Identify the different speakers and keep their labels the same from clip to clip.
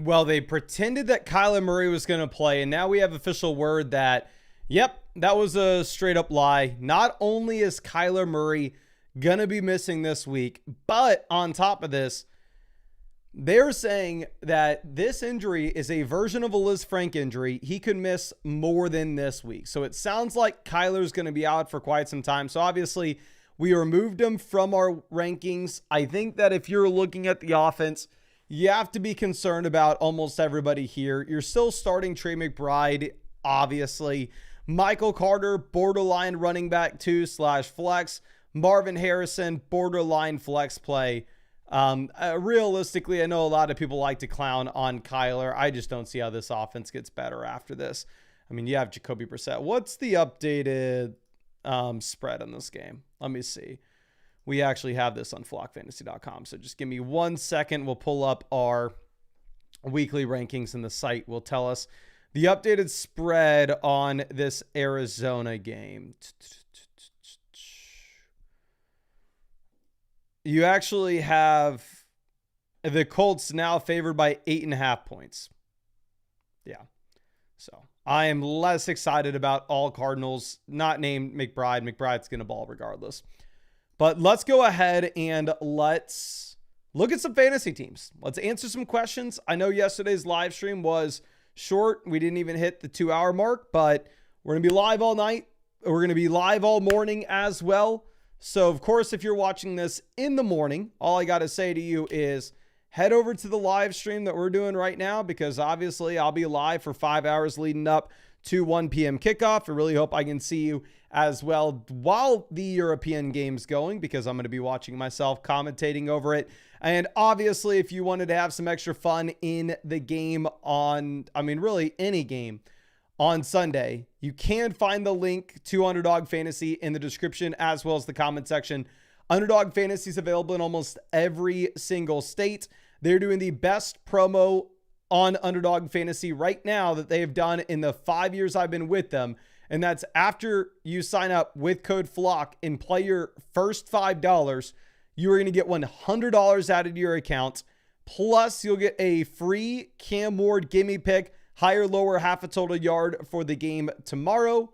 Speaker 1: Well, they pretended that Kyler Murray was going to play, and now we have official word that, yep, that was a straight up lie. Not only is Kyler Murray going to be missing this week, but on top of this, they're saying that this injury is a version of a Liz Frank injury. He could miss more than this week. So it sounds like Kyler's going to be out for quite some time. So obviously, we removed him from our rankings. I think that if you're looking at the offense, you have to be concerned about almost everybody here. You're still starting Trey McBride, obviously. Michael Carter, borderline running back 2/flex. Marvin Harrison, borderline flex play. Realistically, I know a lot of people like to clown on Kyler. I just don't see how this offense gets better after this. I mean, you have Jacoby Brissett. What's the updated spread on this game? Let me see. We actually have this on flockfantasy.com. So just give me 1 second. We'll pull up our weekly rankings, and the site will tell us the updated spread on this Arizona game. You actually have the Colts now favored by 8.5 points. Yeah. So I am less excited about all Cardinals, not named McBride. McBride's going to ball regardless. But let's go ahead and let's look at some fantasy teams. Let's answer some questions. I know yesterday's live stream was short. We didn't even hit the 2-hour mark, but we're going to be live all night. We're going to be live all morning as well. So, of course, if you're watching this in the morning, all I got to say to you is head over to the live stream that we're doing right now, because obviously I'll be live for 5 hours leading up to 1 p.m. kickoff. I really hope I can see you as well while the European game's going, because I'm going to be watching myself commentating over it. And obviously, if you wanted to have some extra fun in the game really any game on Sunday, you can find the link to Underdog Fantasy in the description as well as the comment section. Underdog Fantasy is available in almost every single state. They're doing the best promo on Underdog Fantasy right now that they have done in the 5 years I've been with them. And that's after you sign up with code FLOCK and play your first $5, you are going to get $100 added to your account. Plus, you'll get a free Cam Ward gimme pick, higher, lower, half a total yard for the game tomorrow.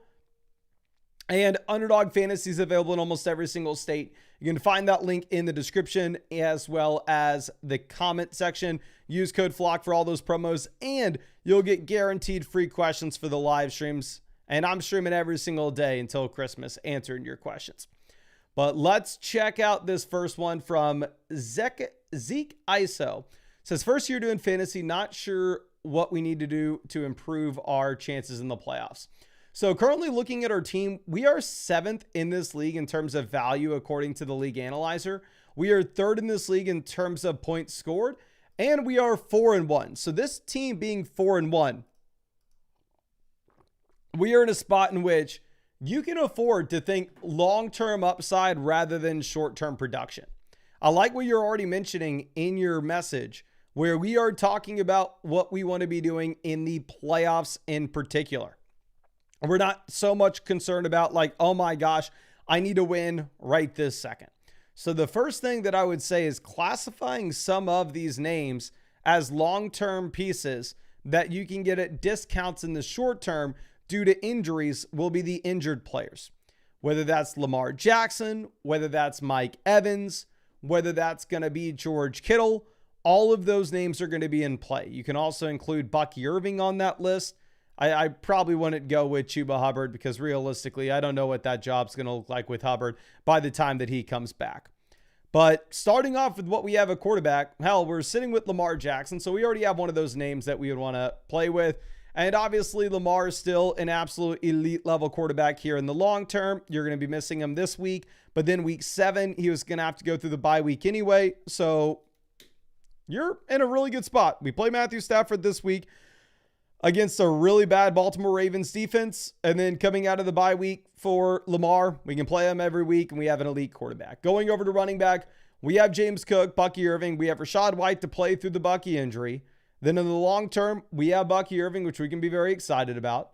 Speaker 1: And Underdog Fantasy is available in almost every single state. You can find that link in the description as well as the comment section. Use code FLOCK for all those promos, and you'll get guaranteed free questions for the live streams. And I'm streaming every single day until Christmas answering your questions. But let's check out this first one from Zeke ISO. Says, first year doing fantasy, not sure what we need to do to improve our chances in the playoffs. So currently looking at our team, we are 7th in this league in terms of value according to the league analyzer. We are 3rd in this league in terms of points scored, and we are 4-1. So this team being 4-1, we are in a spot in which you can afford to think long-term upside rather than short-term production. I like what you're already mentioning in your message, where we are talking about what we want to be doing in the playoffs in particular. We're not so much concerned about like, oh my gosh, I need to win right this second. So the first thing that I would say is classifying some of these names as long-term pieces that you can get at discounts in the short term due to injuries will be the injured players. Whether that's Lamar Jackson, whether that's Mike Evans, whether that's going to be George Kittle, all of those names are going to be in play. You can also include Bucky Irving on that list. I probably wouldn't go with Chuba Hubbard because realistically, I don't know what that job's going to look like with Hubbard by the time that he comes back. But starting off with what we have at quarterback, hell, we're sitting with Lamar Jackson. So we already have one of those names that we would want to play with. And obviously Lamar is still an absolute elite level quarterback here in the long term. You're going to be missing him this week, but then week 7, he was going to have to go through the bye week anyway. So you're in a really good spot. We play Matthew Stafford this week against a really bad Baltimore Ravens defense. And then coming out of the bye week for Lamar, we can play him every week and we have an elite quarterback. Going over to running back, we have James Cook, Bucky Irving. We have Rachaad White to play through the Bucky injury. Then in the long term, we have Bucky Irving, which we can be very excited about.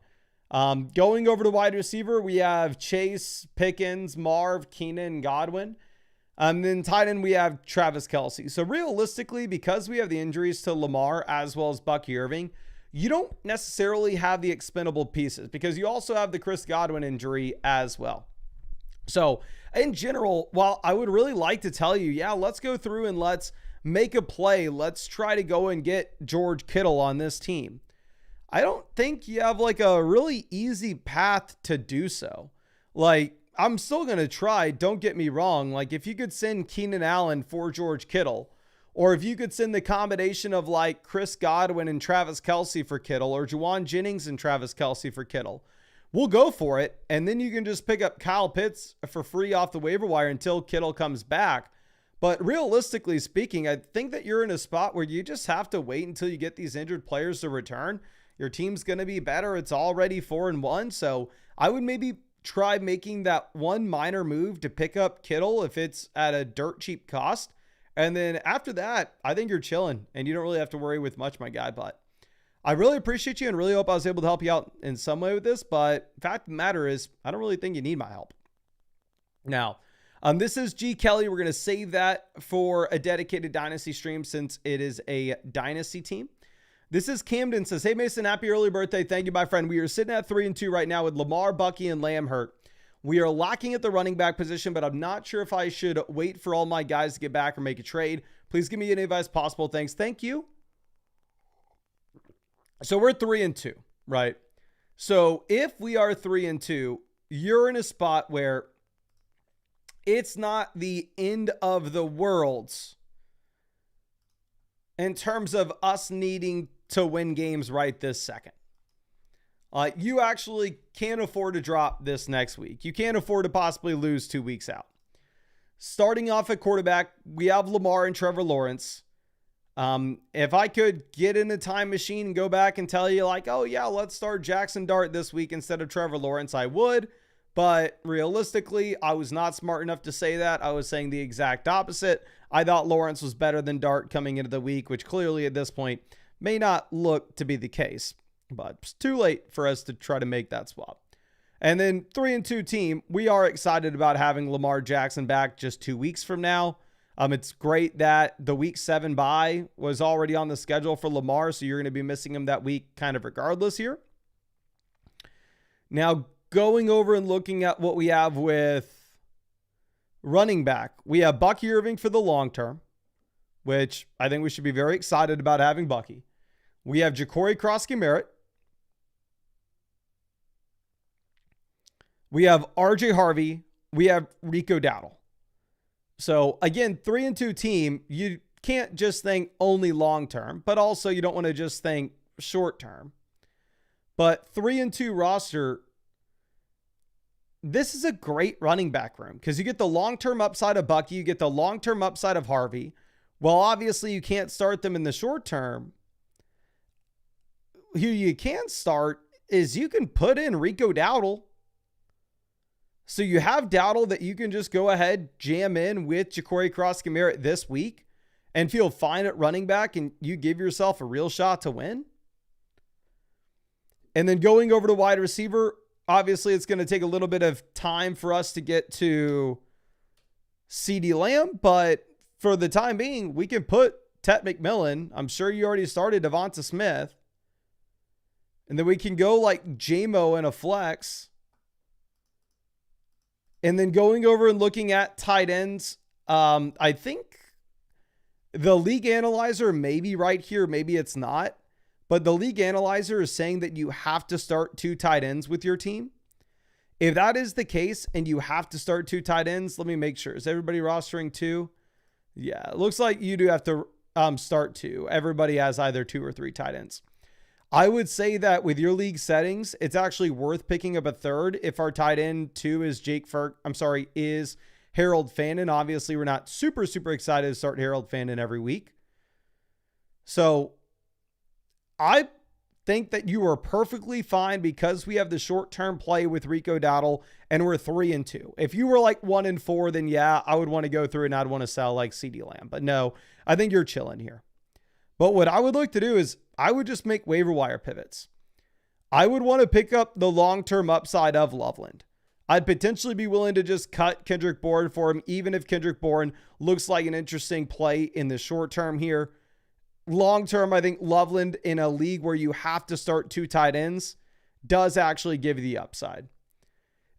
Speaker 1: Going over to wide receiver, we have Chase, Pickens, Marv, Keenan, Godwin. Then tight end, we have Travis Kelce. So realistically, because we have the injuries to Lamar as well as Bucky Irving, you don't necessarily have the expendable pieces because you also have the Chris Godwin injury as well. So in general, while I would really like to tell you, yeah, let's go through and let's make a play. Let's try to go and get George Kittle on this team. I don't think you have like a really easy path to do so. Like, I'm still going to try. Don't get me wrong. Like, if you could send Keenan Allen for George Kittle, or if you could send the combination of like Chris Godwin and Travis Kelce for Kittle, or Juwan Jennings and Travis Kelce for Kittle, we'll go for it. And then you can just pick up Kyle Pitts for free off the waiver wire until Kittle comes back. But realistically speaking, I think that you're in a spot where you just have to wait until you get these injured players to return. Your team's going to be better. It's already 4-1. So I would maybe try making that one minor move to pick up Kittle if it's at a dirt cheap cost. And then after that, I think you're chilling and you don't really have to worry with much, my guy. But I really appreciate you and really hope I was able to help you out in some way with this. But the fact of the matter is, I don't really think you need my help. Now, this is G. Kelly. We're going to save that for a dedicated Dynasty stream since it is a Dynasty team. This is Camden. Says, hey, Mason, happy early birthday. Thank you, my friend. We are sitting at 3-2 right now with Lamar, Bucky, and Lamb hurt. We are lacking at the running back position, but I'm not sure if I should wait for all my guys to get back or make a trade. Please give me any advice possible. Thanks. Thank you. So we're 3-2, right? So if we are 3-2, you're in a spot where it's not the end of the world in terms of us needing to win games right this second. You actually can't afford to drop this next week. You can't afford to possibly lose 2 weeks out. Starting off at quarterback, we have Lamar and Trevor Lawrence. If I could get in a time machine and go back and tell you like, oh yeah, let's start Jackson Dart this week instead of Trevor Lawrence, I would. But realistically, I was not smart enough to say that. I was saying the exact opposite. I thought Lawrence was better than Dart coming into the week, which clearly at this point may not look to be the case. But it's too late for us to try to make that swap. And then 3-2 team, we are excited about having Lamar Jackson back just 2 weeks from now. It's great that the week 7 bye was already on the schedule for Lamar, so you're going to be missing him that week kind of regardless here. Now, going over and looking at what we have with running back, we have Bucky Irving for the long term, which I think we should be very excited about having Bucky. We have Ja'Cory Crosky-Merritt. We have RJ Harvey. We have Rico Dowdle. So again, 3-2 team, you can't just think only long term, but also you don't want to just think short term. But 3-2 roster, this is a great running back room because you get the long-term upside of Bucky, you get the long-term upside of Harvey. Well, obviously you can't start them in the short term. Who you can start is you can put in Rico Dowdle. So you have Dowdle that you can just go ahead, jam in with Ja'Cory Crosky-Merritt this week and feel fine at running back, and you give yourself a real shot to win. And then going over to wide receiver, obviously it's going to take a little bit of time for us to get to CeeDee Lamb, but for the time being, we can put Tet McMillan. I'm sure you already started Devonta Smith. And then we can go like JMO in a flex. And then going over and looking at tight ends, I think the league analyzer may be right here. Maybe it's not. But the league analyzer is saying that you have to start 2 tight ends with your team. If that is the case and you have to start 2 tight ends, let me make sure. Is everybody rostering 2? Yeah, it looks like you do have to start 2. Everybody has either 2 or 3 tight ends. I would say that with your league settings, it's actually worth picking up a third if our tight end 2 is is Harold Fannin. Obviously, we're not super excited to start Harold Fannin every week. So I think that you are perfectly fine because we have the short-term play with Rico Dowdle and we're 3-2. If you were like 1-4, then yeah, I would want to go through and I'd want to sell like CeeDee Lamb. But no, I think you're chilling here. But what I would look to do is I would just make waiver wire pivots. I would want to pick up the long-term upside of Loveland. I'd potentially be willing to just cut Kendrick Bourne for him, even if Kendrick Bourne looks like an interesting play in the short term here. Long term, I think Loveland in a league where you have to start 2 tight ends does actually give you the upside.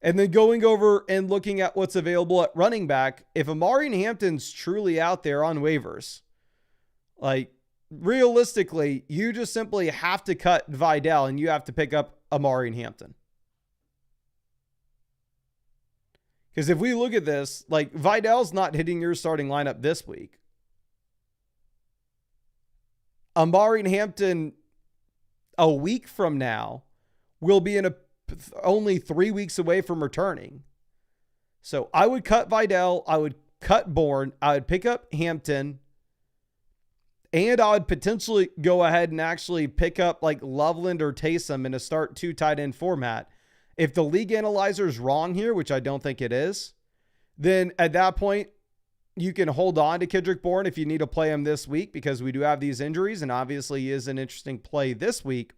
Speaker 1: And then going over and looking at what's available at running back, if Amari Hampton's truly out there on waivers, like realistically, you just simply have to cut Vidal and you have to pick up Amari Hampton. Because if we look at this, like Vidal's not hitting your starting lineup this week. Amari Hampton a week from now will be only 3 weeks away from returning. So I would cut Vidal. I would cut Bourne. I would pick up Hampton. And I would potentially go ahead and actually pick up like Loveland or Taysom in a start 2 tight end format. If the league analyzer is wrong here, which I don't think it is, then at that point, you can hold on to Kendrick Bourne if you need to play him this week, because we do have these injuries, and obviously he is an interesting play this week.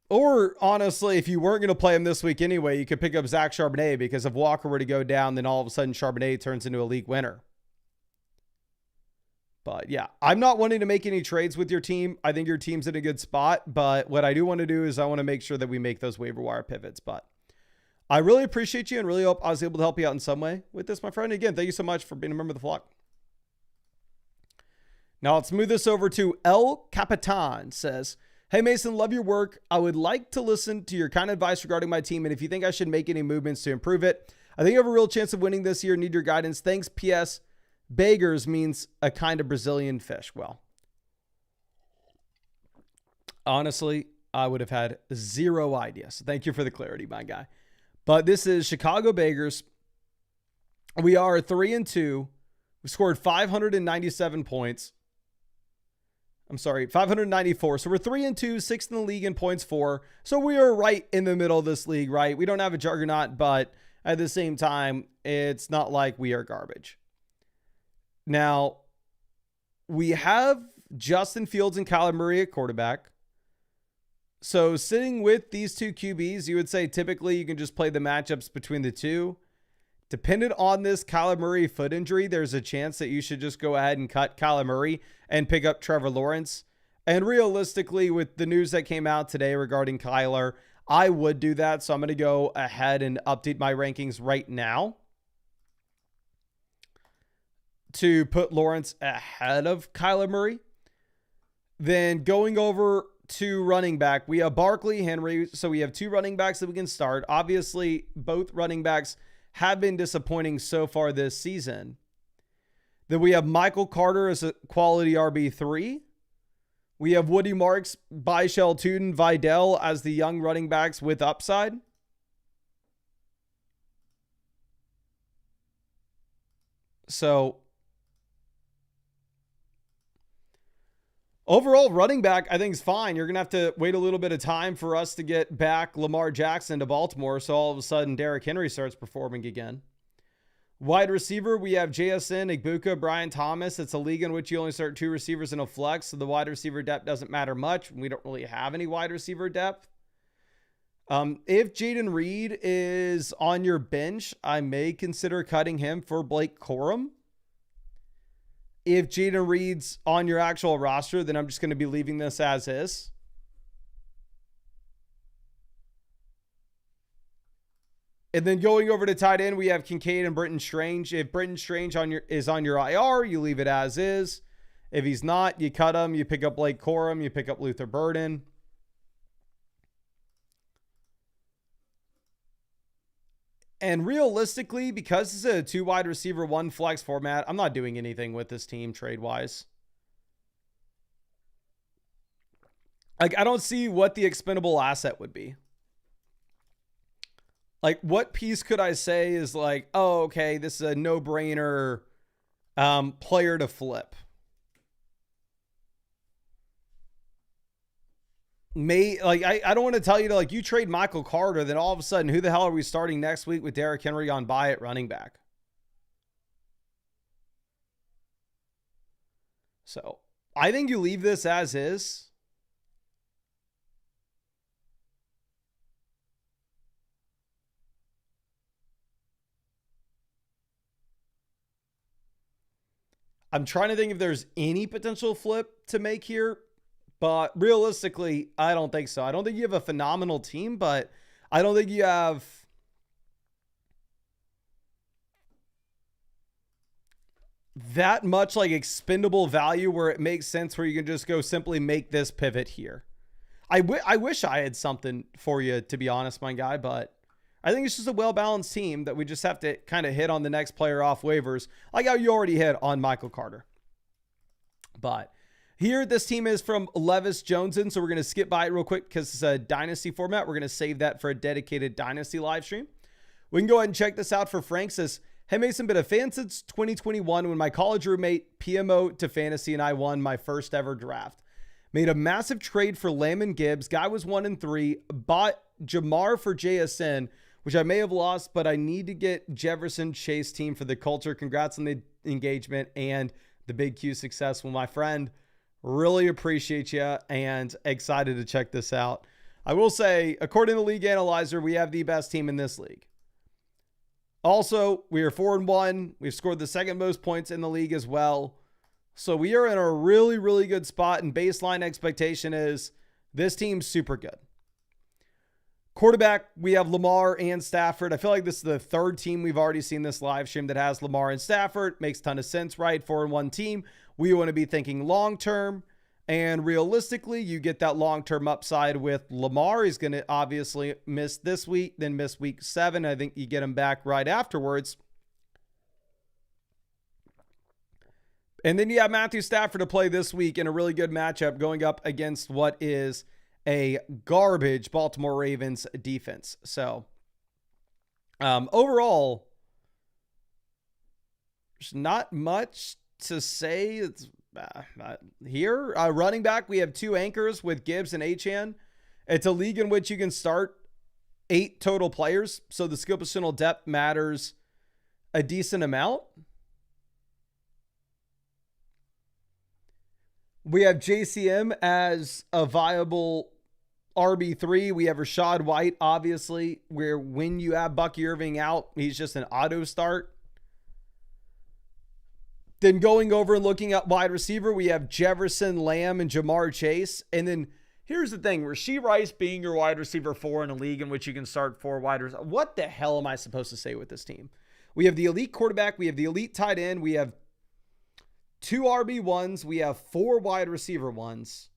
Speaker 1: Or honestly, if you weren't going to play him this week anyway, you could pick up Zach Charbonnet, because if Walker were to go down, then all of a sudden Charbonnet turns into a league winner. But yeah, I'm not wanting to make any trades with your team. I think your team's in a good spot, but what I do want to do is I want to make sure that we make those waiver wire pivots. But I really appreciate you and really hope I was able to help you out in some way with this, my friend. Again, thank you so much for being a member of the flock. Now let's move this over to El Capitan. Says, hey Mason, love your work. I would like to listen to your kind advice regarding my team, and if you think I should make any movements to improve it. I think I have a real chance of winning this year. Need your guidance. Thanks. P.S. Beggars means a kind of Brazilian fish. Well, honestly, I would have had 0 idea. So thank you for the clarity, my guy. But this is Chicago Beggars. We are 3-2. We scored 597 points. I'm sorry, 594. So we're 3-2, 6th in the league in points for. So we are right in the middle of this league, right? We don't have a juggernaut, but at the same time, it's not like we are garbage. Now, we have Justin Fields and Kyler Murray at quarterback. So sitting with these 2 QBs, you would say typically you can just play the matchups between the 2. Dependent on this Kyler Murray foot injury, there's a chance that you should just go ahead and cut Kyler Murray and pick up Trevor Lawrence. And realistically, with the news that came out today regarding Kyler, I would do that. So I'm going to go ahead and update my rankings right now to put Lawrence ahead of Kyler Murray. Then going over to running back, we have Barkley, Henry. So we have 2 running backs that we can start. Obviously, both running backs have been disappointing so far this season. Then we have Michael Carter as a quality RB3. We have Woody Marks, Byshell Tuden, Vidal as the young running backs with upside. So overall, running back, I think is fine. You're going to have to wait a little bit of time for us to get back Lamar Jackson to Baltimore. So all of a sudden, Derrick Henry starts performing again. Wide receiver, we have JSN, Igbuka, Brian Thomas. It's a league in which you only start 2 receivers in a flex. So the wide receiver depth doesn't matter much. We don't really have any wide receiver depth. If Jaden Reed is on your bench, I may consider cutting him for Blake Corum. If Jaden Reed's on your actual roster, then I'm just going to be leaving this as is. And then going over to tight end, we have Kincaid and Britton Strange. If Britton Strange is on your IR, you leave it as is. If he's not, you cut him. You pick up Blake Corum. You pick up Luther Burden. And realistically, because this is a 2 wide receiver, 1 flex format, I'm not doing anything with this team trade-wise. Like, I don't see what the expendable asset would be. Like, what piece could I say is like, oh, okay, this is a no-brainer player to flip? I don't want to tell you to, like, you trade Michael Carter, then all of a sudden, who the hell are we starting next week with Derrick Henry on bye at running back? So I think you leave this as is. I'm trying to think if there's any potential flip to make here, but realistically, I don't think so. I don't think you have a phenomenal team, but I don't think you have that much like expendable value where it makes sense where you can just go simply make this pivot here. I wish I had something for you, to be honest, my guy, but I think it's just a well-balanced team that we just have to kind of hit on the next player off waivers, like how you already hit on Michael Carter. But here, this team is from Levis Joneson, so we're going to skip by it real quick because it's a Dynasty format. We're going to save that for a dedicated Dynasty live stream. We can go ahead and check this out for Frank. Says, hey, Mason, been a fan since 2021 when my college roommate PMO to fantasy and I won my first ever draft. Made a massive trade for Lamb and Gibbs. Guy was 1-3. Bought Jamar for JSN, which I may have lost, but I need to get Jefferson Chase team for the culture. Congrats on the engagement and the Big Q success. Well, my friend, really appreciate you and excited to check this out. I will say, according to League Analyzer, we have the best team in this league. Also, we are 4-1. We've scored the second most points in the league as well. So we are in a really, really good spot, and baseline expectation is this team's super good. Quarterback, we have Lamar and Stafford. I feel like this is the third team we've already seen this live stream that has Lamar and Stafford. Makes a ton of sense, right? 4-1 team. We want to be thinking long-term, and realistically, you get that long-term upside with Lamar. He's going to obviously miss this week, then miss week 7. I think you get him back right afterwards. And then you have Matthew Stafford to play this week in a really good matchup going up against what is a garbage Baltimore Ravens defense. So overall, there's not much to say. It's here. Running back, we have 2 anchors with Gibbs and Achane. It's a league in which you can start 8 total players. So the skill positional depth matters a decent amount. We have JCM as a viable RB3. We have Rashad White, obviously, where when you have Bucky Irving out, he's just an auto start. Then going over and looking at wide receiver, we have Jefferson, Lamb, and Jamar Chase. And then here's the thing, Rashee Rice being your wide receiver 4 in a league in which you can start 4 wide receivers. What the hell am I supposed to say with this team? We have the elite quarterback. We have the elite tight end. We have 2 RB1s. We have 4 wide receiver 1s.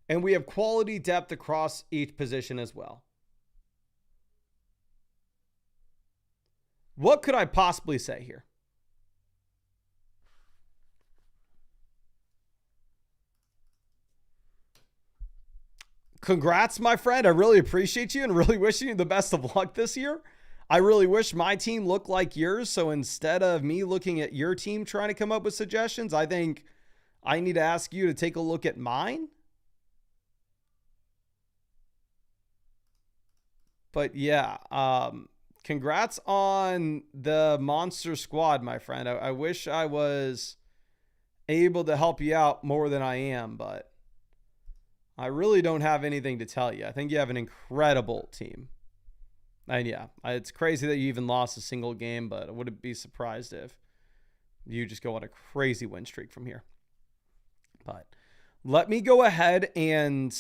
Speaker 1: And we have quality depth across each position as well. What could I possibly say here? Congrats, my friend. I really appreciate you and really wishing you the best of luck this year. I really wish my team looked like yours. So instead of me looking at your team trying to come up with suggestions, I think I need to ask you to take a look at mine. But yeah, congrats on the monster squad, my friend. I wish I was able to help you out more than I am, but I really don't have anything to tell you. I think you have an incredible team. And yeah, it's crazy that you even lost a single game, but I wouldn't be surprised if you just go on a crazy win streak from here. But let me go ahead and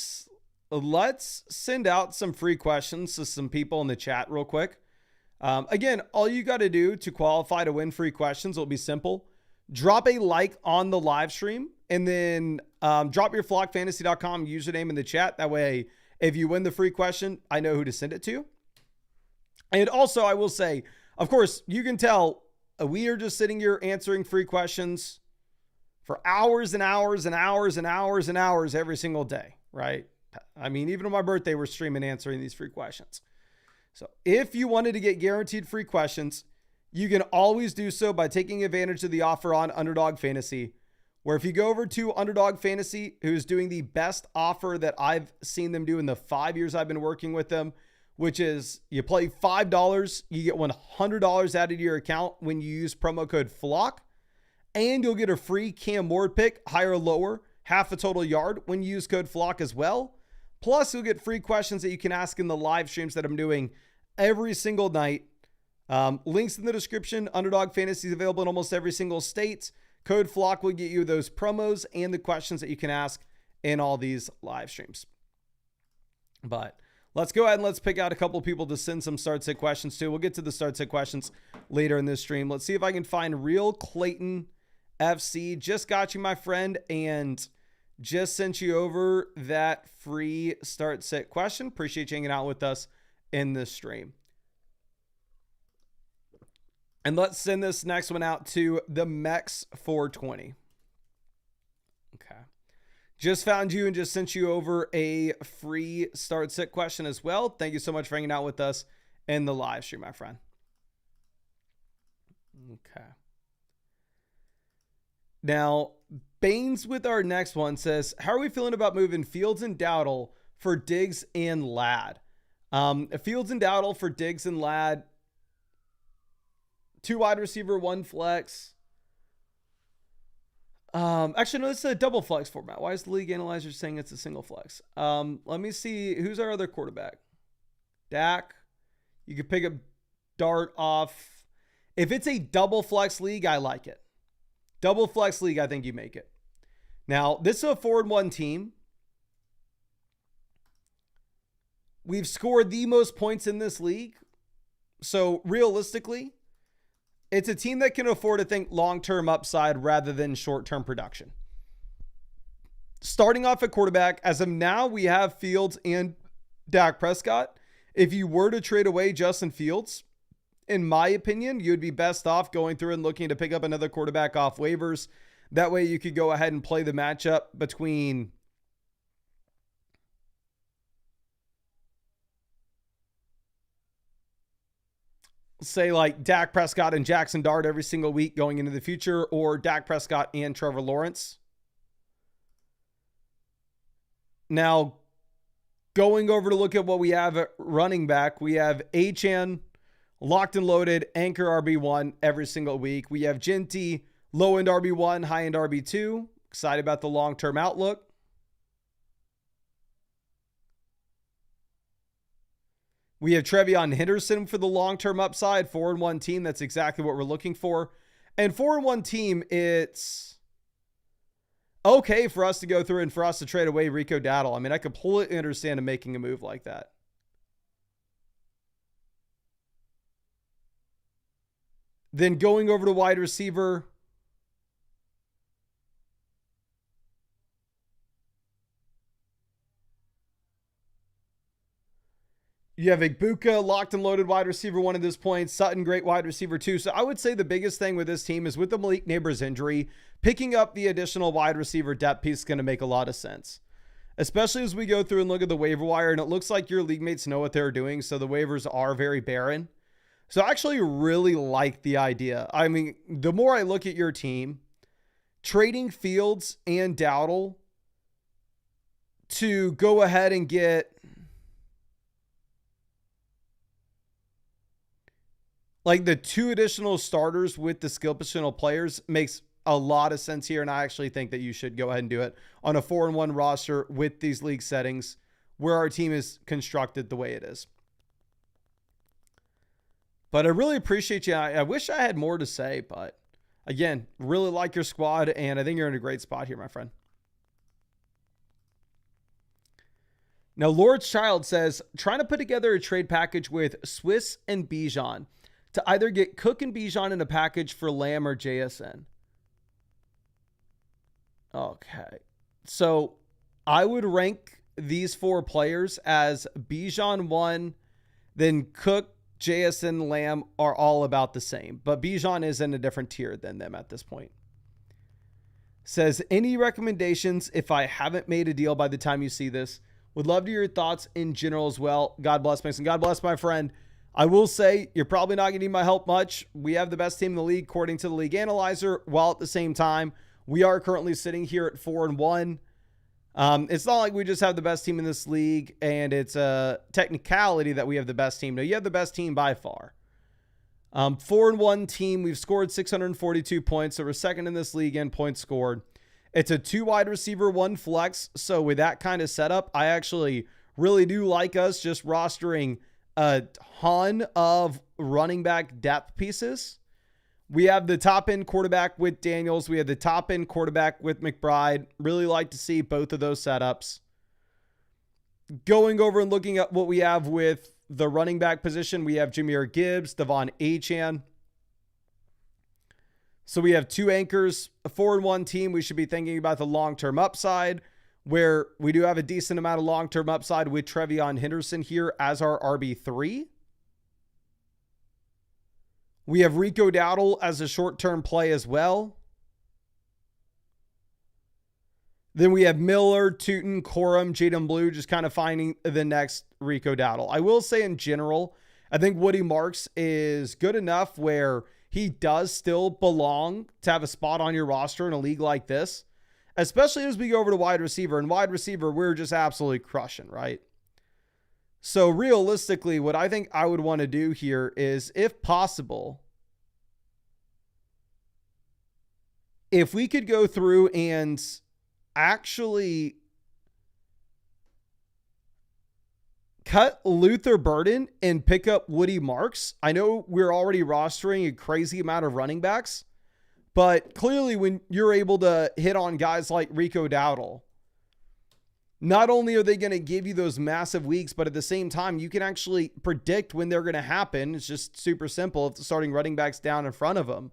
Speaker 1: let's send out some free questions to some people in the chat real quick. Again, all you got to do to qualify to win free questions will be simple. Drop a like on the live stream and then drop your flockfantasy.com username in the chat. That way, if you win the free question, I know who to send it to. And also, I will say, of course, you can tell we are just sitting here answering free questions for hours and hours and hours and hours and hours every single day, right? I mean, even on my birthday, we're streaming answering these free questions. So if you wanted to get guaranteed free questions, you can always do so by taking advantage of the offer on Underdog Fantasy, where if you go over to Underdog Fantasy, who's doing the best offer that I've seen them do in the 5 years I've been working with them, which is you play $5, you get $100 added to your account when you use promo code FLOCK, and you'll get a free Cam Ward pick, higher or lower, half a total yard when you use code FLOCK as well. Plus, you'll get free questions that you can ask in the live streams that I'm doing every single night. Links in the description. Underdog Fantasy is available in almost every single state. Code FLOCK will get you those promos and the questions that you can ask in all these live streams. But let's go ahead and let's pick out a couple of people to send some start sit questions to. We'll get to the start sit questions later in this stream. Let's see if I can find Real Clayton FC. Just got you, my friend, and just sent you over that free start sit question. Appreciate you hanging out with us in this stream. And let's send this next one out to the Mex 420. Okay. Just found you and just sent you over a free start sit question as well. Thank you so much for hanging out with us in the live stream, my friend. Okay. Now, Baines with our next one says, how are we feeling about moving Fields and Dowdle for Diggs and Ladd? Fields and Dowdle for Diggs and Ladd. 2 wide receiver, 1 flex. Actually, no, it's a double flex format. Why is the league analyzer saying it's a single flex? Let me see. Who's our other quarterback? Dak. You could pick a Dart off. If it's a double flex league, I like it. Double flex league, I think you make it. Now, this is a 4-1 team. We've scored the most points in this league. So realistically, it's a team that can afford to think long-term upside rather than short-term production. Starting off at quarterback, as of now, we have Fields and Dak Prescott. If you were to trade away Justin Fields, in my opinion, you'd be best off going through and looking to pick up another quarterback off waivers. That way you could go ahead and play the matchup between say like Dak Prescott and Jackson Dart every single week going into the future, or Dak Prescott and Trevor Lawrence. Now, going over to look at what we have at running back, we have Achane, locked and loaded, anchor RB1 every single week. We have Genty, low-end RB1, high-end RB2. Excited about the long-term outlook. We have Trevion Henderson for the long-term upside, 4-1 team. That's exactly what we're looking for. And 4-1 team, it's okay for us to go through and for us to trade away Rico Dowdle. I mean, I completely understand him making a move like that. Then going over to wide receiver, you have Igbuka, locked and loaded wide receiver 1 at this point. Sutton, great wide receiver 2. So I would say the biggest thing with this team is with the Malik Neighbors injury, picking up the additional wide receiver depth piece is going to make a lot of sense. Especially as we go through and look at the waiver wire, and it looks like your league mates know what they're doing, so the waivers are very barren. So I actually really like the idea. I mean, the more I look at your team, trading Fields and Dowdle to go ahead and get like the 2 additional starters with the skill positional players makes a lot of sense here. And I actually think that you should go ahead and do it on a 4-1 roster with these league settings where our team is constructed the way it is. But I really appreciate you. I wish I had more to say, but again, really like your squad, and I think you're in a great spot here, my friend. Now, Lord's Child says, trying to put together a trade package with Swiss and Bijan to either get Cook and Bijan in a package for Lamb or JSN. Okay. So I would rank these 4 players as Bijan 1, then Cook, JSN, Lamb are all about the same, but Bijan is in a different tier than them at this point. Says, any recommendations if I haven't made a deal by the time you see this? Would love to hear your thoughts in general as well. God bless, Mason. God bless, my friend. I will say you're probably not going to need my help much. We have the best team in the league according to the league analyzer, while at the same time, we are currently sitting here at 4-1. It's not like we just have the best team in this league and it's a technicality that we have the best team. No, you have the best team by far. 4-1 team. We've scored 642 points. So we're second in this league in points scored. It's a 2 wide receiver, 1 flex. So with that kind of setup, I actually really do like us just rostering a ton of running back depth pieces We have the top end quarterback with Daniels. We have the top end quarterback with McBride. Really like to see both of those setups. Going over and looking at what we have with the running back position, we have Jahmyr Gibbs, Devon Achane. So we have two anchors, a 4-1 team. We should be thinking about the long-term upside, where we do have a decent amount of long-term upside with Trevion Henderson here as our RB3. We have Rico Dowdle as a short-term play as well. Then we have Miller, Tootin, Corum, Jaden Blue, just kind of finding the next Rico Dowdle. I will say in general, I think Woody Marks is good enough where he does still belong to have a spot on your roster in a league like this, especially as we go over to wide receiver. And wide receiver, we're just absolutely crushing, right? So realistically, what I think I would want to do here is, if possible, if we could go through and actually cut Luther Burden and pick up Woody Marks. I know we're already rostering a crazy amount of running backs, but clearly when you're able to hit on guys like Rico Dowdle, not only are they going to give you those massive weeks, but at the same time, you can actually predict when they're going to happen. It's just super simple if the starting running back's down in front of them.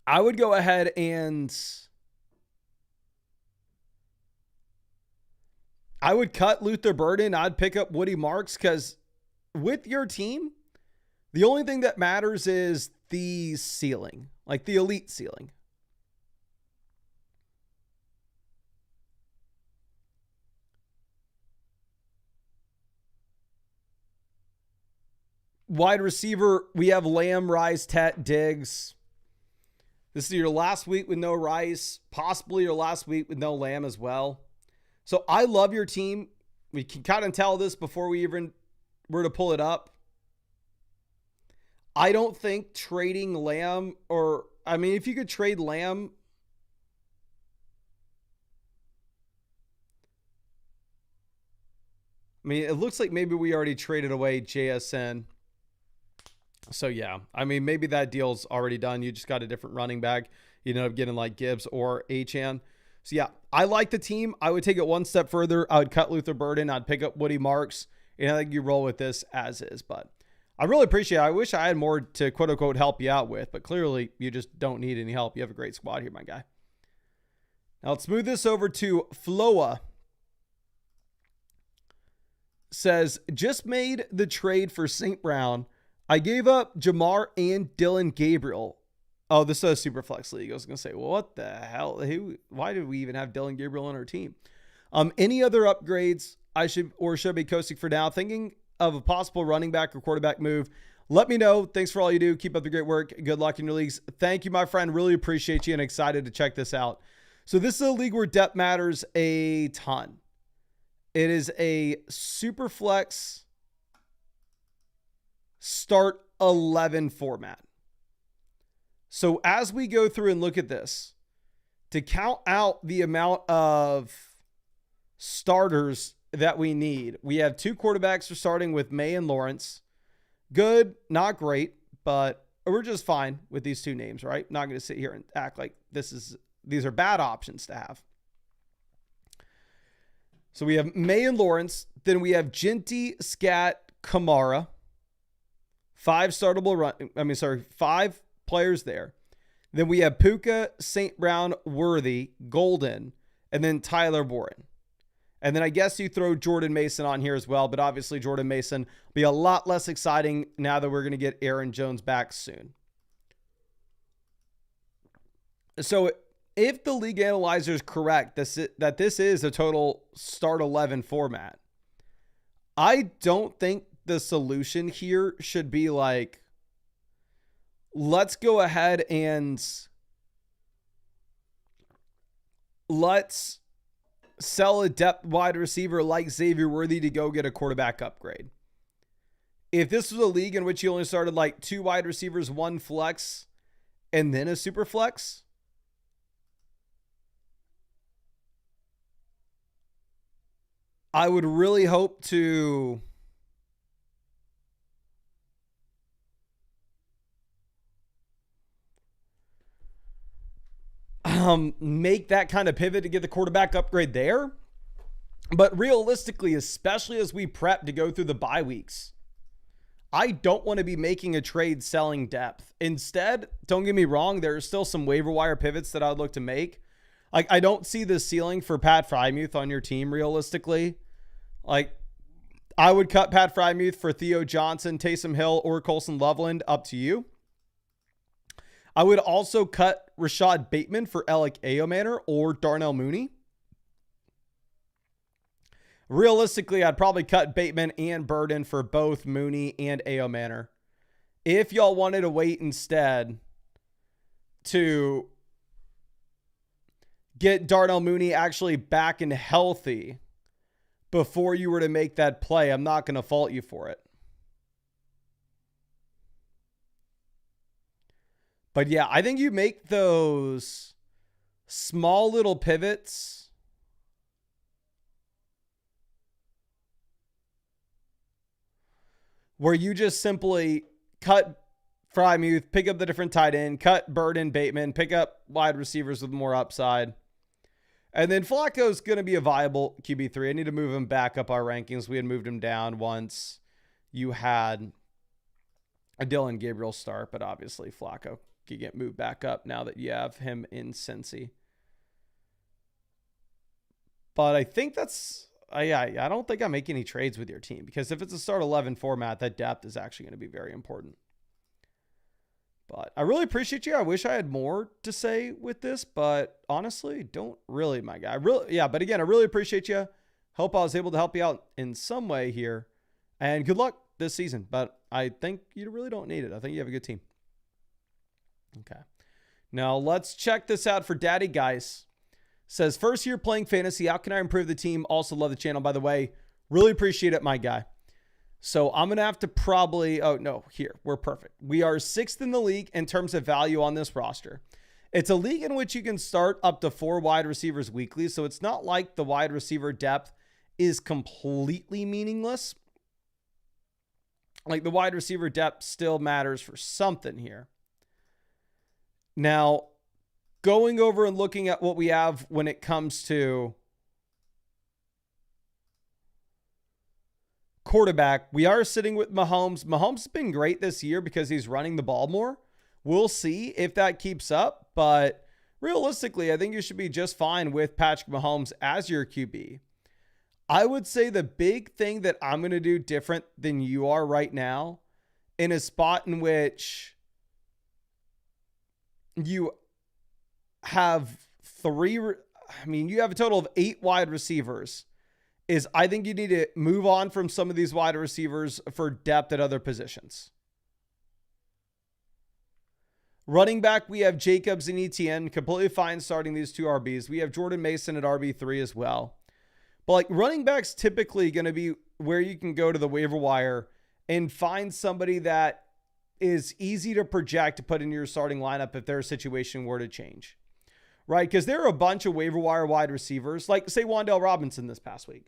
Speaker 1: I would go ahead and I would cut Luther Burden. I'd pick up Woody Marks, because with your team, the only thing that matters is the ceiling, like the elite ceiling. Wide receiver, we have Lamb, Rice, Tet, Diggs. This is your last week with no Rice, possibly your last week with no Lamb as well. So I love your team. We can kind of tell this before we even were to pull it up. I don't think trading Lamb, or, I mean, if you could trade Lamb, I mean, it looks like maybe we already traded away JSN. So, yeah, I mean, maybe that deal's already done. You just got a different running back. You end up getting like Gibbs or Achane. So, yeah, I like the team. I would take it one step further. I would cut Luther Burden. I'd pick up Woody Marks. And I think you roll with this as is. But I really appreciate it. I wish I had more to quote unquote help you out with. But clearly, you just don't need any help. You have a great squad here, my guy. Now, let's move this over to Floa. Says, just made the trade for St. Brown. I gave up Jamar and Dylan Gabriel. Oh, this is a super flex league. I was going to say, well, what the hell? Why did we even have Dylan Gabriel on our team? Any other upgrades I should be coasting for now? Thinking of a possible running back or quarterback move. Let me know. Thanks for all you do. Keep up the great work. Good luck in your leagues. Thank you, my friend. Really appreciate you and excited to check this out. So this is a league where depth matters a ton. It is a super flex start 11 format. So as we go through and look at this, to count out the amount of starters that we need, we have two quarterbacks for starting with May and Lawrence. Good, not great, but we're just fine with these two names, right? Not going to sit here and act like these are bad options to have. So we have May and Lawrence. Then we have Ginty, Scat, Kamara. 5 players there. Then we have Puka, St. Brown, Worthy, Golden, and then Tyler Warren. And then I guess you throw Jordan Mason on here as well, but obviously Jordan Mason will be a lot less exciting now that we're going to get Aaron Jones back soon. So if the league analyzer is correct, that this is a total start 11 format, I don't think the solution here should be like, let's go ahead and let's sell a depth wide receiver like Xavier Worthy to go get a quarterback upgrade. If this was a league in which you only started like 2 wide receivers, 1 flex, and then a super flex, I would really hope to make that kind of pivot to get the quarterback upgrade there. But realistically, especially as we prep to go through the bye weeks, I don't want to be making a trade selling depth. Instead, don't get me wrong, there are still some waiver wire pivots that I would look to make. Like, I don't see the ceiling for Pat Frymuth on your team realistically. Like, I would cut Pat Frymuth for Theo Johnson, Taysom Hill, or Colson Loveland, up to you. I would also cut Rashad Bateman for Alec Ayomanor or Darnell Mooney. Realistically, I'd probably cut Bateman and Burden for both Mooney and Ayomanor. If y'all wanted to wait instead to get Darnell Mooney actually back and healthy before you were to make that play, I'm not going to fault you for it. But yeah, I think you make those small little pivots where you just simply cut Frymuth, pick up the different tight end, cut Burden, Bateman, pick up wide receivers with more upside. And then Flacco's going to be a viable QB3. I need to move him back up our rankings. We had moved him down once you had a Dylan Gabriel start, but obviously Flacco can get moved back up now that you have him in Cincy. But I think that's... I don't think I make any trades with your team, because if it's a start 11 format, that depth is actually going to be very important. But I really appreciate you. I wish I had more to say with this, but honestly, don't really, my guy. But again, I really appreciate you. Hope I was able to help you out in some way here. And good luck this season. But I think you really don't need it. I think you have a good team. Okay. Now let's check this out for Daddy Guys. Says, first year playing fantasy. How can I improve the team? Also love the channel, by the way. Really appreciate it, my guy. So I'm going to have to probably... Oh, no. Here. We're perfect. We are 6th in the league in terms of value on this roster. It's a league in which you can start up to 4 wide receivers weekly. So it's not like the wide receiver depth is completely meaningless. Like, the wide receiver depth still matters for something here. Now, going over and looking at what we have when it comes to quarterback, we are sitting with Mahomes. Mahomes has been great this year because he's running the ball more. We'll see if that keeps up, but realistically, I think you should be just fine with Patrick Mahomes as your QB. I would say the big thing that I'm going to do different than you are right now, in a spot in which you have you have a total of 8 wide receivers, is I think you need to move on from some of these wide receivers for depth at other positions. Running back, we have Jacobs and Etienne, completely fine starting these 2 RBs. We have Jordan Mason at RB3 as well. But like, running back's typically going to be where you can go to the waiver wire and find somebody that is easy to project to put in your starting lineup if their situation were to change. Right? Because there are a bunch of waiver wire wide receivers, like say Wan'Dale Robinson this past week,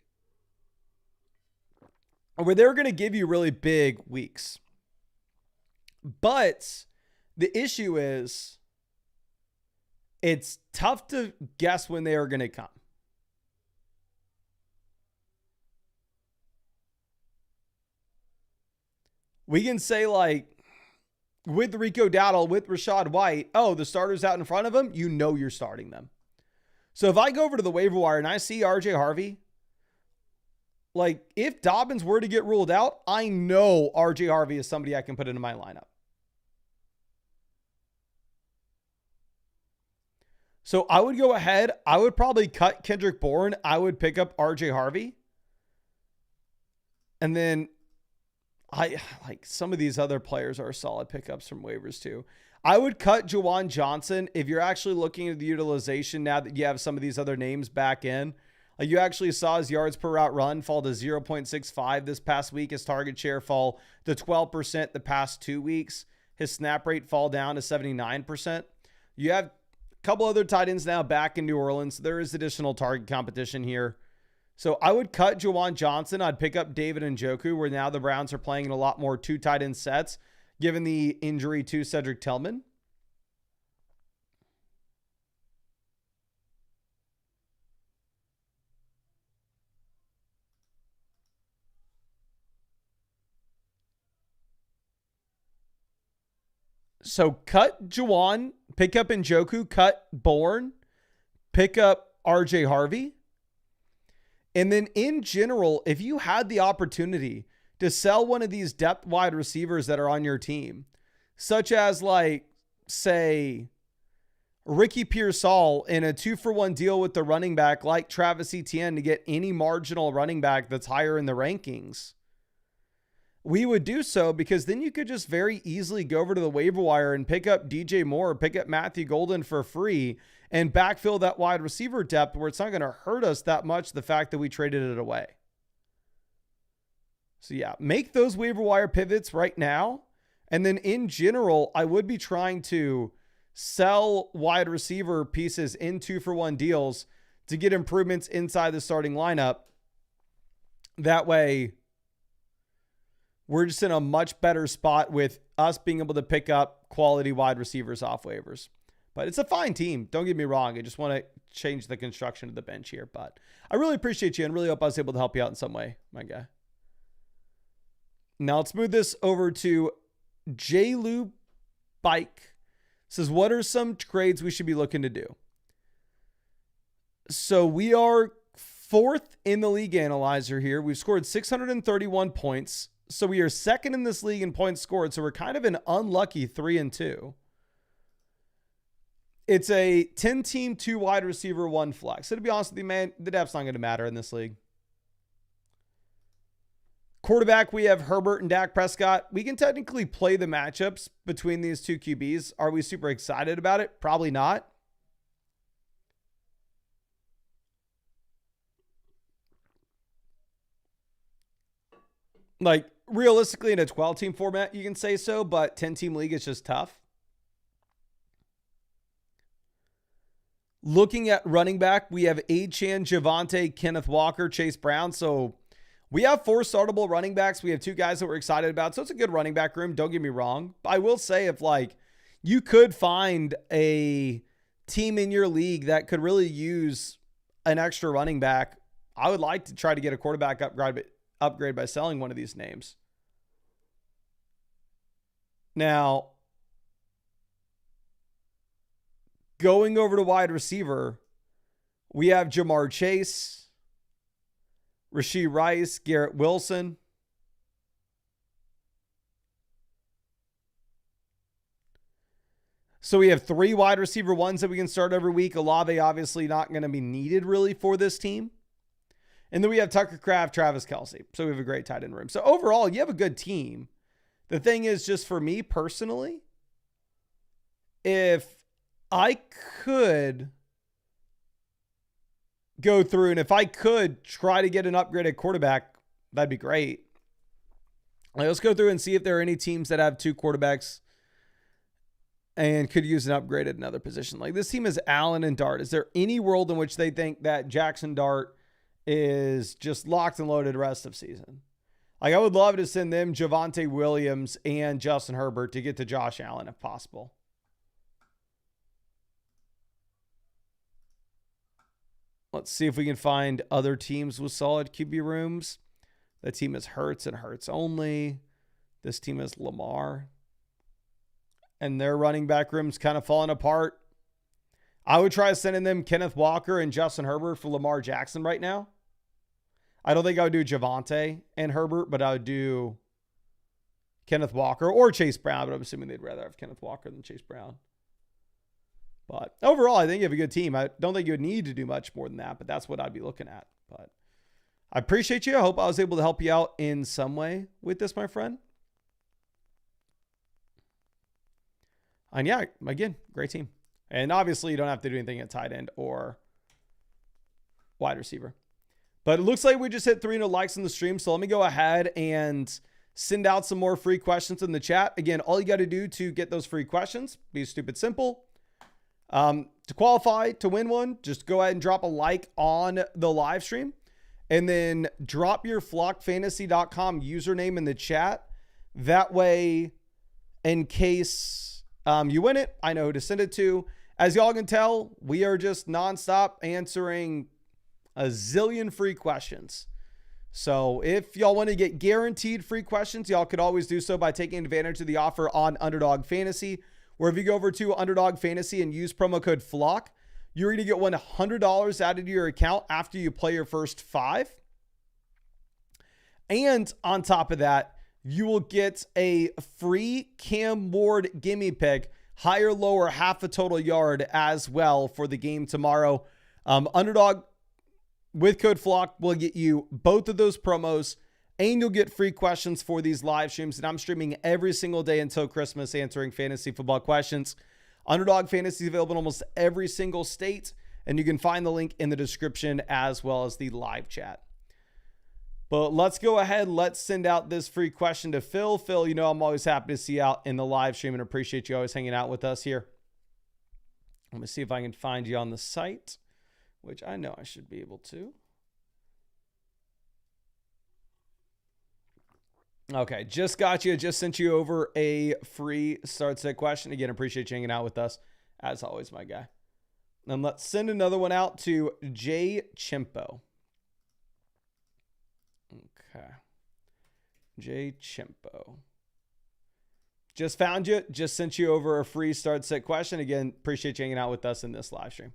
Speaker 1: where they're going to give you really big weeks. But the issue is it's tough to guess when they are going to come. We can say, like, with Rico Dowdle, with Rachaad White, oh, the starter's out in front of him, you know you're starting them. So if I go over to the waiver wire and I see RJ Harvey, like, if Dobbins were to get ruled out, I know RJ Harvey is somebody I can put into my lineup. So I would go ahead. I would probably cut Kendrick Bourne. I would pick up RJ Harvey. And then some of these other players are solid pickups from waivers too. I would cut Juwan Johnson if you're actually looking at the utilization now that you have some of these other names back in. Like, you actually saw his yards per route run fall to 0.65 this past week. His target share fall to 12% the past 2 weeks. His snap rate fall down to 79%. You have a couple other tight ends now back in New Orleans. There is additional target competition here. So I would cut Juwan Johnson. I'd pick up David Njoku, where now the Browns are playing in a lot more 2 tight end sets, given the injury to Cedric Tillman. So cut Juwan, pick up Njoku, cut Bourne, pick up RJ Harvey. And then in general, if you had the opportunity to sell one of these depth wide receivers that are on your team, such as like, say, Ricky Pearsall in a 2-for-1 deal with the running back like Travis Etienne to get any marginal running back that's higher in the rankings, we would do so, because then you could just very easily go over to the waiver wire and pick up DJ Moore, pick up Matthew Golden for free, and backfill that wide receiver depth where it's not going to hurt us that much, the fact that we traded it away. So yeah, make those waiver wire pivots right now. And then in general, I would be trying to sell wide receiver pieces in 2-for-1 deals to get improvements inside the starting lineup. That way, we're just in a much better spot with us being able to pick up quality wide receivers off waivers. But it's a fine team. Don't get me wrong. I just want to change the construction of the bench here. But I really appreciate you and really hope I was able to help you out in some way, my guy. Now let's move this over to Jayloo Bike. Says, what are some trades we should be looking to do? So we are 4th in the league analyzer here. We've scored 631 points. So we are 2nd in this league in points scored. So we're kind of an unlucky 3-2. It's a 10-team, 2 wide receiver, 1 flex. So to be honest with you, man, the depth's not going to matter in this league. Quarterback, we have Herbert and Dak Prescott. We can technically play the matchups between these two QBs. Are we super excited about it? Probably not. Like, realistically, in a 12-team format, you can say so, but 10-team league is just tough. Looking at running back, we have Achane, Javonte, Kenneth Walker, Chase Brown. So we have 4 startable running backs. We have 2 guys that we're excited about. So it's a good running back room. Don't get me wrong. But I will say, if like you could find a team in your league that could really use an extra running back, I would like to try to get a quarterback upgrade by selling one of these names. Now, going over to wide receiver, we have Jamar Chase, Rashee Rice, Garrett Wilson. So we have 3 wide receiver ones that we can start every week. Olave obviously not going to be needed really for this team. And then we have Tucker Kraft, Travis Kelce. So we have a great tight end room. So overall, you have a good team. The thing is, just for me personally, if I could go through and if I could try to get an upgraded quarterback, that'd be great. Let's go through and see if there are any teams that have 2 quarterbacks and could use an upgrade at another position. Like this team is Allen and Dart. Is there any world in which they think that Jackson Dart is just locked and loaded the rest of season? Like I would love to send them Javonte Williams and Justin Herbert to get to Josh Allen if possible. Let's see if we can find other teams with solid QB rooms. That team is Hurts and Hurts only. This team is Lamar. And their running back room's kind of falling apart. I would try sending them Kenneth Walker and Justin Herbert for Lamar Jackson right now. I don't think I would do Javonte and Herbert, but I would do Kenneth Walker or Chase Brown, but I'm assuming they'd rather have Kenneth Walker than Chase Brown. But overall, I think you have a good team. I don't think you would need to do much more than that, but that's what I'd be looking at. But I appreciate you. I hope I was able to help you out in some way with this, my friend. And yeah, again, great team. And obviously, you don't have to do anything at tight end or wide receiver. But it looks like we just hit 300 likes on the stream. So let me go ahead and send out some more free questions in the chat. Again, all you got to do to get those free questions, be stupid simple. To qualify to win one, just go ahead and drop a like on the live stream and then drop your flockfantasy.com username in the chat. That way, in case you win it, I know who to send it to. As y'all can tell, we are just nonstop answering a zillion free questions. So if y'all want to get guaranteed free questions, y'all could always do so by taking advantage of the offer on Underdog Fantasy. where if you go over to Underdog Fantasy and use promo code FLOCK, you're going to get $100 added to your account after you play your first 5. And on top of that, you will get a free Cam Ward gimme pick, higher, lower, half a total yard as well for the game tomorrow. Underdog with code FLOCK will get you both of those promos, and you'll get free questions for these live streams. And I'm streaming every single day until Christmas answering fantasy football questions. Underdog Fantasy is available in almost every single state, and you can find the link in the description as well as the live chat. But let's go ahead. Let's send out this free question to Phil. Phil, you know I'm always happy to see you out in the live stream and appreciate you always hanging out with us here. Let me see if I can find you on the site, which I know I should be able to. Okay, just got you. Just sent you over a free start set question. Again, appreciate you hanging out with us. As always, my guy. And let's send another one out to Jay Chimpo. Okay. Jay Chimpo. Just found you. Just sent you over a free start set question. Again, appreciate you hanging out with us in this live stream.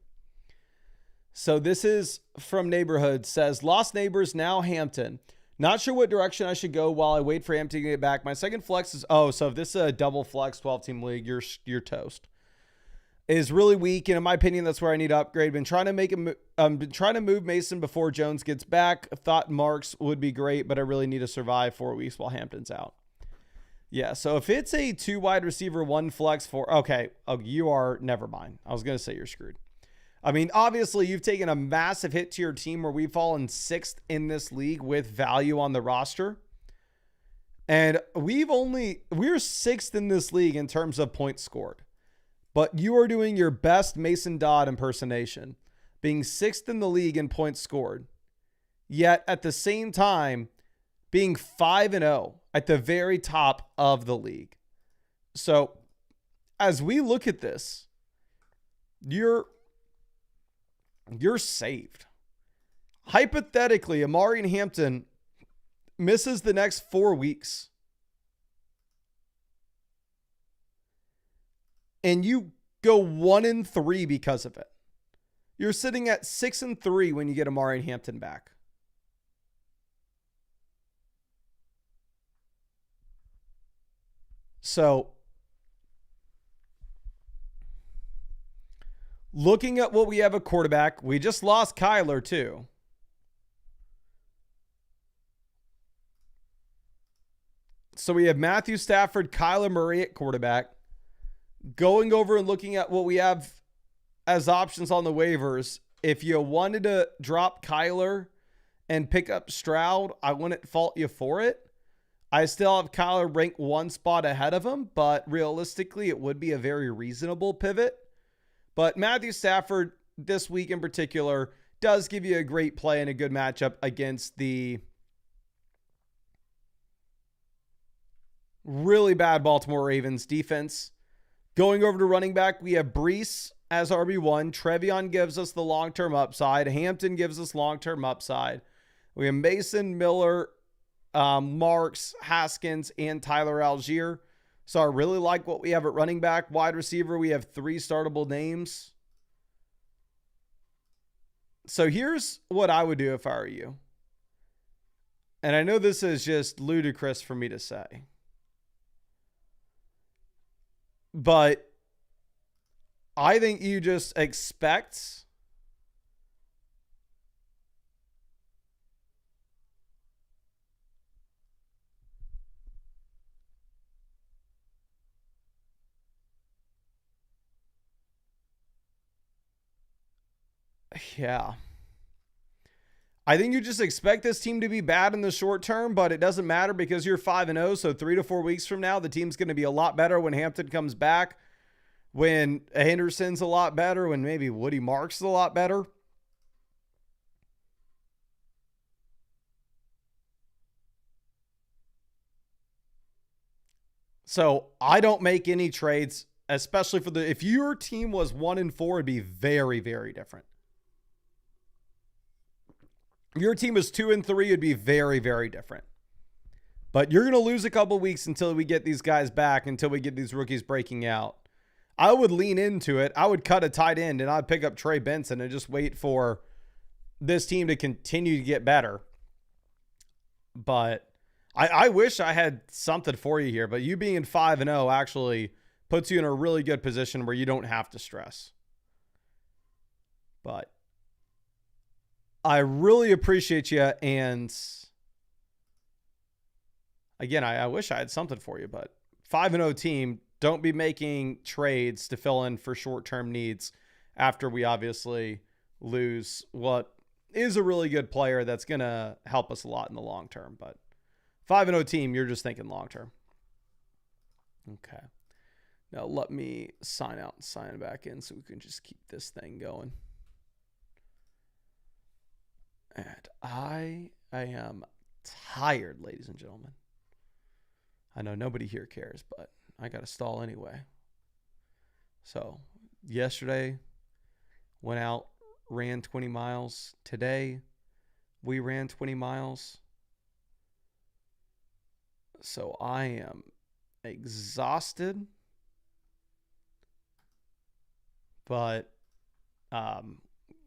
Speaker 1: So this is from Neighborhood. Says, lost neighbors, now Hampton. Not sure what direction I should go while I wait for Hampton to get back. My second flex is, so if this is a double flex 12-team league, you're toast. Is really weak, and in my opinion, that's where I need to upgrade. Been trying to move Mason before Jones gets back. Thought Marks would be great, but I really need to survive 4 weeks while Hampton's out. Yeah, so if it's a 2 wide receiver, 1 flex, 4, okay, you are, never mind. I was going to say you're screwed. I mean, obviously, you've taken a massive hit to your team where we've fallen 6th in this league with value on the roster. And we're 6th in this league in terms of points scored. But you are doing your best Mason Dodd impersonation, being 6th in the league in points scored. Yet at the same time, being 5-0 at the very top of the league. So as we look at this, you're saved. Hypothetically, Amari and Hampton misses the next 4 weeks. And you go 1-3 because of it. You're sitting at 6-3 when you get Amari and Hampton back. So, looking at what we have at quarterback, we just lost Kyler too. So we have Matthew Stafford, Kyler Murray at quarterback. Going over and looking at what we have as options on the waivers, if you wanted to drop Kyler and pick up Stroud, I wouldn't fault you for it. I still have Kyler ranked 1 spot ahead of him, but realistically, it would be a very reasonable pivot. But Matthew Stafford, this week in particular, does give you a great play and a good matchup against the really bad Baltimore Ravens defense. Going over to running back, we have Breece as RB1. Trevion gives us the long-term upside. Hampton gives us long-term upside. We have Mason, Miller, Marks, Haskins, and Tyler Algier. So I really like what we have at running back. Wide receiver, we have 3 startable names. So here's what I would do if I were you. And I know this is just ludicrous for me to say. But I think you just expect I think you just expect this team to be bad in the short term, but it doesn't matter because you're 5-0. So 3 to 4 weeks from now, the team's going to be a lot better when Hampton comes back, when Henderson's a lot better, when maybe Woody Marks is a lot better. So I don't make any trades, especially if your team was 1-4, it'd be very, very different. Your team is 2-3, it'd be very, very different. But you're going to lose a couple weeks until we get these guys back, until we get these rookies breaking out. I would lean into it. I would cut a tight end and I'd pick up Trey Benson and just wait for this team to continue to get better. But I wish I had something for you here, but you being 5-0 actually puts you in a really good position where you don't have to stress. But I really appreciate you. And again, I wish I had something for you, but 5-0 team, don't be making trades to fill in for short-term needs after we obviously lose what is a really good player that's going to help us a lot in the long term. But 5-0 team, you're just thinking long term. Okay. Now let me sign out and sign back in so we can just keep this thing going. And I am tired, ladies and gentlemen. I know nobody here cares, but I got to stall anyway. So yesterday, went out, ran 20 miles. Today, we ran 20 miles. So I am exhausted. But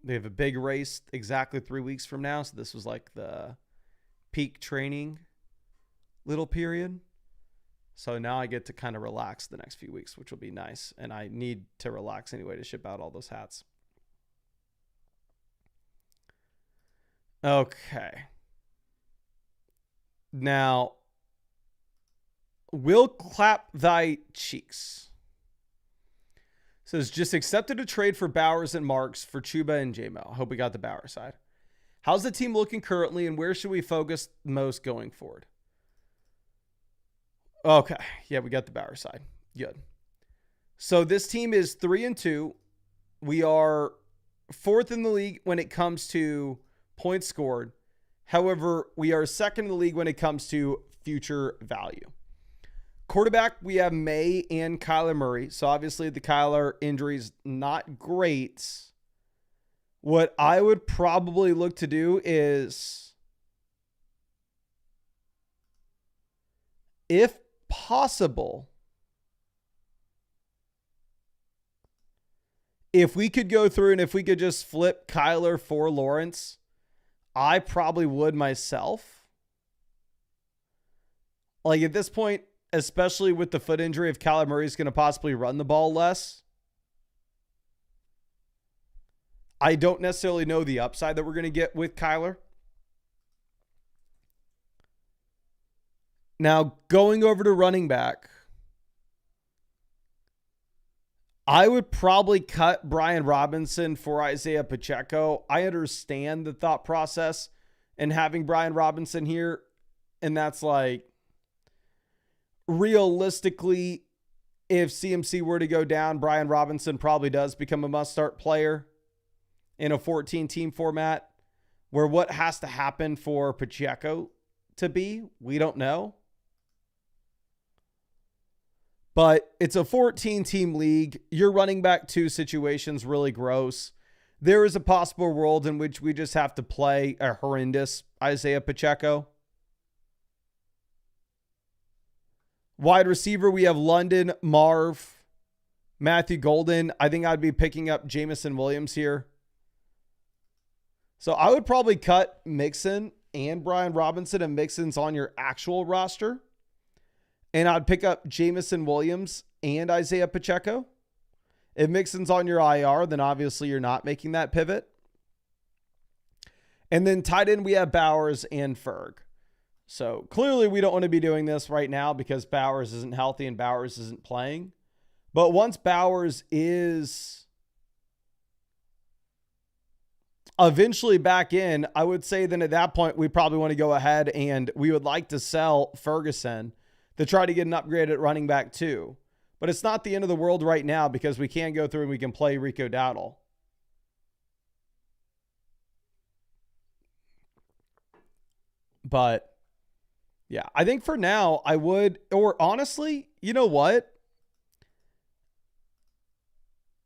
Speaker 1: they have a big race exactly 3 weeks from now. So this was like the peak training little period. So now I get to kind of relax the next few weeks, which will be nice. And I need to relax anyway to ship out all those hats. Okay. Now, will clap thy cheeks. Says, just accepted a trade for Bowers and Marks for Chuba and J-Mo. I hope we got the Bowers side. How's the team looking currently, and where should we focus most going forward? Okay. Yeah, we got the Bowers side. Good. So this team is 3-2. We are 4th in the league when it comes to points scored. However, we are 2nd in the league when it comes to future value. Quarterback, we have May and Kyler Murray. So obviously the Kyler injury is not great. What I would probably look to do is, if possible, if we could go through and if we could just flip Kyler for Lawrence, I probably would myself. Like at this point, especially with the foot injury, if Kyler Murray is going to possibly run the ball less, I don't necessarily know the upside that we're going to get with Kyler. Now, going over to running back, I would probably cut Brian Robinson for Isaiah Pacheco. I understand the thought process in having Brian Robinson here, and that's like, realistically, if CMC were to go down, Brian Robinson probably does become a must-start player in a 14-team format, where what has to happen for Pacheco to be, we don't know. But it's a 14-team league. Your running back 2 situation's really gross. There is a possible world in which we just have to play a horrendous Isaiah Pacheco. Wide receiver, we have London, Marv, Matthew Golden. I think I'd be picking up Jamison Williams here. So I would probably cut Mixon and Brian Robinson, and Mixon's on your actual roster. And I'd pick up Jamison Williams and Isaiah Pacheco. If Mixon's on your IR, then obviously you're not making that pivot. And then tight end, we have Bowers and Ferg. So clearly we don't want to be doing this right now because Bowers isn't healthy and Bowers isn't playing. But once Bowers is eventually back in, I would say then at that point, we probably want to go ahead and we would like to sell Ferguson to try to get an upgrade at running back too. But it's not the end of the world right now because we can go through and we can play Rico Dowdle. But yeah, I think for now I would, or honestly, you know what?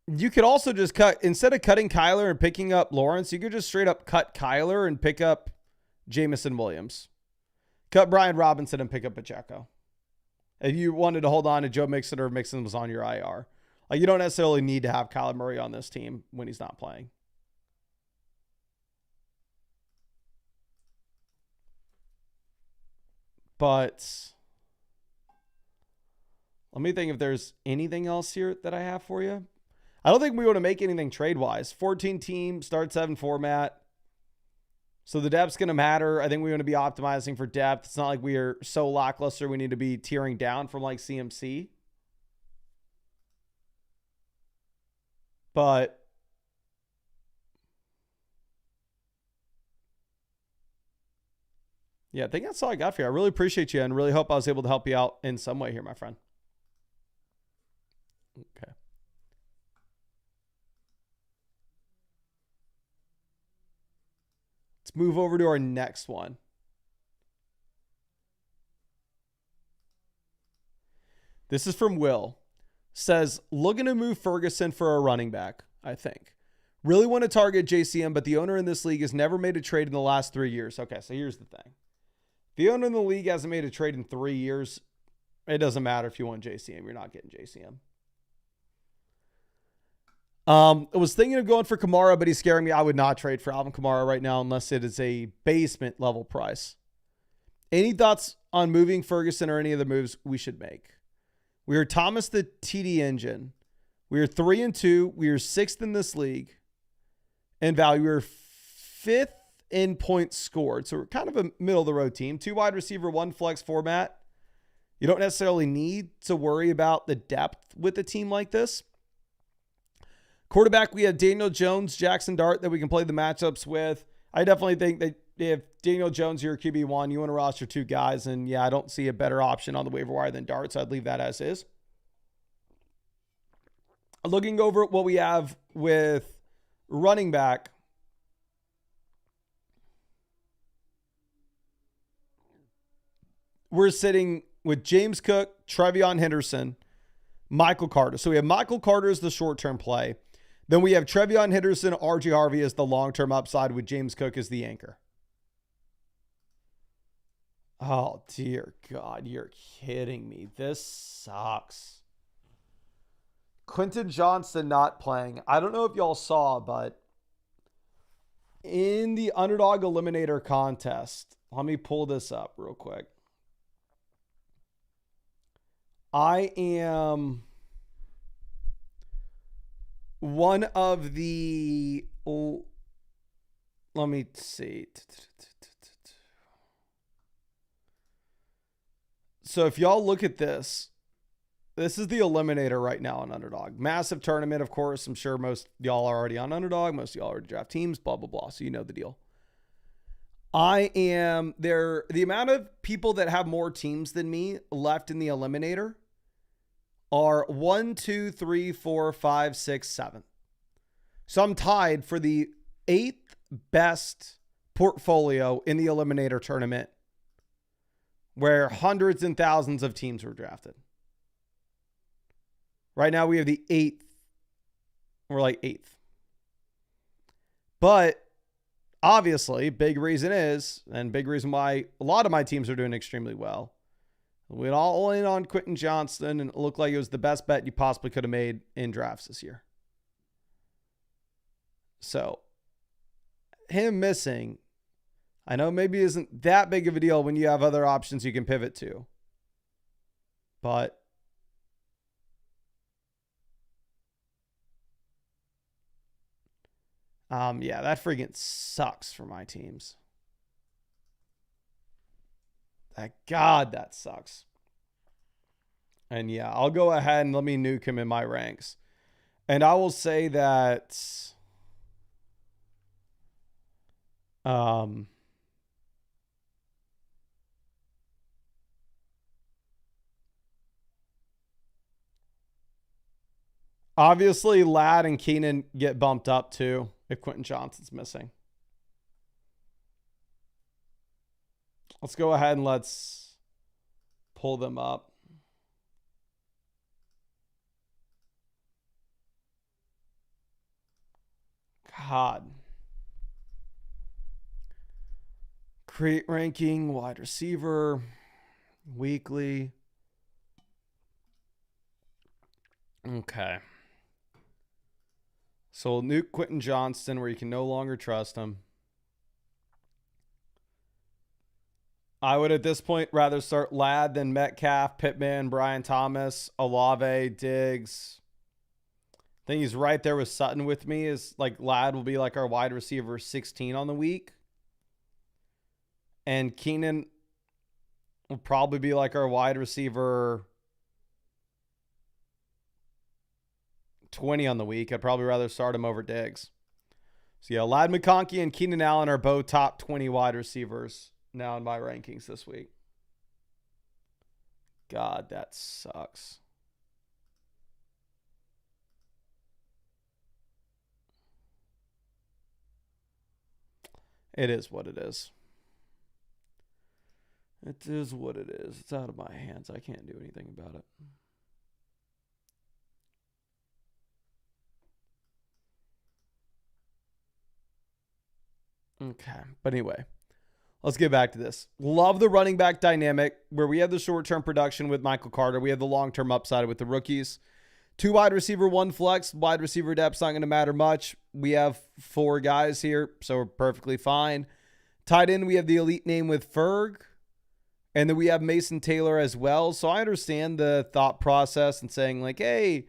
Speaker 1: You could also just cut, instead of cutting Kyler and picking up Lawrence, you could just straight up cut Kyler and pick up Jamison Williams. Cut Brian Robinson and pick up Pacheco. If you wanted to hold on to Joe Mixon or Mixon was on your IR. Like, you don't necessarily need to have Kyler Murray on this team when he's not playing. But let me think if there's anything else here that I have for you. I don't think we want to make anything trade-wise. 14 team, start 7 format. So the depth's going to matter. I think we want to be optimizing for depth. It's not like we are so lackluster we need to be tearing down from like CMC. But yeah, I think that's all I got for you. I really appreciate you and really hope I was able to help you out in some way here, my friend. Okay. Let's move over to our next one. This is from Will. Says, looking to move Ferguson for a running back, I think. Really want to target JCM, but the owner in this league has never made a trade in the last 3 years. Okay, so here's the thing. The owner in the league hasn't made a trade in 3 years. It doesn't matter if you want JCM. You're not getting JCM. I was thinking of going for Kamara, but he's scaring me. I would not trade for Alvin Kamara right now unless it is a basement level price. Any thoughts on moving Ferguson or any of the moves we should make? We are Thomas the TD engine. We are 3-2. We are 6th in this league in value. We're 5th in points scored. So we're kind of a middle of the road team. 2 wide receiver, 1 flex format. You don't necessarily need to worry about the depth with a team like this. Quarterback, we have Daniel Jones, Jackson Dart that we can play the matchups with. I definitely think that if Daniel Jones, your QB1, you want to roster 2 guys, and yeah, I don't see a better option on the waiver wire than Dart, so I'd leave that as is. Looking over at what we have with running back, we're sitting with James Cook, Trevion Henderson, Michael Carter. So we have Michael Carter as the short-term play. Then we have Trevion Henderson, RJ Harvey as the long-term upside with James Cook as the anchor. Oh, dear God, you're kidding me. This sucks. Quentin Johnston not playing. I don't know if y'all saw, but in the Underdog Eliminator contest, let me pull this up real quick. I am one of the, let me see. So if y'all look at this, this is the Eliminator right now on Underdog. Massive tournament, of course. I'm sure most y'all are already on Underdog. Most of y'all already draft teams, blah, blah, blah. So you know the deal. I am there. The amount of people that have more teams than me left in the Eliminator are 1, 2, 3, 4, 5, 6, 7. So I'm tied for the 8th best portfolio in the Eliminator tournament, where hundreds and thousands of teams were drafted. Right now we have the 8th. We're like 8th. But obviously, big reason is, and big reason why a lot of my teams are doing extremely well, we all in on Quentin Johnston, and it looked like it was the best bet you possibly could have made in drafts this year. So, him missing, I know maybe isn't that big of a deal when you have other options you can pivot to. But yeah, that freaking sucks for my teams. God, that sucks. And yeah, I'll go ahead and let me nuke him in my ranks. And I will say that obviously Ladd and Keenan get bumped up too if Quentin Johnston's missing. Let's go ahead and let's pull them up. God. Create ranking, wide receiver, weekly. Okay. So we'll nuke Quentin Johnston where you can no longer trust him. I would at this point rather start Ladd than Metcalf, Pittman, Brian Thomas, Olave, Diggs. I think he's right there with Sutton with me. Is like Ladd will be like our wide receiver 16 on the week. And Keenan will probably be like our wide receiver 20 on the week. I'd probably rather start him over Diggs. So yeah, Ladd McConkey and Keenan Allen are both top 20 wide receivers now in my rankings this week. God, that sucks. It is what it is. It is what it is. It's out of my hands. I can't do anything about it. Okay. But anyway, let's get back to this. Love the running back dynamic where we have the short-term production with Michael Carter. We have the long-term upside with the rookies. 2 wide receiver, 1 flex. Wide receiver depth's not going to matter much. We have 4 guys here, so we're perfectly fine. Tight end, we have the elite name with Ferg. And then we have Mason Taylor as well. So I understand the thought process and saying like, hey,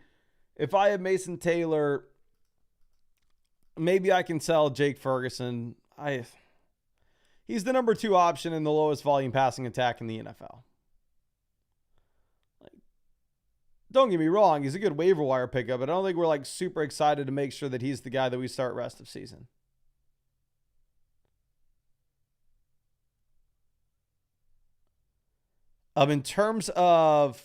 Speaker 1: if I have Mason Taylor, maybe I can sell Jake Ferguson. He's the number 2 option in the lowest volume passing attack in the NFL. Like, don't get me wrong, he's a good waiver wire pickup, but I don't think we're like super excited to make sure that he's the guy that we start rest of season. In terms of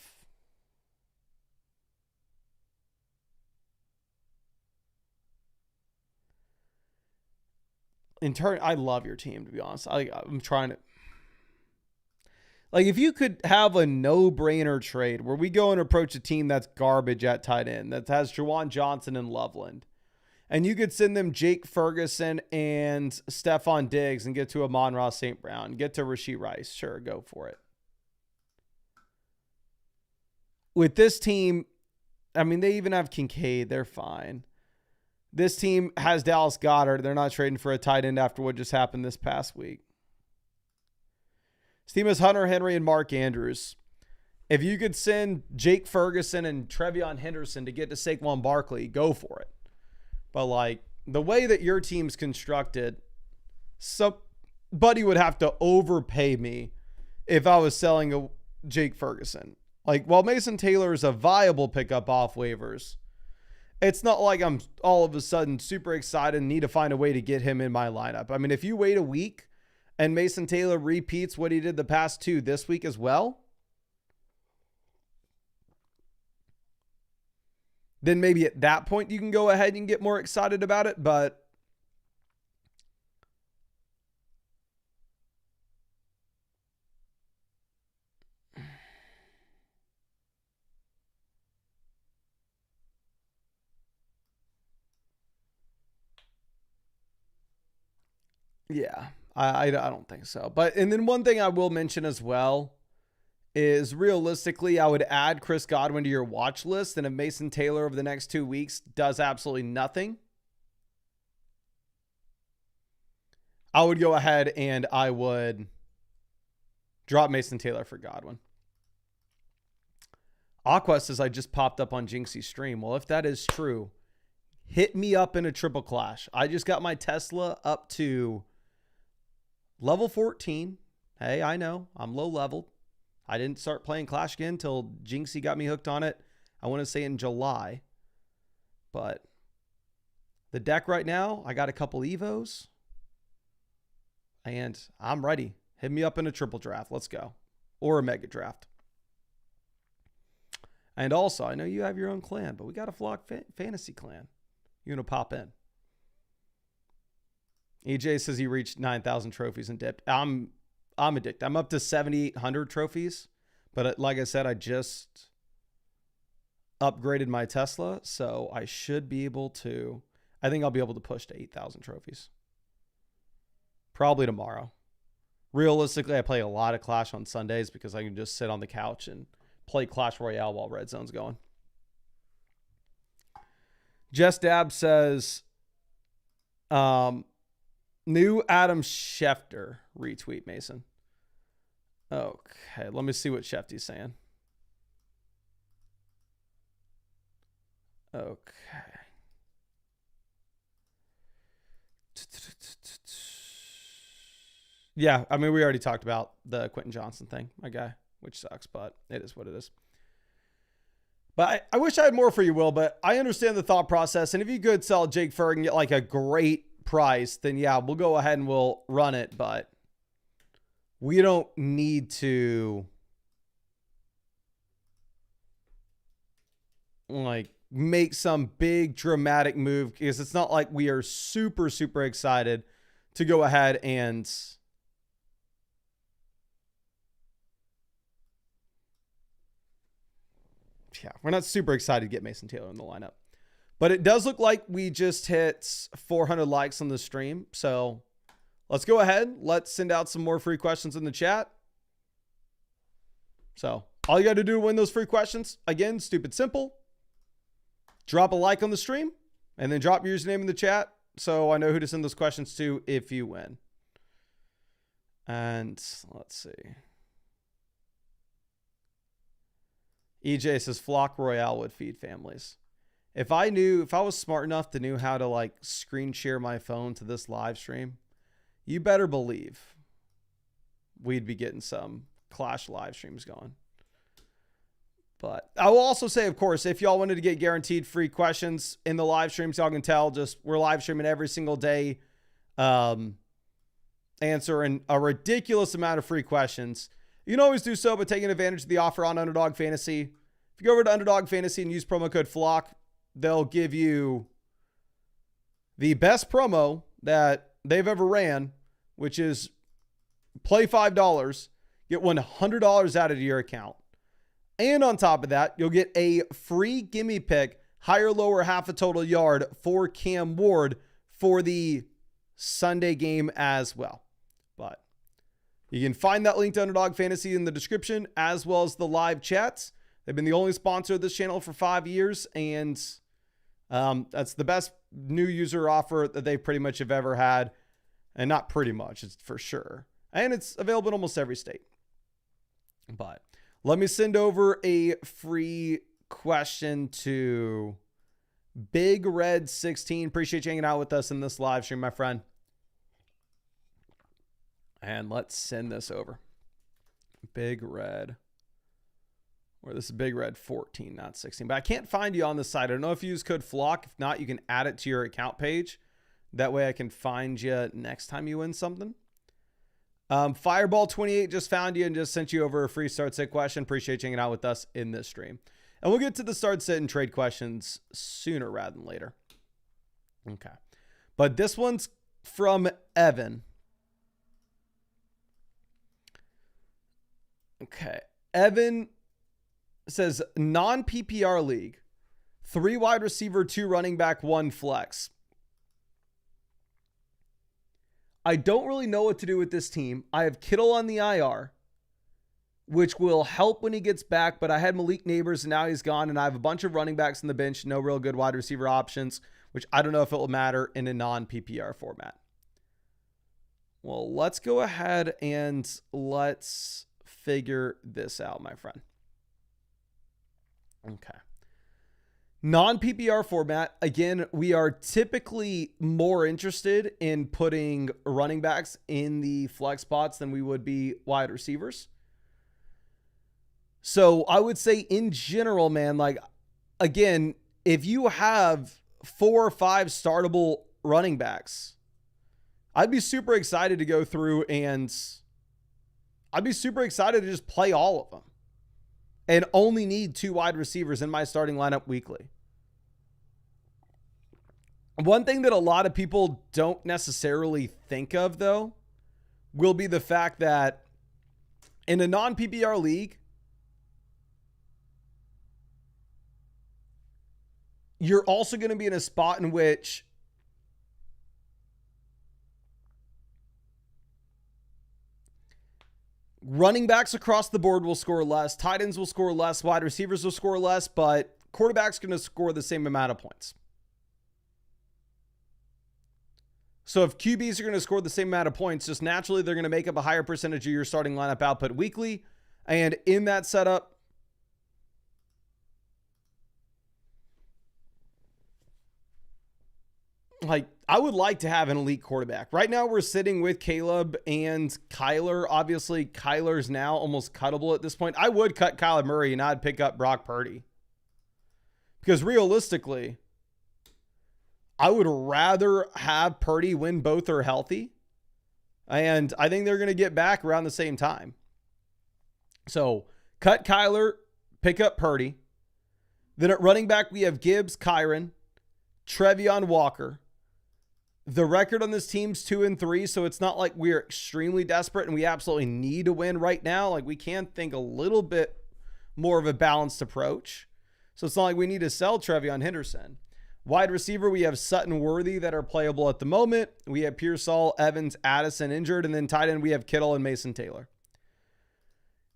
Speaker 1: I love your team, to be honest. I'm trying to like if you could have a no-brainer trade where we go and approach a team that's garbage at tight end that has Juwan Johnson and Loveland, and you could send them Jake Ferguson and Stephon Diggs and get to Amon-Ra St. Brown, get to Rashee Rice, sure, go for it. With this team, I mean, they even have Kincaid. They're fine. This team has Dallas Goedert. They're not trading for a tight end after what just happened this past week. This team has Hunter Henry and Mark Andrews. If you could send Jake Ferguson and Trevion Henderson to get to Saquon Barkley, go for it. But, like, the way that your team's constructed, somebody would have to overpay me if I was selling a Jake Ferguson. Like, while Mason Taylor is a viable pickup off waivers, it's not like I'm all of a sudden super excited and need to find a way to get him in my lineup. I mean, if you wait a week and Mason Taylor repeats what he did the past 2 this week as well, then maybe at that point you can go ahead and get more excited about it. But yeah, I don't think so. But, and then one thing I will mention as well is realistically, I would add Chris Godwin to your watch list. And if Mason Taylor over the next 2 weeks does absolutely nothing, I would go ahead and I would drop Mason Taylor for Godwin. Aqua says I just popped up on Jinxie's stream. Well, if that is true, hit me up in a triple clash. I just got my Tesla up to level 14. Hey, I know I'm low leveled. I didn't start playing Clash again until Jinxie got me hooked on it. I want to say in July. But the deck right now, I got a couple Evos. And I'm ready. Hit me up in a triple draft. Let's go. Or a mega draft. And also, I know you have your own clan, but we got a Flock Fantasy clan. You want to pop in? EJ says he reached 9,000 trophies and dipped. I'm addicted. I'm up to 7,800 trophies. But like I said, I just upgraded my Tesla. So I should be able to, I think I'll be able to push to 8,000 trophies. Probably tomorrow. Realistically, I play a lot of Clash on Sundays because I can just sit on the couch and play Clash Royale while Red Zone's going. Jess Dab says, new Adam Schefter retweet, Mason. Okay, let me see what Shefty's saying. Okay. Yeah, I mean, we already talked about the Quentin Johnson thing, my guy, which sucks, but it is what it is. But I wish I had more for you, Will, but I understand the thought process. And if you could sell Jake Ferg and get like a great price, then yeah, we'll go ahead and we'll run it. But we don't need to like make some big dramatic move, because it's not like we are super, super excited to go ahead and yeah, we're not super excited to get Mason Taylor in the lineup. But it does look like we just hit 400 likes on the stream. So let's go ahead. Let's send out some more free questions in the chat. So all you got to do to win those free questions, again, stupid simple. Drop a like on the stream and then drop your username in the chat so I know who to send those questions to if you win. And let's see. EJ says Flock Royale would feed families. If I was smart enough to know how to like screen share my phone to this live stream, you better believe we'd be getting some Clash live streams going. But I will also say, of course, if y'all wanted to get guaranteed free questions in the live streams, y'all can tell just we're live streaming every single day, answering a ridiculous amount of free questions. You can always do so by taking advantage of the offer on Underdog Fantasy. If you go over to Underdog Fantasy and use promo code FLOCK, they'll give you the best promo that they've ever ran, which is play $5, get $100 out of your account. And on top of that, you'll get a free gimme pick, higher, lower, half a total yard for Cam Ward for the Sunday game as well. But you can find that link to Underdog Fantasy in the description, as well as the live chats. They've been the only sponsor of this channel for 5 years, and that's the best new user offer that they pretty much have ever had. And not pretty much, it's for sure. And it's available in almost every state. But let me send over a free question to Big Red 16. Appreciate you hanging out with us in this live stream, my friend. And let's send this over. Big Red. Or this is Big Red 14, not 16. But I can't find you on the site. I don't know if you use code FLOCK. If not, you can add it to your account page. That way I can find you next time you win something. Fireball 28 just found you and just sent you over a free start sit question. Appreciate you hanging out with us in this stream. And we'll get to the start sit and trade questions sooner rather than later. Okay. But this one's from Evan. Okay. Evan says non-PPR league, 3 wide receiver, 2 running back, 1 flex. I don't really know what to do with this team. I have Kittle on the IR, which will help when he gets back, but I had Malik Neighbors and now he's gone, and I have a bunch of running backs on the bench, no real good wide receiver options, which I don't know if it will matter in a non-PPR format. Well, let's go ahead and let's figure this out, my friend. Okay. Non-PPR format, again, we are typically more interested in putting running backs in the flex spots than we would be wide receivers. So I would say in general, man, like, again, if you have 4 or 5 startable running backs, I'd be super excited to go through and I'd be super excited to just play all of them and only need 2 wide receivers in my starting lineup weekly. One thing that a lot of people don't necessarily think of, though, will be the fact that in a non-PPR league, you're also going to be in a spot in which running backs across the board will score less, tight ends will score less, wide receivers will score less, but quarterbacks going to score the same amount of points. So if QBs are going to score the same amount of points, just naturally they're going to make up a higher percentage of your starting lineup output weekly. And in that setup, like, I would like to have an elite quarterback. Right now we're sitting with Caleb and Kyler. Obviously, Kyler's now almost cuttable at this point. I would cut Kyler Murray and I'd pick up Brock Purdy. Because realistically, I would rather have Purdy when both are healthy. And I think they're going to get back around the same time. So cut Kyler, pick up Purdy. Then at running back, we have Gibbs, Kyron, Trevion Walker. The record on this team's 2-3, so it's not like we're extremely desperate and we absolutely need to win right now. Like, we can think a little bit more of a balanced approach. So it's not like we need to sell Trevion Henderson. Wide receiver, we have Sutton, Worthy that are playable at the moment. We have Pearsall, Evans, Addison injured, and then tight end we have Kittle and Mason Taylor.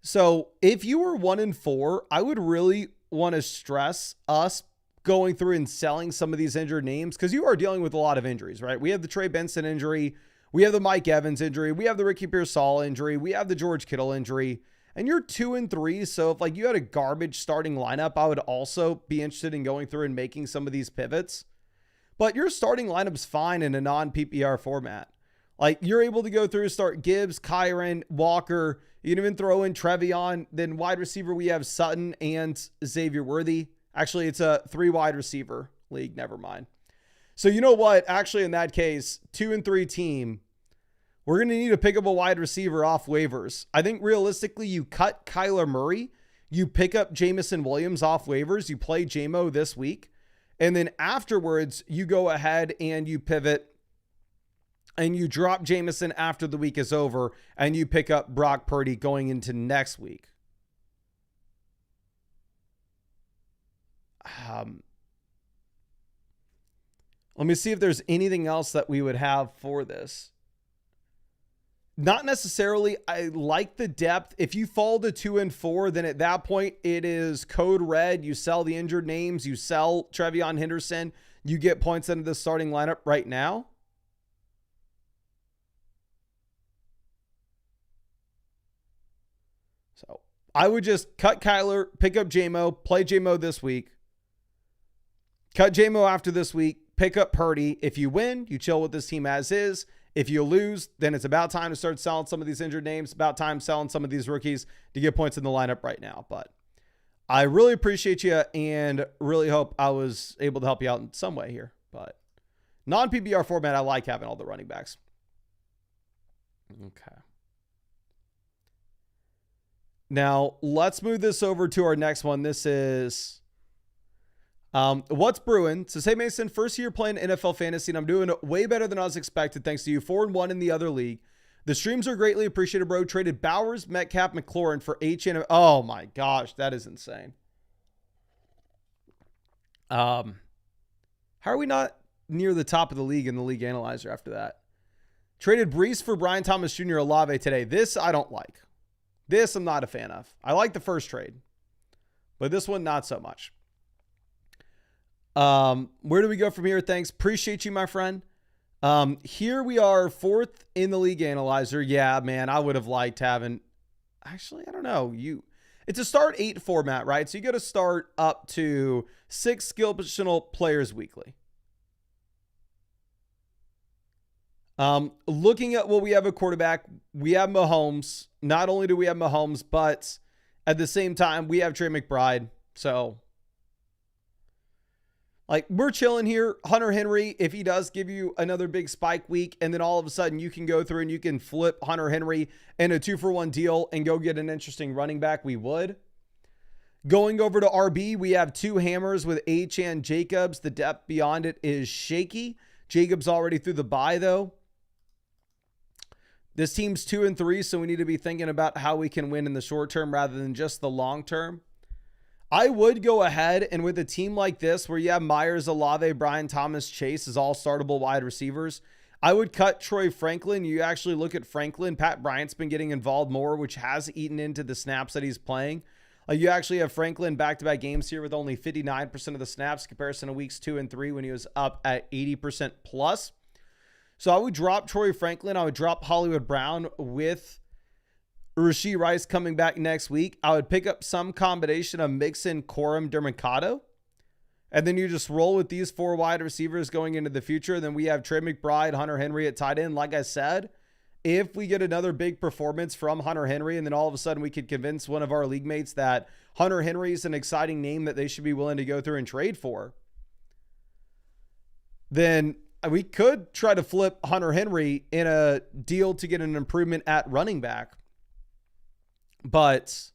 Speaker 1: So if you were 1-4, I would really want to stress us going through and selling some of these injured names, because you are dealing with a lot of injuries, right? We have the Trey Benson injury. We have the Mike Evans injury. We have the Ricky Pearsall injury. We have the George Kittle injury. And you're 2-3. So if like you had a garbage starting lineup, I would also be interested in going through and making some of these pivots. But your starting lineup's fine in a non-PPR format. Like, you're able to go through and start Gibbs, Kyron, Walker. You can even throw in Trevion. Then wide receiver, we have Sutton and Xavier Worthy. Actually, it's a 3 wide receiver league. Never mind. So you know what? Actually, in that case, 2-3 team, we're going to need to pick up a wide receiver off waivers. I think realistically, you cut Kyler Murray, you pick up Jamison Williams off waivers, you play JMO this week, and then afterwards, you go ahead and you pivot and you drop Jamison after the week is over, and you pick up Brock Purdy going into next week. Let me see if there's anything else that we would have for this. Not necessarily. I like the depth. If you fall to 2-4, then at that point it is code red. You sell the injured names. You sell Trevion Henderson. You get points into the starting lineup right now. So I would just cut Kyler, pick up JMO, play JMO this week. Cut JMO after this week, pick up Purdy. If you win, you chill with this team as is. If you lose, then it's about time to start selling some of these injured names. About time selling some of these rookies to get points in the lineup right now. But I really appreciate you and really hope I was able to help you out in some way here. But non-PPR format, I like having all the running backs. Okay. Now, let's move this over to our next one. This is What's Brewing. Says, hey, Mason, first year playing NFL fantasy, and I'm doing way better than I was expected thanks to you. 4-1 in the other league. The streams are greatly appreciated, bro. Traded Bowers, Metcalf, McLaurin for HN. Oh, my gosh. That is insane. How are we not near the top of the league in the league analyzer after that? Traded Brees for Brian Thomas Jr. Olave today. This I don't like. This I'm not a fan of. I like the first trade, but this one not so much. Where do we go from here? Thanks. Appreciate you, my friend. Here we are 4th in the league analyzer. Yeah, man, I would have liked having, actually, I don't know. It's a start 8 format, right? So you got to start up to 6 skill positional players weekly. Looking at what we have at quarterback, we have Mahomes. Not only do we have Mahomes, but at the same time, we have Trey McBride. So, like, we're chilling here. Hunter Henry, if he does give you another big spike week, and then all of a sudden you can go through and you can flip Hunter Henry in a 2-for-1 deal and go get an interesting running back, we would. Going over to RB, we have 2 hammers with Achane Jacobs. The depth beyond it is shaky. Jacobs already through the bye, though. This team's 2-3, so we need to be thinking about how we can win in the short term rather than just the long term. I would go ahead and with a team like this where you have Myers, Olave, Brian Thomas, Chase as all startable wide receivers, I would cut Troy Franklin. You actually look at Franklin. Pat Bryant's been getting involved more, which has eaten into the snaps that he's playing. You actually have Franklin back-to-back games here with only 59% of the snaps in comparison to weeks 2 and 3 when he was up at 80% plus. So I would drop Troy Franklin. I would drop Hollywood Brown with Rashee Rice coming back next week. I would pick up some combination of Mixon, Corum, Dermicado. And then you just roll with these 4 wide receivers going into the future. Then we have Trey McBride, Hunter Henry at tight end. Like I said, if we get another big performance from Hunter Henry, and then all of a sudden we could convince one of our league mates that Hunter Henry is an exciting name that they should be willing to go through and trade for, then we could try to flip Hunter Henry in a deal to get an improvement at running back. But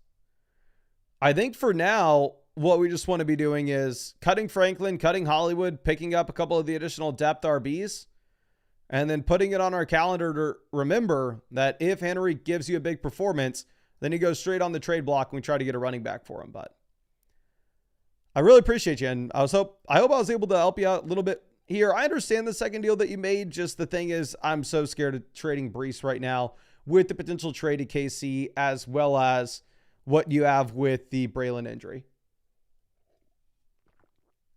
Speaker 1: I think for now, what we just want to be doing is cutting Franklin, cutting Hollywood, picking up a couple of the additional depth RBs, and then putting it on our calendar to remember that if Henry gives you a big performance, then he goes straight on the trade block and we try to get a running back for him. But I really appreciate you. And I hope I was able to help you out a little bit here. I understand the second deal that you made. Just the thing is, I'm so scared of trading Breece right now with the potential trade to KC, as well as what you have with the Braylon injury.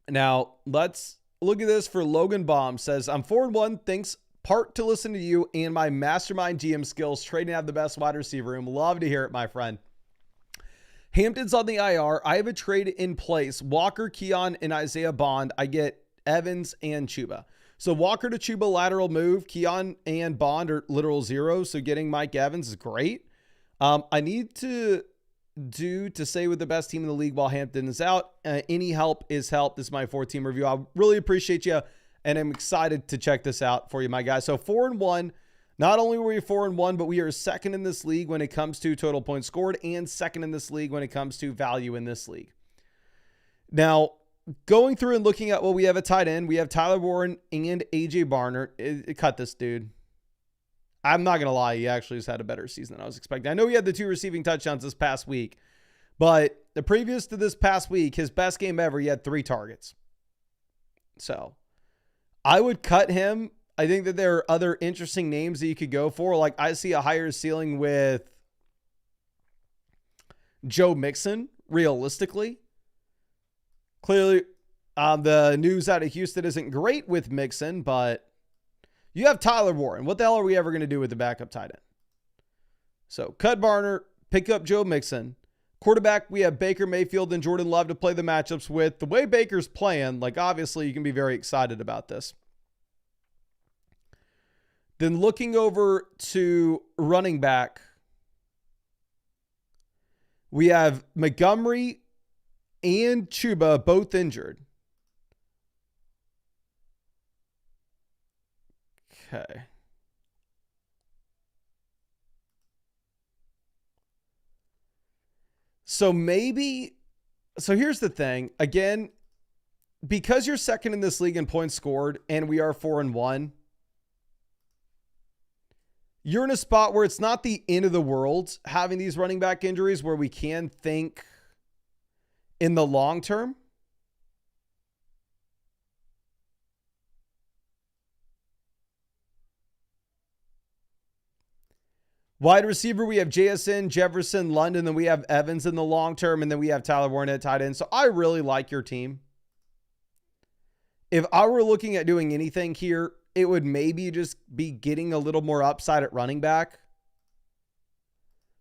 Speaker 1: Now, let's look at this for Logan Bomb. Says, I'm 4-1. Thanks part to listen to you and my mastermind GM skills. Trading out the best wide receiver room. Love to hear it, my friend. Hampton's on the IR. I have a trade in place. Walker, Keon, and Isaiah Bond. I get Evans and Chuba. So Walker to Chuba lateral move. Keon and Bond are literal zeros. So getting Mike Evans is great. I need to stay with the best team in the league while Hampton is out. Any help is help. This is my 4-team review. I really appreciate you, and I'm excited to check this out for you, my guys. So 4-1. Not only were we 4-1, but we are second in this league when it comes to total points scored, and second in this league when it comes to value in this league. Now, going through and looking at what we have at tight end, we have Tyler Warren and AJ Barner. Cut this dude. I'm not going to lie. He actually has had a better season than I was expecting. I know he had the 2 receiving touchdowns this past week, but the previous to this past week, his best game ever, he had 3 targets. So I would cut him. I think that there are other interesting names that you could go for. Like, I see a higher ceiling with Joe Mixon, realistically. Clearly, the news out of Houston isn't great with Mixon, but you have Tyler Warren. What the hell are we ever going to do with the backup tight end? So cut Barner, pick up Joe Mixon. Quarterback, we have Baker Mayfield and Jordan Love to play the matchups with. The way Baker's playing, like, obviously you can be very excited about this. Then looking over to running back, we have Montgomery and Chuba both injured. Okay. So here's the thing. Again, because you're second in this league in points scored and we are 4-1, you're in a spot where it's not the end of the world having these running back injuries, where we can think in the long term. Wide receiver, we have JSN, Jefferson, London, then we have Evans in the long term, and then we have Tyler Warren at tight end. So I really like your team. If I were looking at doing anything here, it would maybe just be getting a little more upside at running back.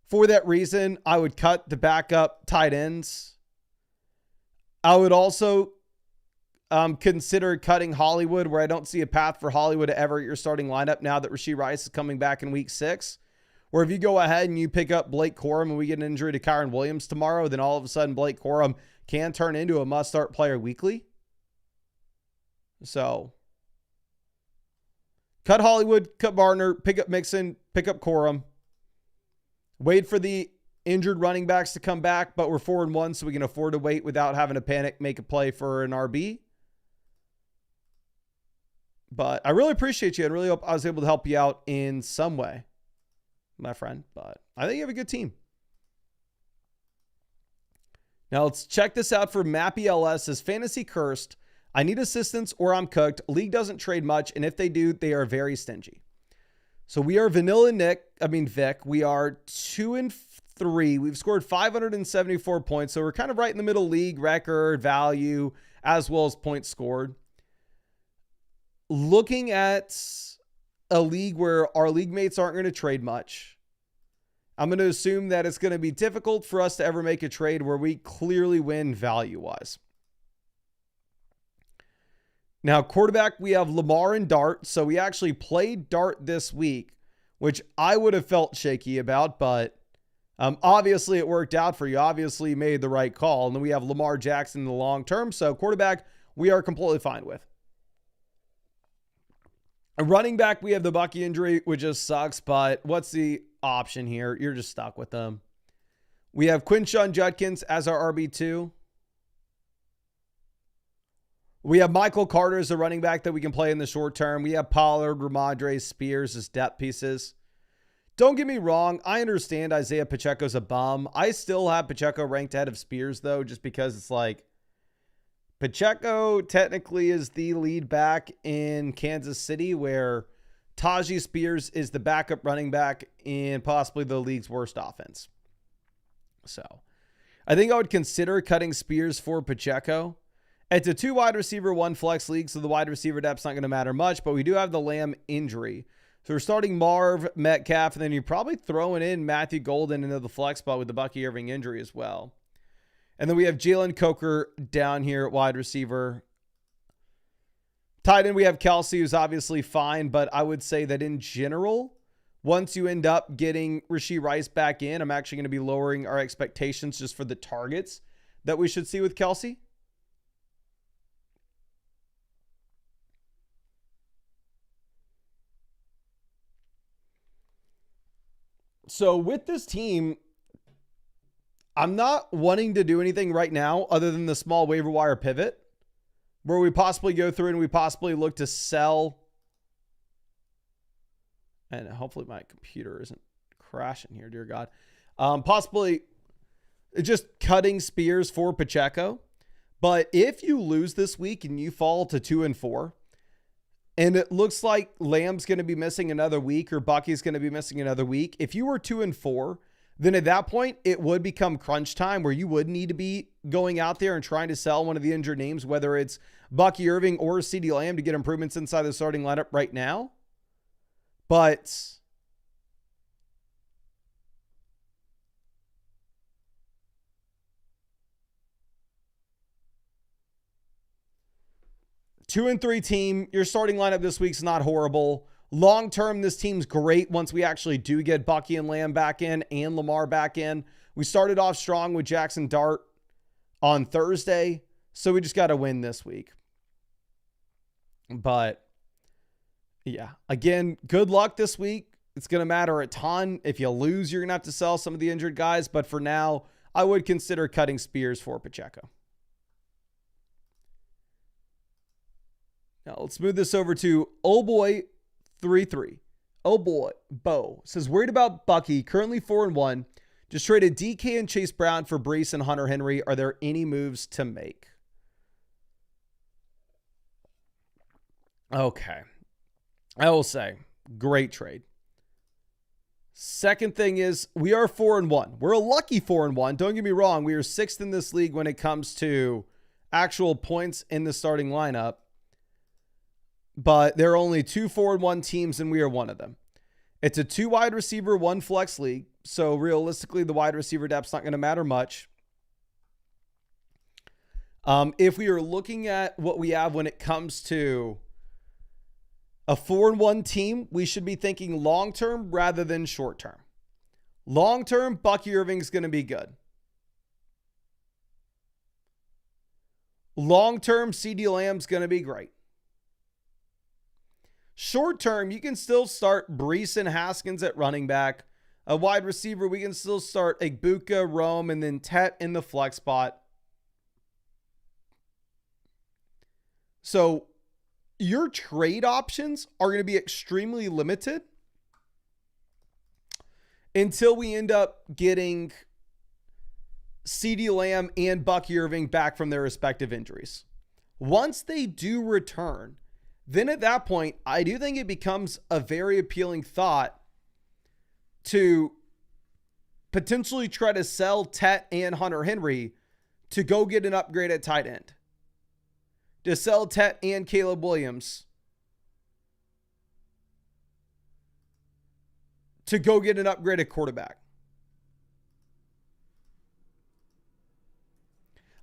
Speaker 1: For that reason, I would cut the backup tight ends. I would also consider cutting Hollywood, where I don't see a path for Hollywood to ever your starting lineup now that Rashee Rice is coming back in week 6. Or if you go ahead and you pick up Blake Corum and we get an injury to Kyron Williams tomorrow, then all of a sudden Blake Corum can turn into a must-start player weekly. So cut Hollywood, cut Barner, pick up Mixon, pick up Corum. Wait for the injured running backs to come back, but we're 4-1, so we can afford to wait without having to panic, make a play for an RB. But I really appreciate you and really hope I was able to help you out in some way, my friend. But I think you have a good team. Now let's check this out for Mappy LS. Says Fantasy Cursed. I need assistance or I'm cooked. League doesn't trade much, and if they do, they are very stingy. So we are Vic. We are 2-3. We've scored 574 points. So we're kind of right in the middle league record, value, as well as points scored. Looking at a league where our league mates aren't going to trade much. I'm going to assume that it's going to be difficult for us to ever make a trade where we clearly win value-wise. Now, quarterback, we have Lamar and Dart. So we actually played Dart this week, which I would have felt shaky about, but obviously it worked out for you. Obviously you made the right call. And then we have Lamar Jackson in the long term. So quarterback, we are completely fine with. A running back, we have the Bucky injury, which just sucks, but what's the option here? You're just stuck with them. We have Quinshon Judkins as our RB2. We have Michael Carter as a running back that we can play in the short term. We have Pollard, Ramondre, Spears as depth pieces. Don't get me wrong. I understand Isaiah Pacheco's a bum. I still have Pacheco ranked ahead of Spears, though, just because it's like Pacheco technically is the lead back in Kansas City, where Tajee Spears is the backup running back in possibly the league's worst offense. So I think I would consider cutting Spears for Pacheco. It's a 2 wide receiver, 1 flex league, so the wide receiver depth's not going to matter much, but we do have the Lamb injury. So we're starting Marv, Metcalf, and then you're probably throwing in Matthew Golden into the flex spot with the Bucky Irving injury as well. And then we have Jalen Coker down here at wide receiver. Tight end, we have Kelsey, who's obviously fine, but I would say that in general, once you end up getting Rashee Rice back in, I'm actually going to be lowering our expectations just for the targets that we should see with Kelsey. So with this team, I'm not wanting to do anything right now other than the small waiver wire pivot where we possibly go through and we possibly look to sell. And hopefully my computer isn't crashing here, dear God. Possibly just cutting Spears for Pacheco. But if you lose this week and you fall to 2-4, and it looks like Lamb's going to be missing another week or Bucky's going to be missing another week, if you were 2-4, then at that point, it would become crunch time where you would need to be going out there and trying to sell one of the injured names, whether it's Bucky Irving or CeeDee Lamb, to get improvements inside the starting lineup right now. But two and 3 team, your starting lineup this week's not horrible. Long term, this team's great once we actually do get Bucky and Lamb back in and Lamar back in. We started off strong with Jackson Dart on Thursday, so we just got to win this week. But yeah, again, good luck this week. It's going to matter a ton. If you lose, you're going to have to sell some of the injured guys. But for now, I would consider cutting Spears for Pacheco. Now let's move this over to Oh Boy 3-3. Oh boy, Bo says, worried about Bucky, currently 4-1. Just traded DK and Chase Brown for Breece and Hunter Henry. Are there any moves to make? Okay. I will say, great trade. Second thing is, we are 4-1. We're a lucky 4-1. Don't get me wrong. We are 6th in this league when it comes to actual points in the starting lineup. But there are only 2 4-1 teams, and we are one of them. It's a 2 wide receiver, 1 flex league. So realistically, the wide receiver depth's not going to matter much. If we are looking at what we have when it comes to a 4-1 team, we should be thinking long-term rather than short-term. Long-term, Bucky Irving's going to be good. Long-term, CeeDee Lamb's going to be great. Short term, you can still start Breece and Haskins at running back. A wide receiver, we can still start Egbuka, Rome, and then Tet in the flex spot. So your trade options are going to be extremely limited until we end up getting CeeDee Lamb and Bucky Irving back from their respective injuries. Once they do return, then at that point, I do think it becomes a very appealing thought to potentially try to sell Tet and Hunter Henry to go get an upgrade at tight end. To sell Tet and Caleb Williams to go get an upgraded quarterback.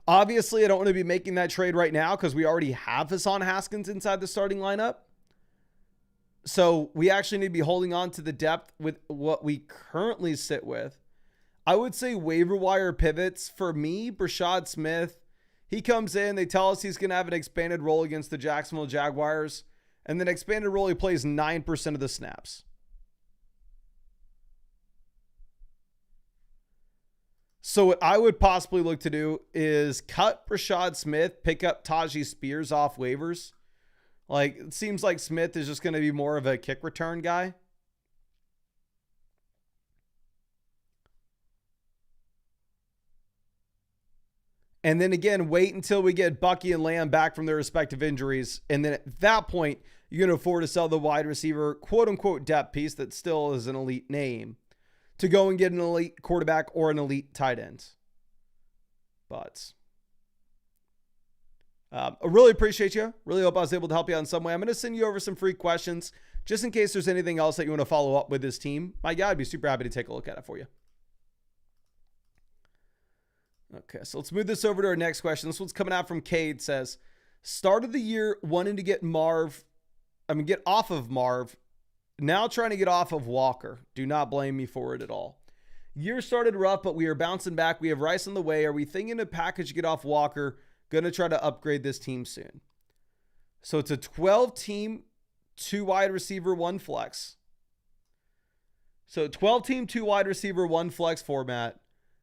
Speaker 1: Obviously, I don't want to be making that trade right now because we already have Hassan Haskins inside the starting lineup. So we actually need to be holding on to the depth with what we currently sit with. I would say waiver wire pivots for me. Brashad Smith, he comes in. They tell us he's going to have an expanded role against the Jacksonville Jaguars. And then expanded role, he plays 9% of the snaps. So what I would possibly look to do is cut Brashad Smith, pick up Tajee Spears off waivers. Like, it seems like Smith is just going to be more of a kick return guy. And then again, wait until we get Bucky and Lamb back from their respective injuries. And then at that point, you're going to afford to sell the wide receiver, quote unquote, depth piece that still is an elite name to go and get an elite quarterback or an elite tight end. But I really appreciate you. Really hope I was able to help you out in some way. I'm going to send you over some free questions just in case there's anything else that you want to follow up with this team. My guy, I'd be super happy to take a look at it for you. Okay, so let's move this over to our next question. This one's coming out from Cade. Says, start of the year wanting to get get off of Marv. Now trying to get off of Walker. Do not blame me for it at all. Year started rough, but we are bouncing back. We have Rice on the way. Are we thinking a package to get off Walker? Going to try to upgrade this team soon. So it's a 12-team, 2 wide receiver, 1 flex. So 12-team, 2 wide receiver, 1 flex format.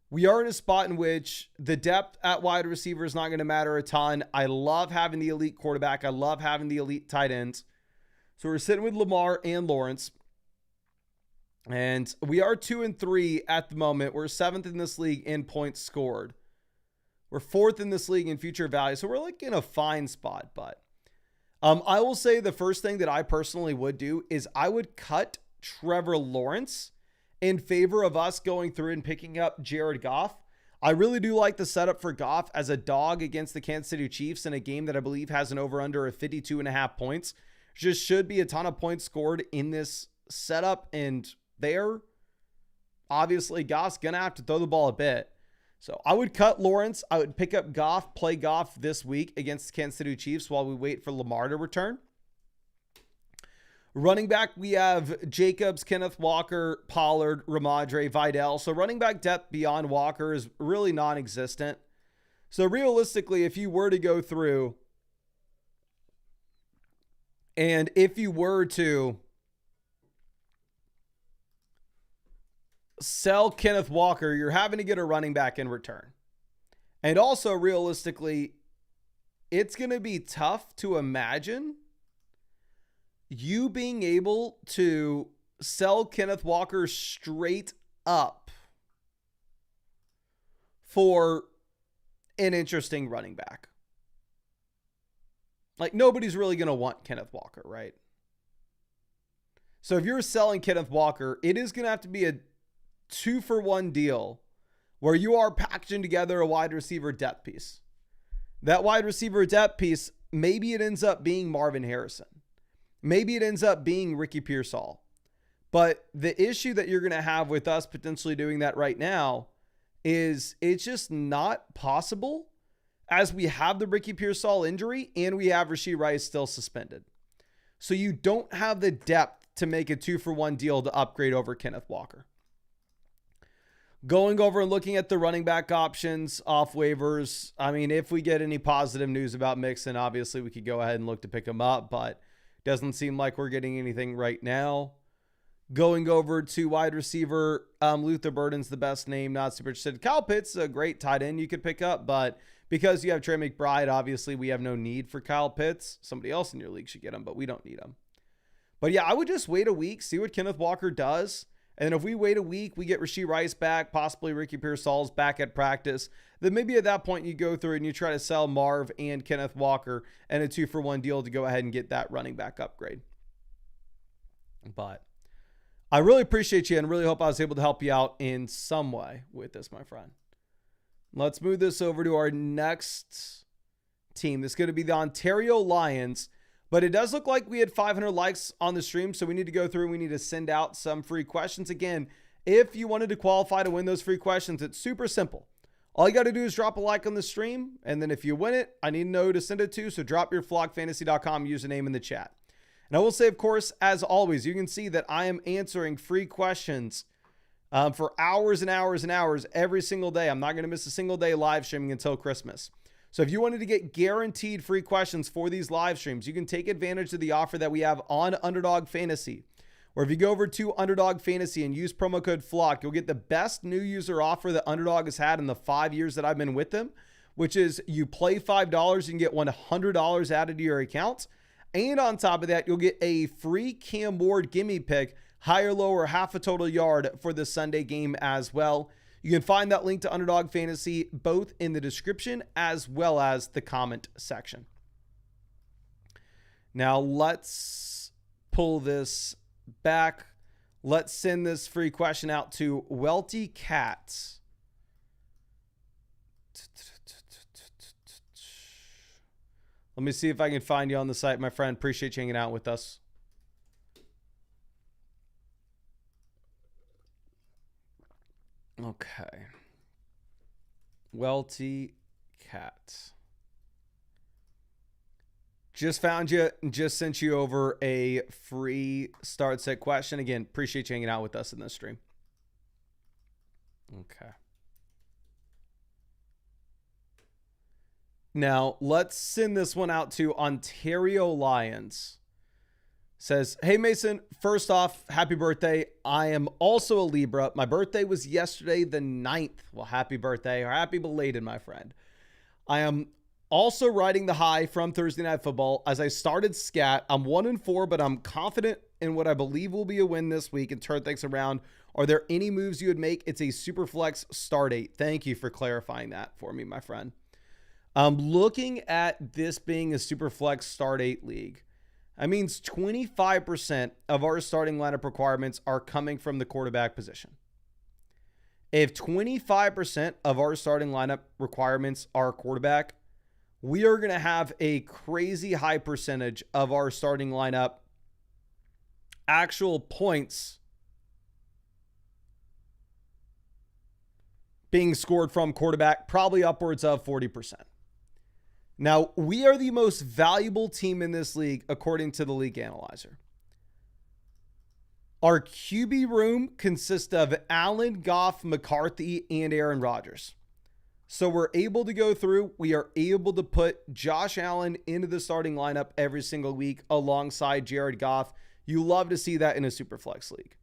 Speaker 1: We are in a spot in which the depth at wide receiver is not going to matter a ton. I love having the elite quarterback. I love having the elite tight ends. So we're sitting with Lamar and Lawrence. And we are 2-3 at the moment. We're 7th in this league in points scored. We're 4th in this league in future value. So we're like in a fine spot. But I will say the first thing that I personally would do is I would cut Trevor Lawrence in favor of us going through and picking up Jared Goff. I really do like the setup for Goff as a dog against the Kansas City Chiefs in a game that I believe has an over-under of 52.5 points. Just should be a ton of points scored in this setup. And there, obviously, Goff's going to have to throw the ball a bit. So I would cut Lawrence. I would pick up Goff, play Goff this week against the Kansas City Chiefs while we wait for Lamar to return. Running back, we have Jacobs, Kenneth Walker, Pollard, Ramadre, Vidal. So running back depth beyond Walker is really non-existent. So realistically, if you were to go through and if you were to sell Kenneth Walker, you're having to get a running back in return. And also realistically, it's going to be tough to imagine you being able to sell Kenneth Walker straight up for an interesting running back. Like, nobody's really going to want Kenneth Walker, right? So if you're selling Kenneth Walker, it is going to have to be a 2-for-1 deal where you are packaging together a wide receiver depth piece. That wide receiver depth piece, maybe it ends up being Marvin Harrison. Maybe it ends up being Ricky Pearsall. But the issue that you're going to have with us potentially doing that right now is it's just not possible as we have the Ricky Pearsall injury and we have Rashee Rice still suspended. So you don't have the depth to make a 2-for-1 deal to upgrade over Kenneth Walker. Going over and looking at the running back options off waivers. I mean, if we get any positive news about Mixon, obviously we could go ahead and look to pick him up, but doesn't seem like we're getting anything right now. Going over to wide receiver, Luther Burden's the best name, not super interested. Kyle Pitts, a great tight end you could pick up, but because you have Trey McBride, obviously we have no need for Kyle Pitts. Somebody else in your league should get him, but we don't need him. But yeah, I would just wait a week, see what Kenneth Walker does. And if we wait a week, we get Rashee Rice back, possibly Ricky Pearsall's back at practice. Then maybe at that point you go through and you try to sell Marv and Kenneth Walker and a 2-for-1 deal to go ahead and get that running back upgrade. But I really appreciate you and really hope I was able to help you out in some way with this, my friend. Let's move this over to our next team. This is going to be the Ontario Lions. But it does look like we had 500 likes on the stream, so we need to go through and we need to send out some free questions. Again, if you wanted to qualify to win those free questions, it's super simple. All you got to do is drop a like on the stream, and then if you win it, I need to know who to send it to, so drop your flockfantasy.com username in the chat. And I will say, of course, as always, you can see that I am answering free questions for hours and hours and hours every single day. I'm not going to miss a single day live streaming until Christmas. So if you wanted to get guaranteed free questions for these live streams, you can take advantage of the offer that we have on Underdog Fantasy. Or if you go over to Underdog Fantasy and use promo code FLOCK, you'll get the best new user offer that Underdog has had in the 5 years that I've been with them, which is you play $5, you can get $100 added to your account. And on top of that, you'll get a free Cam Ward gimme pick, higher, lower, half a total yard for the Sunday game as well. You can find that link to Underdog Fantasy both in the description as well as the comment section. Now let's pull this back. Let's send this free question out to Welty Cat. Let me see if I can find you on the site, my friend. Appreciate you hanging out with us. Okay. Welty Cat. Just found you and just sent you over a free start set question. Again, appreciate you hanging out with us in this stream. Okay. Now, let's send this one out to Ontario Lions. Says, hey, Mason, first off, happy birthday. I am also a Libra. My birthday was yesterday, the 9th. Well, happy birthday, or happy belated, my friend. I am also riding the high from Thursday Night Football. As I started scat, I'm 1-4, but I'm confident in what I believe will be a win this week and turn things around. Are there any moves you would make? It's a super flex start 8. Thank you for clarifying that for me, my friend. Looking at this being a super flex start 8 league, that means 25% of our starting lineup requirements are coming from the quarterback position. If 25% of our starting lineup requirements are quarterback, we are going to have a crazy high percentage of our starting lineup actual points being scored from quarterback, probably upwards of 40%. Now, we are the most valuable team in this league, according to the league analyzer. Our QB room consists of Allen, Goff, McCarthy, and Aaron Rodgers. So we're able to go through. We are able to put Josh Allen into the starting lineup every single week alongside Jared Goff. You love to see that in a super flex league.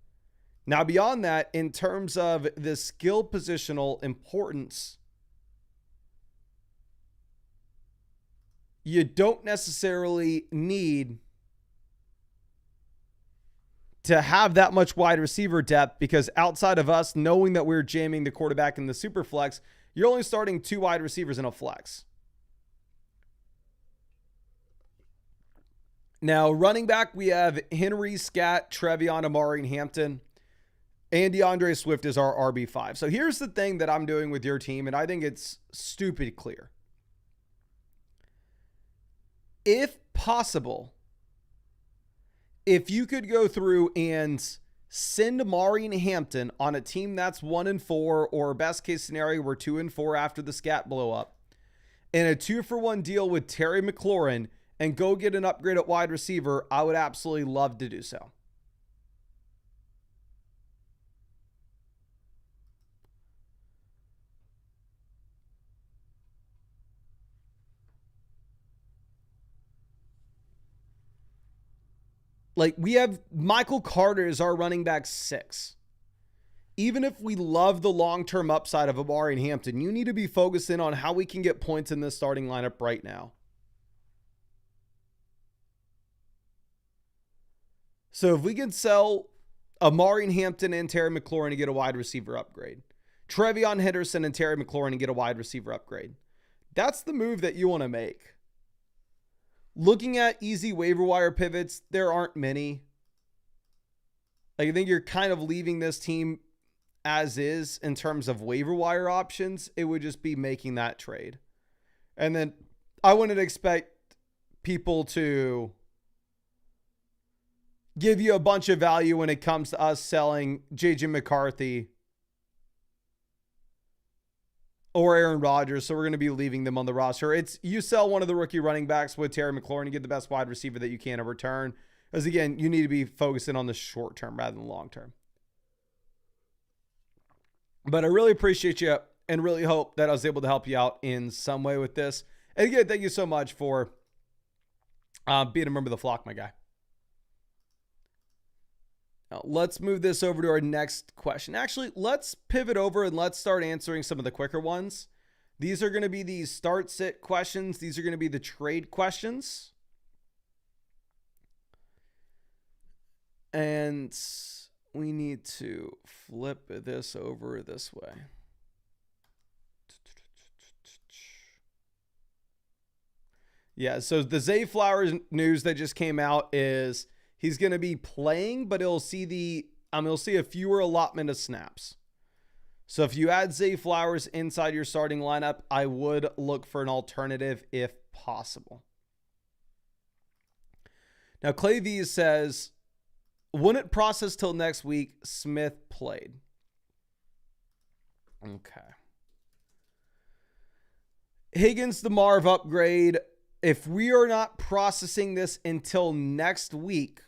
Speaker 1: Now, beyond that, in terms of the skill positional importance, you don't necessarily need to have that much wide receiver depth, because outside of us knowing that we're jamming the quarterback in the super flex, you're only starting 2 wide receivers in a flex. Now, running back, we have Henry, Scat, Trevion, Amari, and Hampton. And DeAndre Swift is our RB5. So here's the thing that I'm doing with your team, and I think it's stupid clear. If possible, if you could go through and send Amari and Hampton on a team that's 1-4, or best case scenario, we're 2-4 after the scat blow up, and a 2-for-1 deal with Terry McLaurin and go get an upgrade at wide receiver, I would absolutely love to do so. Like, we have Michael Carter as our running back 6. Even if we love the long-term upside of Amari and Hampton, you need to be focused in on how we can get points in this starting lineup right now. So if we can sell Amari and Hampton and Terry McLaurin to get a wide receiver upgrade, Trevion Henderson and Terry McLaurin to get a wide receiver upgrade, that's the move that you want to make. Looking at easy waiver wire pivots, there aren't many. I think you're kind of leaving this team as is in terms of waiver wire options. It would just be making that trade. And then I wouldn't expect people to give you a bunch of value when it comes to us selling JJ McCarthy or Aaron Rodgers. So we're going to be leaving them on the roster. It's you sell one of the rookie running backs with Terry McLaurin, you get the best wide receiver that you can in return. Because again, you need to be focusing on the short term rather than the long term. But I really appreciate you and really hope that I was able to help you out in some way with this. And again, thank you so much for being a member of the flock, my guy. Now, let's move this over to our next question. Actually, let's pivot over and let's start answering some of the quicker ones. These are going to be the start-sit questions. These are going to be the trade questions. And we need to flip this over this way. Yeah, so the Zay Flowers news that just came out is he's going to be playing, but he'll see a fewer allotment of snaps. So if you add Zay Flowers inside your starting lineup, I would look for an alternative if possible. Now, Clay V says, wouldn't process till next week. Smith played. Okay. Higgins, the Marv upgrade. If we are not processing this until next week,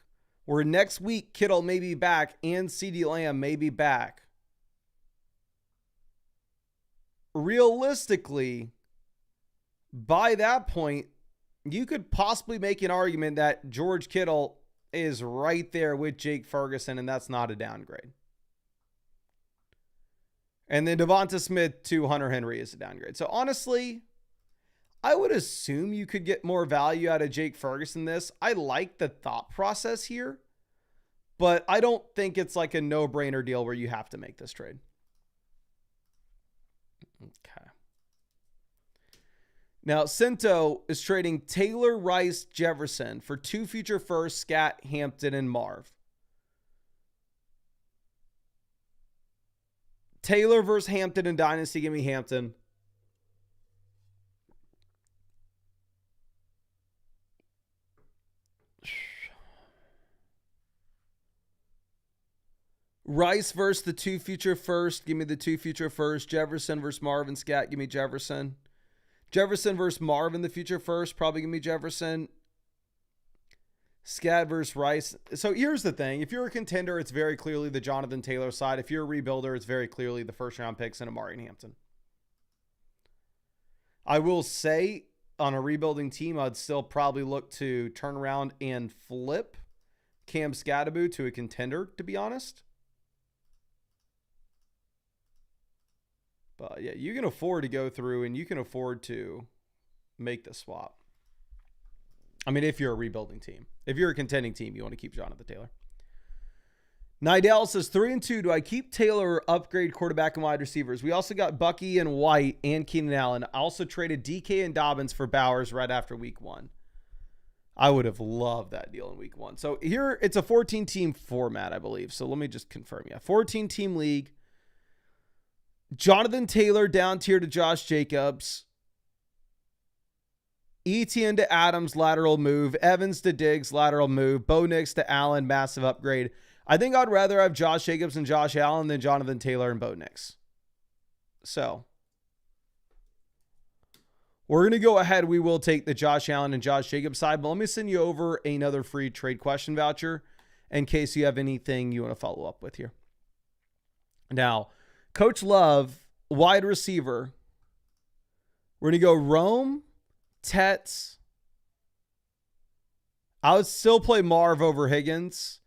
Speaker 1: where next week Kittle may be back and CeeDee Lamb may be back, realistically, by that point, you could possibly make an argument that George Kittle is right there with Jake Ferguson, and that's not a downgrade. And then Devonta Smith to Hunter Henry is a downgrade. So honestly, I would assume you could get more value out of Jake Ferguson this. I like the thought process here, but I don't think it's like a no-brainer deal where you have to make this trade. Okay. Now, Cinto is trading Taylor, Rice, Jefferson for 2 future firsts, Scat, Hampton, and Marv. Taylor versus Hampton in Dynasty. Give me Hampton. Rice versus the 2 future first. Give me the 2 future first. Jefferson versus Marvin, Scat. Give me Jefferson. Jefferson versus Marvin, the future first. Probably give me Jefferson. Scat versus Rice. So here's the thing. If you're a contender, it's very clearly the Jonathan Taylor side. If you're a rebuilder, it's very clearly the first round picks and Amari and Hampton. I will say on a rebuilding team, I'd still probably look to turn around and flip Cam Scattaboo to a contender, to be honest. But yeah, you can afford to go through and you can afford to make the swap. I mean, if you're a rebuilding team. If you're a contending team, you want to keep Jonathan Taylor. Nidell says 3-2. Do I keep Taylor or upgrade quarterback and wide receivers? We also got Bucky and White and Keenan Allen. I also traded DK and Dobbins for Bowers right after week 1. I would have loved that deal in week 1. So here it's a 14-team format, I believe. So let me just confirm. Yeah, 14-team league. Jonathan Taylor down tier to Josh Jacobs. Etienne to Adams, lateral move. Evans to Diggs, lateral move. Bo Nix to Allen, massive upgrade. I think I'd rather have Josh Jacobs and Josh Allen than Jonathan Taylor and Bo Nix. So we're going to go ahead. We will take the Josh Allen and Josh Jacobs side, but let me send you over another free trade question voucher in case you have anything you want to follow up with here. Now, Coach Love, wide receiver. We're going to go Rome, Tets. I would still play Marv over Higgins.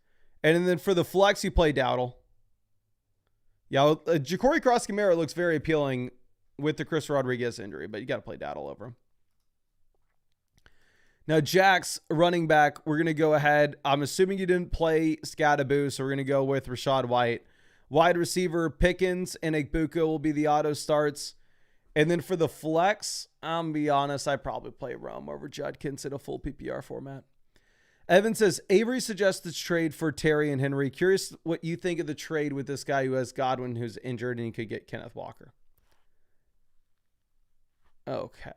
Speaker 1: And then for the flex, you play Dowdle. Yeah, Ja'Cory Cross-Camara looks very appealing with the Chris Rodriguez injury, but you got to play Dowdle over him. Now, Jack's running back, we're going to go ahead. I'm assuming you didn't play Scattaboo, so we're going to go with Rashad White. Wide receiver, Pickens and Igbuka will be the auto starts. And then for the flex, I'm going to be honest, I probably play Rome over Judkins in a full PPR format. Evan says, Avery suggests this trade for Terry and Henry. Curious what you think of the trade with this guy who has Godwin, who's injured, and he could get Kenneth Walker. Okay.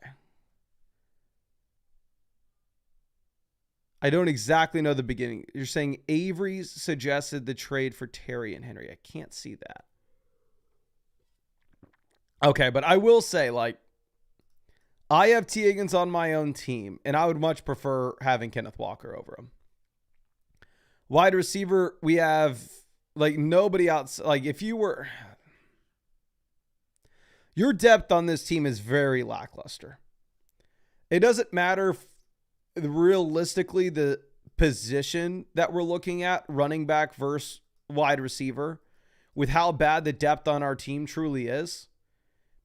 Speaker 1: I don't exactly know the beginning. You're saying Avery suggested the trade for Terry and Henry. I can't see that. Okay, but I will say, like, I have T. Higgins on my own team, and I would much prefer having Kenneth Walker over him. Wide receiver, we have, like, nobody else. Like, if you were... Your depth on this team is very lackluster. It doesn't matter realistically the position that we're looking at, running back versus wide receiver, with how bad the depth on our team truly is.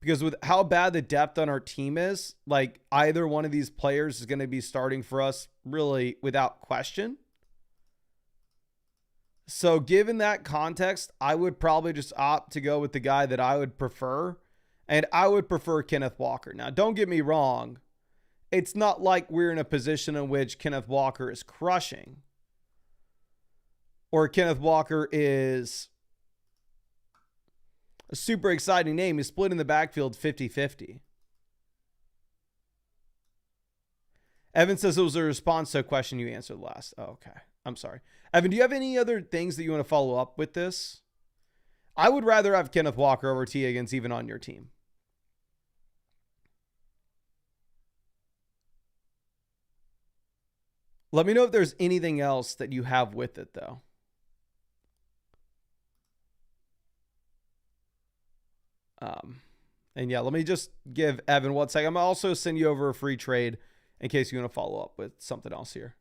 Speaker 1: Because with how bad the depth on our team is, like, either one of these players is going to be starting for us really without question. So given that context, I would probably just opt to go with the guy that I would prefer. And I would prefer Kenneth Walker. Now, don't get me wrong. It's not like we're in a position in which Kenneth Walker is crushing. Or Kenneth Walker is a super exciting name. He's split in the backfield 50-50. Evan says it was a response to a question you answered last. Oh, okay. I'm sorry. Evan, do you have any other things that you want to follow up with this? I would rather have Kenneth Walker over T. Higgins even on your team. Let me know if there's anything else that you have with it, though. And yeah, let me just give Evan 1 second. I'm going to also send you over a free trade in case you want to follow up with something else here.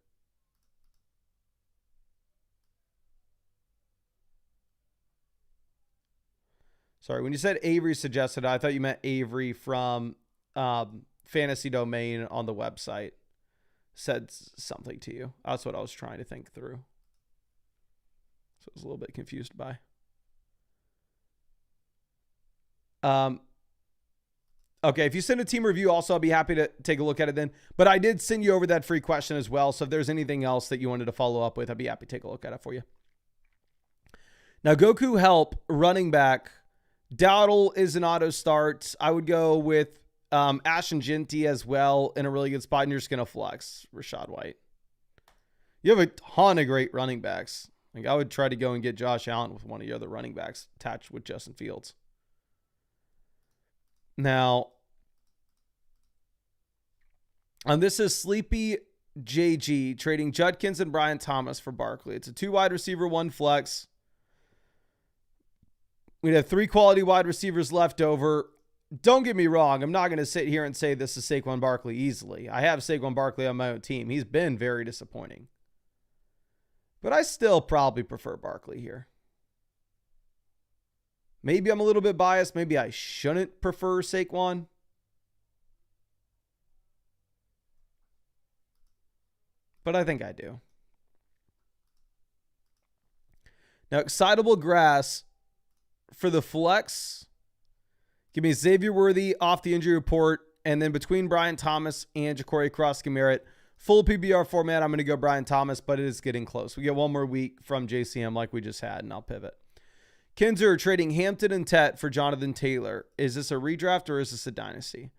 Speaker 1: Sorry, when you said Avery suggested, I thought you meant Avery from Fantasy Domain on the website. Said something to you. That's what I was trying to think through. So I was a little bit confused by. Okay, if you send a team review also, I'll be happy to take a look at it then. But I did send you over that free question as well. So if there's anything else that you wanted to follow up with, I'd be happy to take a look at it for you. Now, Goku Help, running back. Dowdle is an auto start. I would go with Ashton Genty as well in a really good spot, and you're just going to flex Rachaad White. You have a ton of great running backs. Like, I would try to go and get Josh Allen with one of your other running backs attached with Justin Fields. Now, this is Sleepy JG trading Judkins and Brian Thomas for Barkley. It's a 2 wide receiver, 1 flex. We'd have 3 quality wide receivers left over. Don't get me wrong. I'm not going to sit here and say this is Saquon Barkley easily. I have Saquon Barkley on my own team. He's been very disappointing. But I still probably prefer Barkley here. Maybe I'm a little bit biased. Maybe I shouldn't prefer Saquon. But I think I do. Now, Excitable Grass for the flex. Give me Xavier Worthy off the injury report. And then between Brian Thomas and Ja'Cory Cross-Merritt, full PBR format, I'm going to go Brian Thomas, but it is getting close. We get one more week from JCM like we just had, and I'll pivot. Kinzer trading Hampton and Tet for Jonathan Taylor. Is this a redraft or is this a dynasty?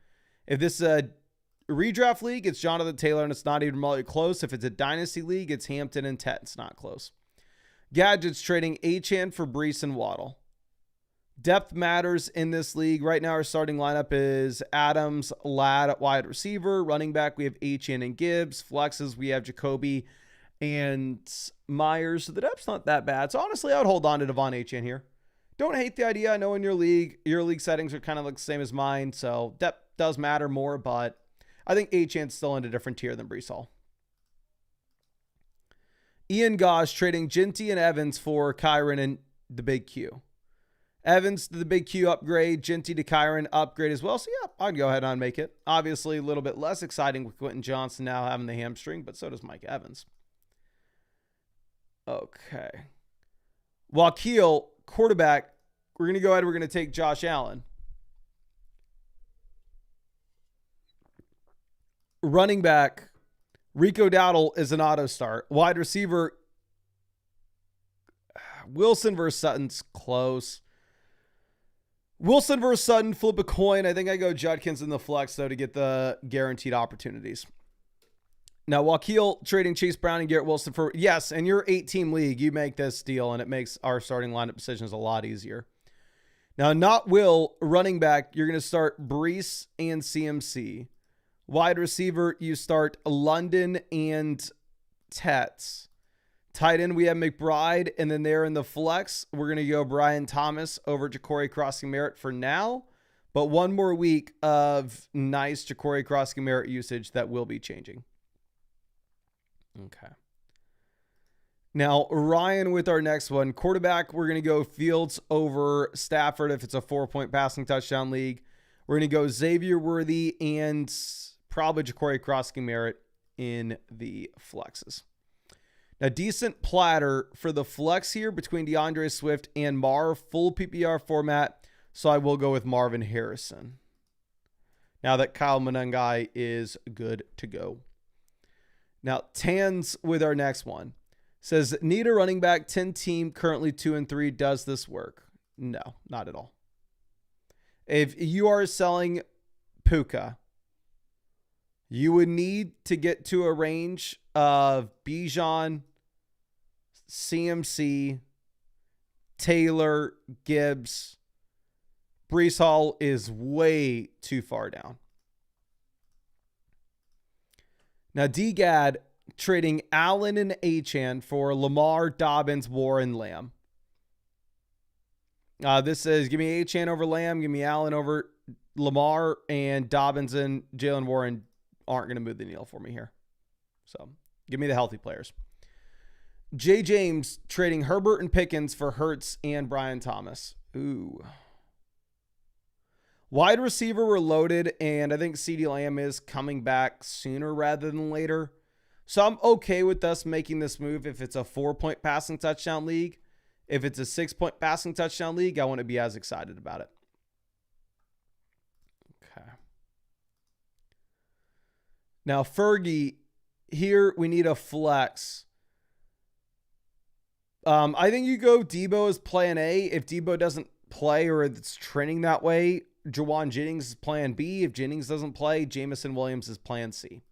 Speaker 1: If this is a redraft league, it's Jonathan Taylor, and it's not even remotely close. If it's a dynasty league, it's Hampton and Tet. It's not close. Gadgets trading Achane for Brees and Waddle. Depth matters in this league. Right now, our starting lineup is Adams, Ladd at wide receiver. Running back, we have Achane and Gibbs. Flexes, we have Jacoby and Myers. So the depth's not that bad. So honestly, I would hold on to Devon Achane here. Don't hate the idea. I know in your league settings are kind of like the same as mine. So depth does matter more, but I think Achane's still in a different tier than Brees Hall. Ian Gosh trading Genty and Evans for Kyron and the Big Q. Evans to the Big Q upgrade, Genty to Kyron upgrade as well. So yeah, I'd go ahead and make it. Obviously a little bit less exciting with Quentin Johnson now having the hamstring, but so does Mike Evans. Okay. Wakil, quarterback, we're going to go ahead. We're going to take Josh Allen. Running back, Rico Dowdle is an auto start. Wide receiver, Wilson versus Sutton's close. Wilson versus Sutton, flip a coin. I think I go Judkins in the flex, though, to get the guaranteed opportunities. Now, Wakil trading Chase Brown and Garrett Wilson for, yes, in your 8-team league, you make this deal, and it makes our starting lineup decisions a lot easier. Now, not Will, running back, you're going to start Brees and CMC. Wide receiver, you start London and Tets. Tight end, we have McBride, and then there in the flex, we're going to go Brian Thomas over Ja'Cory Crossing-Merritt for now, but one more week of nice Ja'Cory Crossing-Merritt usage that will be changing. Okay. Now, Ryan with our next one. Quarterback, we're going to go Fields over Stafford if it's a 4-point passing touchdown league. We're going to go Xavier Worthy and probably Ja'Cory Crossing-Merritt in the flexes. Now, decent platter for the flex here between DeAndre Swift and Marv, full PPR format, so I will go with Marvin Harrison. Now that Kyle Monangai is good to go. Now, Tans with our next one. Says, need a running back, 10 team, currently 2-3. Does this work? No, not at all. If you are selling Puka, you would need to get to a range of Bijan, CMC, Taylor, Gibbs. Brees Hall is way too far down. Now, DGAD trading Allen and Achane for Lamar, Dobbins, Warren, Lamb. This says, give me Achane over Lamb, give me Allen over Lamar, and Dobbins and Jalen Warren aren't going to move the needle for me here. So, give me the healthy players. Jay James trading Herbert and Pickens for Hurts and Brian Thomas. Ooh. Wide receiver were loaded, and I think CeeDee Lamb is coming back sooner rather than later. So I'm okay with us making this move if it's a 4-point passing touchdown league. If it's a 6-point passing touchdown league, I wouldn't be as excited about it. Okay. Now, Fergie, here we need a flex. I think you go Debo as plan A. If Debo doesn't play or it's trending that way, Jawan Jennings is plan B. If Jennings doesn't play, Jamison Williams is plan C.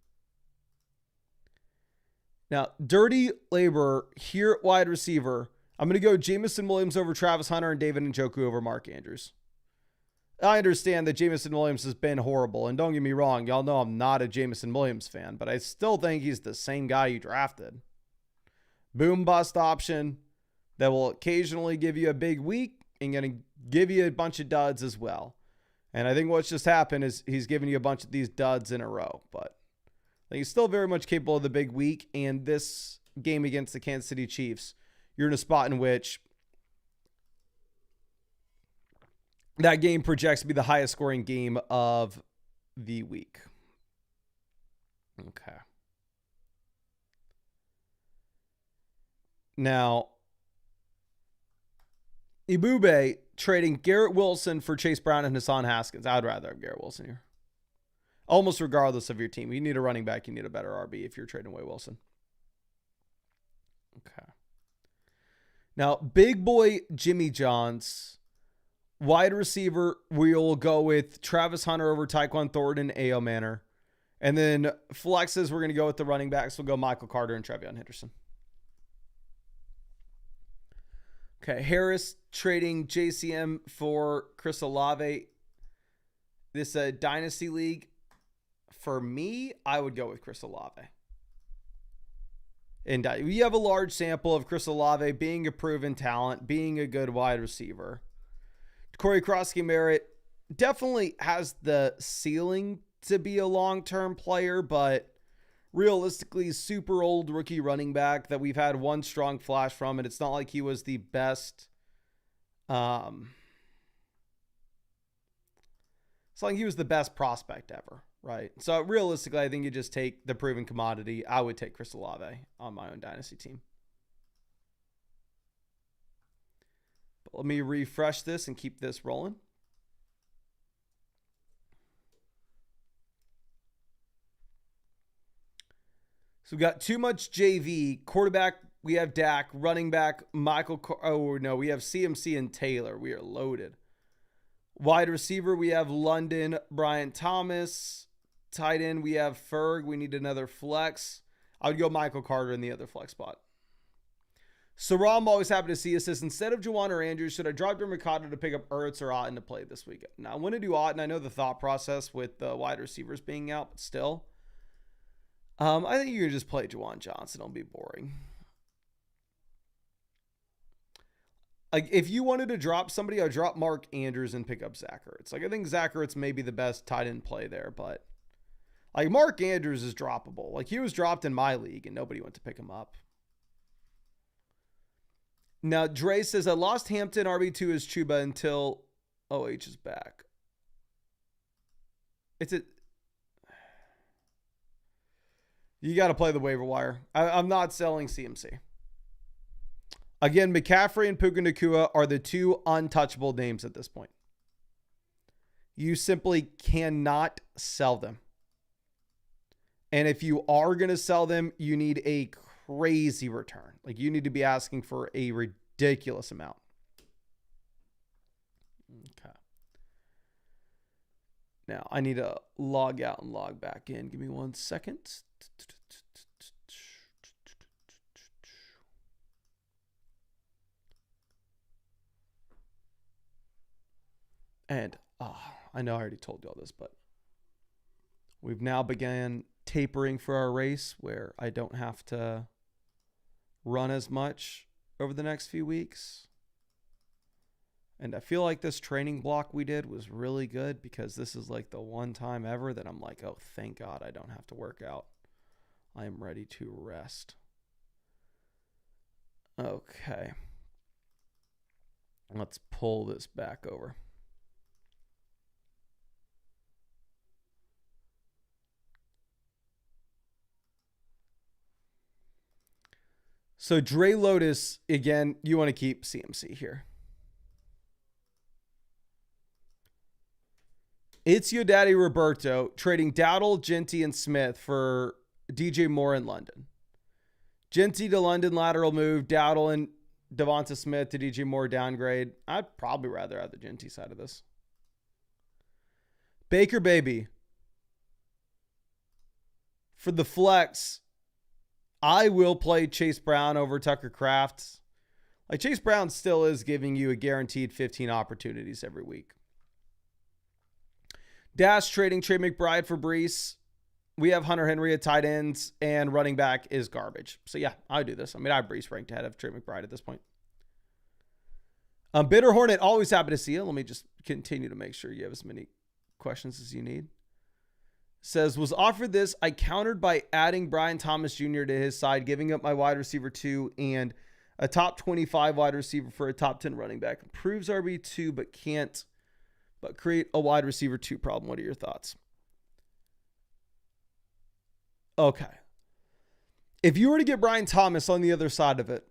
Speaker 1: Now, dirty labor here at wide receiver. I'm going to go Jamison Williams over Travis Hunter and David Njoku over Mark Andrews. I understand that Jamison Williams has been horrible, and don't get me wrong, y'all know I'm not a Jamison Williams fan, but I still think he's the same guy you drafted. Boom bust option that will occasionally give you a big week and going to give you a bunch of duds as well. And I think what's just happened is he's giving you a bunch of these duds in a row, but I think he's still very much capable of the big week. And this game against the Kansas City Chiefs, you're in a spot in which that game projects to be the highest scoring game of the week. Okay. Now, Ibube trading Garrett Wilson for Chase Brown and Hassan Haskins. I'd rather have Garrett Wilson here. Almost regardless of your team. You need a running back. You need a better RB if you're trading away Wilson. Okay. Now, big boy Jimmy Johns. Wide receiver, we'll go with Travis Hunter over Tyquan Thornton and A.O. Manor. And then flexes, we're going to go with the running backs. We'll go Michael Carter and Trevion Henderson. Okay, Harris trading JCM for Chris Olave. This Dynasty League. For me, I would go with Chris Olave. And we have a large sample of Chris Olave being a proven talent, being a good wide receiver. Corey Crossky-Merritt definitely has the ceiling to be a long-term player, but realistically, super old rookie running back that we've had one strong flash from, and it's not like he was the best. It's like he was the best prospect ever, right? So realistically, I think you just take the proven commodity. I would take Chris Olave on my own dynasty team. But let me refresh this and keep this rolling. So we got too much JV. Quarterback, we have Dak. Running back, we have CMC and Taylor. We are loaded. Wide receiver, we have London, Brian Thomas. Tight end, we have Ferg. We need another flex. I would go Michael Carter in the other flex spot. So I'm always happy to see us. Says, instead of Juwan or Andrews, should I drop Mercado to pick up Ertz or Otten to play this weekend? Now, I want to do Otten. I know the thought process with the wide receivers being out, but still. I think you can just play Juwan Johnson. It'll be boring. Like, if you wanted to drop somebody, I'd drop Mark Andrews and pick up Zach Ertz. Like, I think Zach Ertz may be the best tight end play there, but like, Mark Andrews is droppable. Like, he was dropped in my league and nobody went to pick him up. Now, Dre says, I lost Hampton RB2 as Chuba until OH is back. You got to play the waiver wire. I'm not selling CMC. Again, McCaffrey and Puka Nacua are the two untouchable names at this point. You simply cannot sell them. And if you are going to sell them, you need a crazy return. Like, you need to be asking for a ridiculous amount. Okay. Now, I need to log out and log back in. Give me 1 second. And I know I already told you all this, but we've now began tapering for our race where I don't have to run as much over the next few weeks. And I feel like this training block we did was really good because this is like the one time ever that I'm like, oh, thank God I don't have to work out. I am ready to rest. Okay. Let's pull this back over. So Dre Lotus, again, you want to keep CMC here. It's your daddy Roberto trading Dowdle, Genty, and Smith for DJ Moore in London. Genty to London lateral move, Dowdle and Devonta Smith to DJ Moore downgrade. I'd probably rather have the Genty side of this. Baker Baby. For the flex, I will play Chase Brown over Tucker Kraft. Like, Chase Brown still is giving you a guaranteed 15 opportunities every week. Dash trading Trey McBride for Brees. We have Hunter Henry at tight ends, and running back is garbage. So, yeah, I would do this. I mean, I have Brees ranked ahead of Trey McBride at this point. Bitter Hornet, always happy to see you. Let me just continue to make sure you have as many questions as you need. Says, was offered this. I countered by adding Brian Thomas Jr. to his side, giving up my wide receiver 2 and a top 25 wide receiver for a top 10 running back. Improves RB2, but can't create a wide receiver 2 problem. What are your thoughts? Okay. If you were to get Brian Thomas on the other side of it,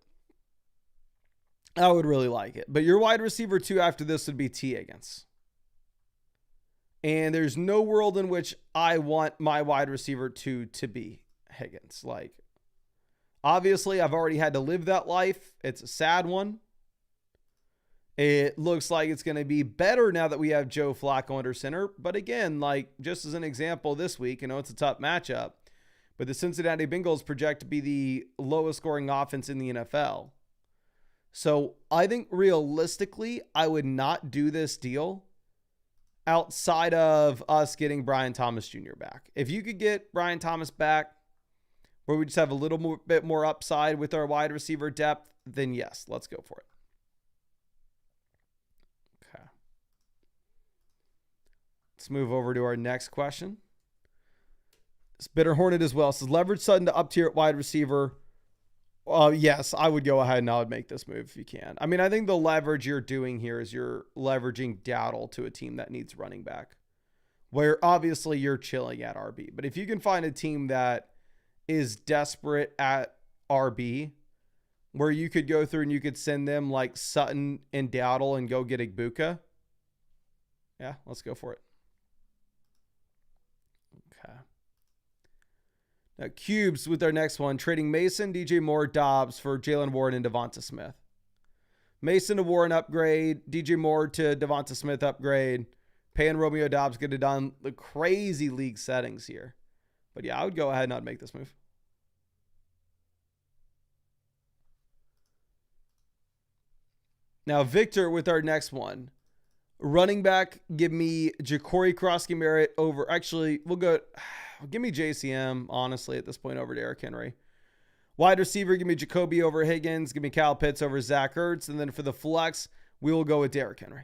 Speaker 1: I would really like it. But your wide receiver 2 after this would be T. Higgins. And there's no world in which I want my wide receiver 2 to be Higgins. Like, obviously, I've already had to live that life. It's a sad one. It looks like it's going to be better now that we have Joe Flacco under center. But again, like, just as an example this week, I know it's a tough matchup, but the Cincinnati Bengals project to be the lowest scoring offense in the NFL. So I think realistically, I would not do this deal outside of us getting Brian Thomas Jr. back. If you could get Brian Thomas back, where we just have a little bit more upside with our wide receiver depth, then yes, let's go for it. Okay. Let's move over to our next question. It's Bitter Hornet as well. It says, leverage Sutton to up tier at wide receiver. Yes, I would go ahead and I would make this move if you can. I mean, I think the leverage you're doing here is you're leveraging Dowdle to a team that needs running back, where obviously you're chilling at RB. But if you can find a team that is desperate at RB, where you could go through and you could send them like Sutton and Dowdle and go get Igbuka, yeah, let's go for it. Okay. Now, Cubes with our next one, trading Mason, DJ Moore, Dobbs for Jalen Warren and Devonta Smith. Mason to Warren upgrade, DJ Moore to Devonta Smith upgrade, paying Romeo Dobbs, get it done. The crazy league settings here. But yeah, I would go ahead and I'd make this move. Now, Victor with our next one. Running back, give me Ja'Cory Krosky-Merritt over. Actually, give me JCM, honestly, at this point over Derrick Henry. Wide receiver, give me Jacoby over Higgins. Give me Kyle Pitts over Zach Ertz. And then for the flex, we will go with Derrick Henry.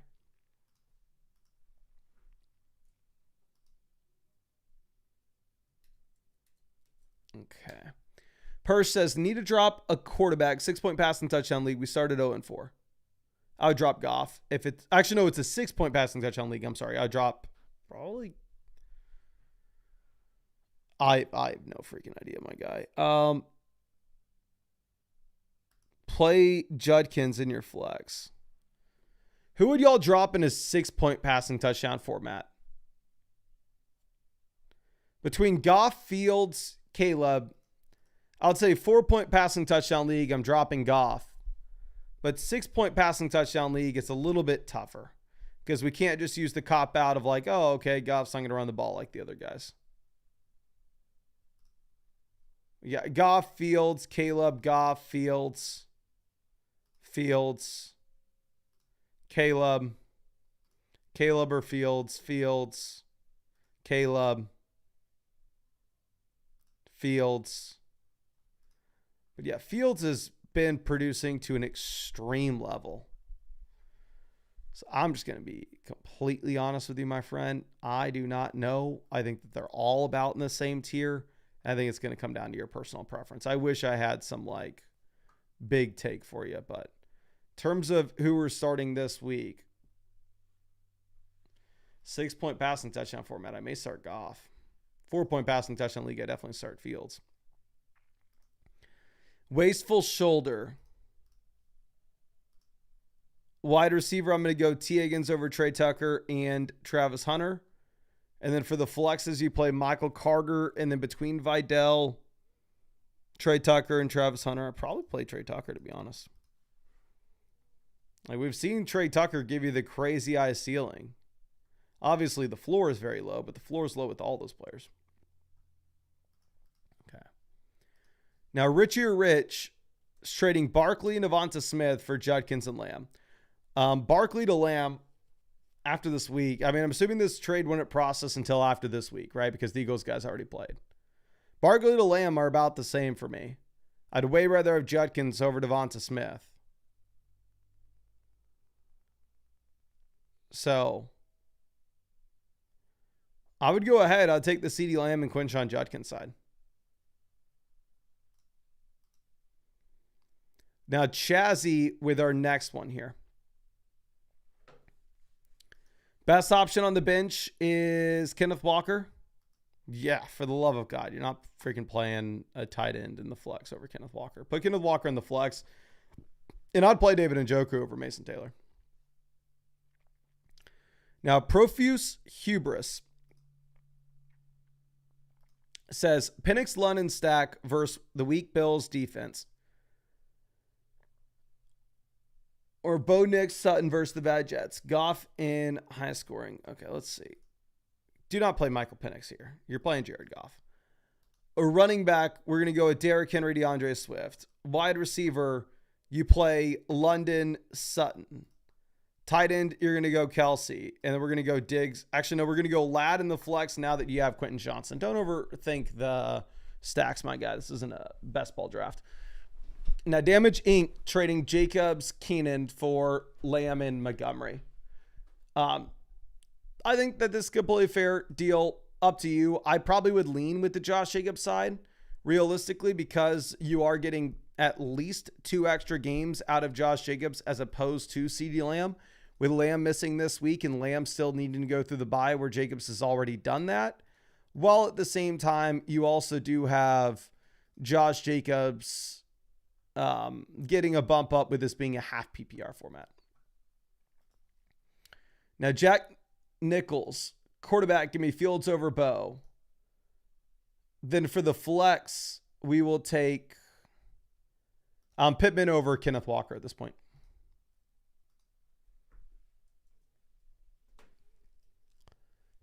Speaker 1: Okay. Persh says, need to drop a quarterback, 6-point passing touchdown league. We started 0-4. I would drop Goff. If it's actually, no, it's a 6-point passing touchdown league. I'm sorry. I would drop probably. I have no freaking idea, my guy. Play Judkins in your flex. Who would y'all drop in a 6-point passing touchdown format? Between Goff, Fields, Caleb, I would say 4-point passing touchdown league, I'm dropping Goff. But 6-point passing touchdown league, it's a little bit tougher because we can't just use the cop out of like, oh, okay, Goff's not going to run the ball like the other guys. Yeah, Goff, Fields, Caleb, Goff, Fields, Caleb or Fields, Caleb, Fields. But yeah, Fields has been producing to an extreme level. So I'm just going to be completely honest with you, my friend. I do not know. I think that they're all about in the same tier. I think it's going to come down to your personal preference. I wish I had some like big take for you, but in terms of who we're starting this week, 6-point passing touchdown format, I may start Goff. 4-point passing touchdown league, I definitely start Fields. Wasteful shoulder. Wide receiver, I'm going to go T. Higgins over Trey Tucker and Travis Hunter. And then for the flexes, you play Michael Carter. And then between Vidal, Trey Tucker, and Travis Hunter, I'd probably play Trey Tucker, to be honest. Like, we've seen Trey Tucker give you the crazy high ceiling. Obviously, the floor is very low, but the floor is low with all those players. Okay. Now, Richie or Rich is trading Barkley and Devonta Smith for Judkins and Lamb. Barkley to Lamb after this week. I mean, I'm assuming this trade wouldn't process until after this week, right? Because the Eagles guys already played. Barkley to Lamb are about the same for me. I'd way rather have Judkins over Devonta Smith. So I would go ahead. I'd take the CeeDee Lamb and Quinshon Judkins side. Now, Chazzy with our next one here. Best option on the bench is Kenneth Walker. Yeah, for the love of God. You're not freaking playing a tight end in the flex over Kenneth Walker. Put Kenneth Walker in the flex. And I'd play David Njoku over Mason Taylor. Now, Profuse Hubris says, Penix London stack versus the weak Bills defense. Or Bo Nix Sutton versus the bad Jets. Goff in high scoring. Okay, let's see. Do not play Michael Penix here. You're playing Jared Goff. A running back, we're going to go with Derrick Henry, DeAndre Swift. Wide receiver, you play London Sutton. Tight end, you're going to go Kelsey. And then we're going to go Diggs. Actually, no, we're going to go Ladd in the flex now that you have Quentin Johnson. Don't overthink the stacks, my guy. This isn't a best ball draft. Now, Damage Inc. trading Jacobs, Keenan for Lamb and Montgomery. I think that this is a completely fair deal. Up to you. I probably would lean with the Josh Jacobs side, realistically, because you are getting at least 2 extra games out of Josh Jacobs as opposed to CeeDee Lamb. With Lamb missing this week and Lamb still needing to go through the bye where Jacobs has already done that. While at the same time, you also do have Josh Jacobs getting a bump up with this being a half PPR format. Now, Jack Nichols, quarterback, give me Fields over Bo. Then for the flex, we will take Pittman over Kenneth Walker at this point.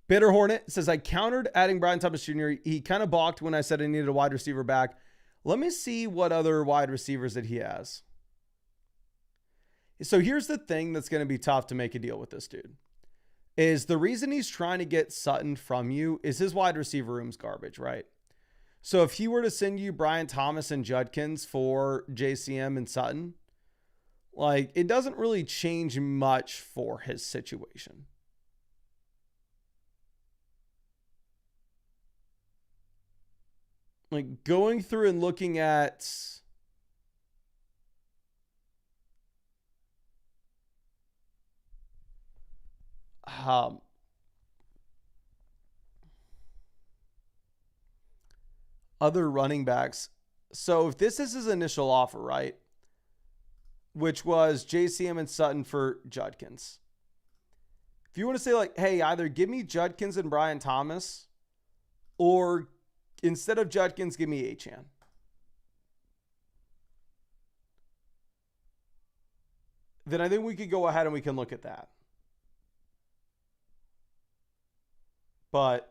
Speaker 1: Bitter Hornet says, I countered adding Brian Thomas Jr. He kind of balked when I said I needed a wide receiver back. Let me see what other wide receivers that he has. So here's the thing that's going to be tough to make a deal with this dude. Is the reason he's trying to get Sutton from you is his wide receiver room's garbage, right? So if he were to send you Brian Thomas and Judkins for JCM and Sutton, like, it doesn't really change much for his situation. Like, going through and looking at other running backs. So if this is his initial offer, right, which was JCM and Sutton for Judkins. If you want to say, like, hey, either give me Judkins and Brian Thomas, or instead of Judkins, give me Achane. Then I think we could go ahead and we can look at that. But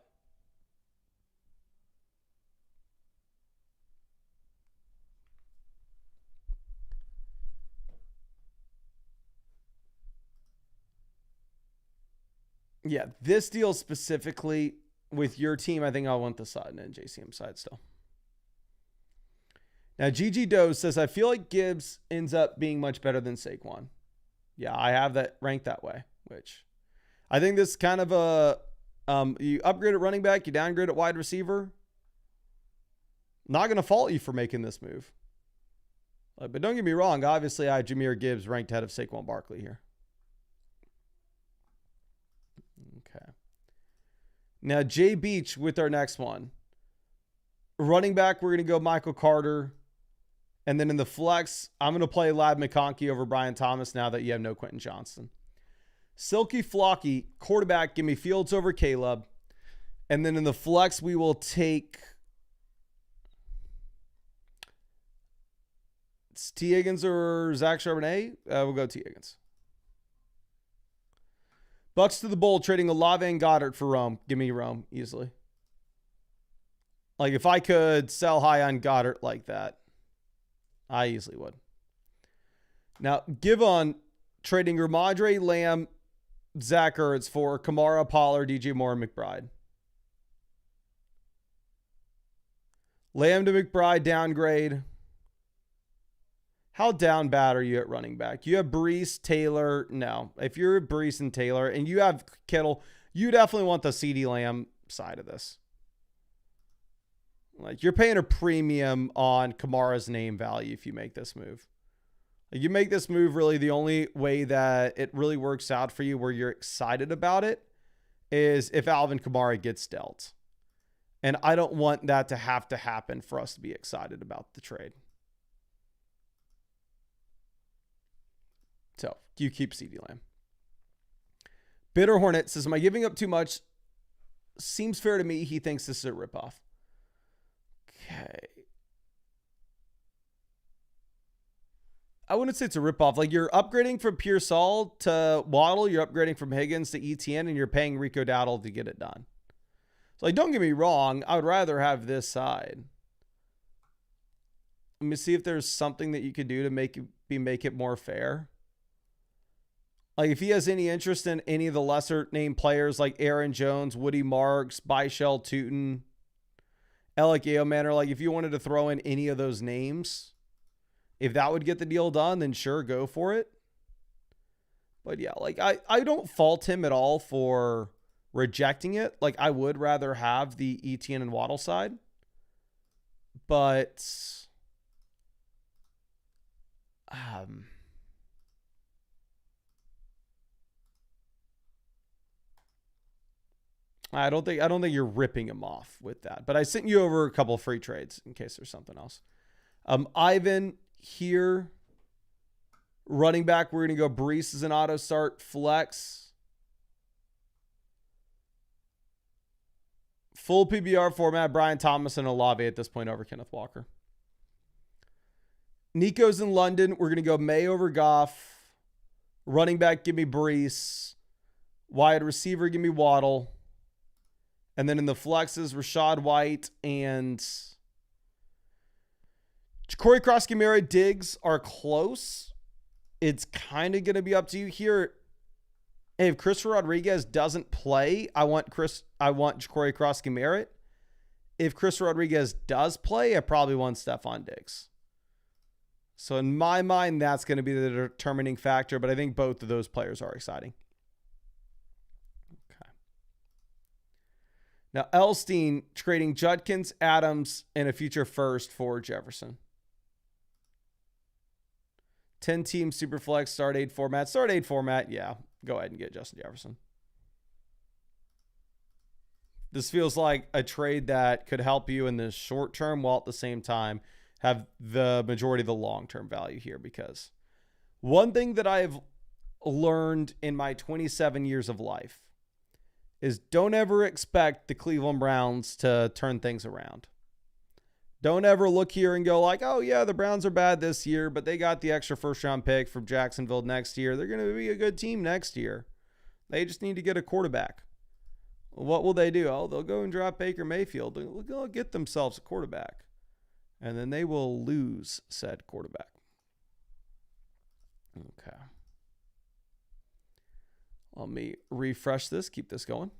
Speaker 1: yeah, this deal specifically with your team, I think I want the Sutton and JCM side still. Now, GG Doe says, I feel like Gibbs ends up being much better than Saquon. Yeah, I have that ranked that way, which I think this is kind of a, you upgrade at running back, you downgrade at wide receiver. Not going to fault you for making this move. But don't get me wrong, obviously I have Jahmyr Gibbs ranked ahead of Saquon Barkley here. Okay. Now, Jay Beach with our next one. Running back, we're going to go Michael Carter. And then in the flex, I'm going to play Ladd McConkey over Brian Thomas now that you have no Quentin Johnston. Silky Flocky, quarterback, give me Fields over Caleb. And then in the flex, we will take T. Higgins or Zach Charbonnet. We'll go T. Higgins. Bucks to the Bowl, trading Olave and Goddard for Rome. Give me Rome easily. Like, if I could sell high on Goddard like that, I easily would. Now, give on trading Ramadre, Lamb, Zach Ertz for Kamara, Pollard, DJ Moore, and McBride. Lamb to McBride, downgrade. How down bad are you at running back? You have Brees, Taylor. No. If you're Brees and Taylor and you have Kittle, you definitely want the CeeDee Lamb side of this. Like, you're paying a premium on Kamara's name value if you make this move. Like, you make this move, really the only way that it really works out for you where you're excited about it is if Alvin Kamara gets dealt. And I don't want that to happen for us to be excited about the trade. So, you keep CeeDee Lamb. Bitter Hornet says, am I giving up too much? Seems fair to me. He thinks this is a ripoff. Okay. I wouldn't say it's a ripoff. Like, you're upgrading from Pearsall to Waddle. You're upgrading from Higgins to ETN, and you're paying Rico Dowdle to get it done. So, like, don't get me wrong. I would rather have this side. Let me see if there's something that you could do to make it more fair. Like, if he has any interest in any of the lesser named players like Aaron Jones, Woody Marks, Byshell Tootin, Alec Yeoman, like, if you wanted to throw in any of those names, if that would get the deal done, then sure, go for it. But yeah, like, I don't fault him at all for rejecting it. Like, I would rather have the ETN and Waddle side. But I don't think you're ripping him off with that. But I sent you over a couple of free trades in case there's something else. Ivan here, running back. We're going to go Brees as an auto start, flex. Full PBR format, Brian Thomas and Olave at this point over Kenneth Walker. Nico's in London. We're going to go May over Goff. Running back, give me Brees. Wide receiver, give me Waddle. And then in the flexes, Rashad White and Corey Krosky-Mara Diggs are close. it's kind of going to be up to you here. If Christopher Rodriguez doesn't play, I want Ja'Cory Cross-Merritt. If Christopher Rodriguez does play, I probably want Stephon Diggs. So in my mind, that's going to be the determining factor, but I think both of those players are exciting. Okay. Now, Elstein trading Judkins, Adams, and a future first for Jefferson. 10-team Superflex start 8 format. Start 8 format, yeah. Go ahead and get Justin Jefferson. This feels like a trade that could help you in the short term while at the same time have the majority of the long-term value here, because one thing that I've learned in my 27 years of life is don't ever expect the Cleveland Browns to turn things around. Don't ever look here and go like, oh yeah, the Browns are bad this year, but they got the extra first-round pick from Jacksonville next year. They're going to be a good team next year. They just need to get a quarterback. What will they do? Oh, they'll go and draft Baker Mayfield. They'll get themselves a quarterback. And then they will lose said quarterback. Okay. Let me refresh this. Keep this going.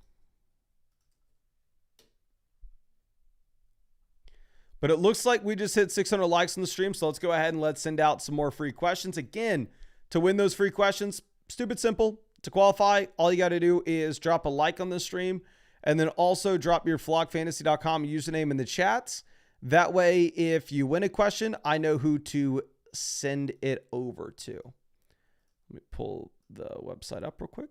Speaker 1: But it looks like we just hit 600 likes on the stream. So let's go ahead and let's send out some more free questions. Again, to win those free questions, stupid simple. To qualify, all you got to do is drop a like on the stream and then also drop your flockfantasy.com username in the chats. That way, if you win a question, I know who to send it over to. Let me pull the website up real quick.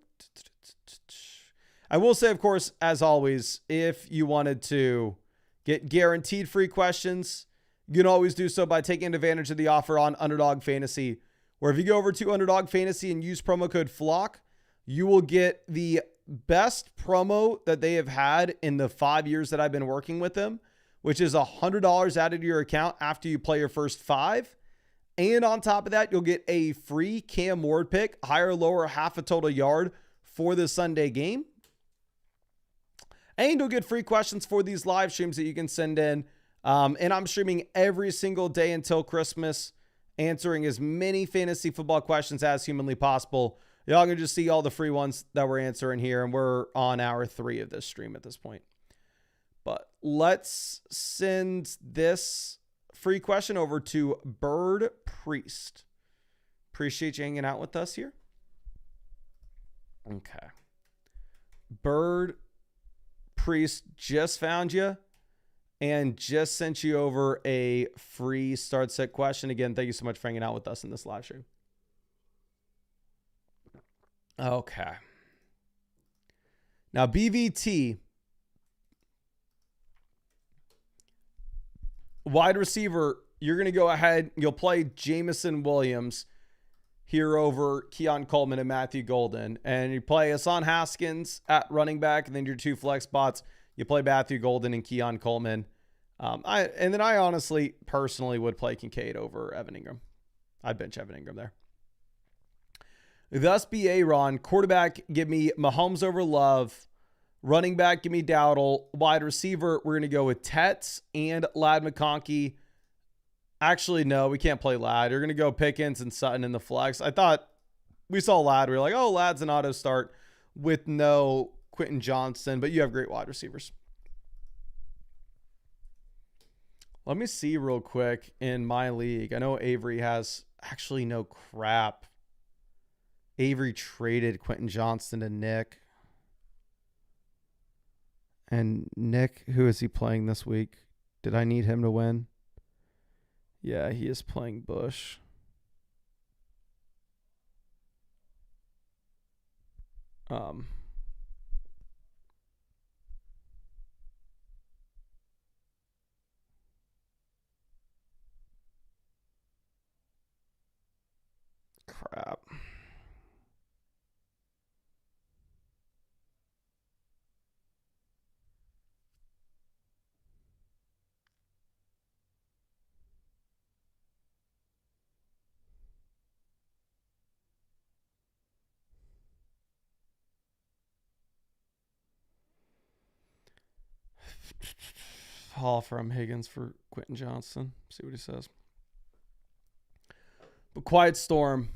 Speaker 1: I will say, of course, as always, if you wanted to get guaranteed free questions, you can always do so by taking advantage of the offer on Underdog Fantasy, where if you go over to Underdog Fantasy and use promo code FLOCK, you will get the best promo that they have had in the 5 years that I've been working with them, which is $100 added to your account after you play your first 5. And on top of that, you'll get a free Cam Ward pick, higher or lower half a total yard for the Sunday game. And you'll get free questions for these live streams that you can send in. And I'm streaming every single day until Christmas, answering as many fantasy football questions as humanly possible. Y'all can just see all the free ones that we're answering here. And we're on hour 3 of this stream at this point. But let's send this free question over to Bird Priest. Appreciate you hanging out with us here. Okay. Bird Priest just found you and just sent you over a free start set question. Again, thank you so much for hanging out with us in this live stream. Okay. Now, BVT, wide receiver, you're going to go ahead. You'll play Jamison Williams here over Keon Coleman and Matthew Golden. And you play Hassan Haskins at running back. And then your 2 flex spots, you play Matthew Golden and Keon Coleman. I honestly, personally would play Kincaid over Evan Ingram. I'd bench Evan Ingram there. Thus be Aaron. Quarterback, give me Mahomes over Love. Running back, give me Dowdle. Wide receiver, we're going to go with Tetz and Ladd McConkey. Actually, no, we can't play Ladd. You're going to go Pickens and Sutton in the flex. I thought we saw Ladd. We were like, oh, Ladd's an auto start with no Quentin Johnston, but you have great wide receivers. Let me see real quick in my league. I know Avery has actually no crap. Avery traded Quentin Johnston to Nick. And Nick, who is he playing this week? Did I need him to win? Yeah, he is playing Bush. Crap. Hall from Higgins for Quentin Johnston. See what he says. But Quiet Storm.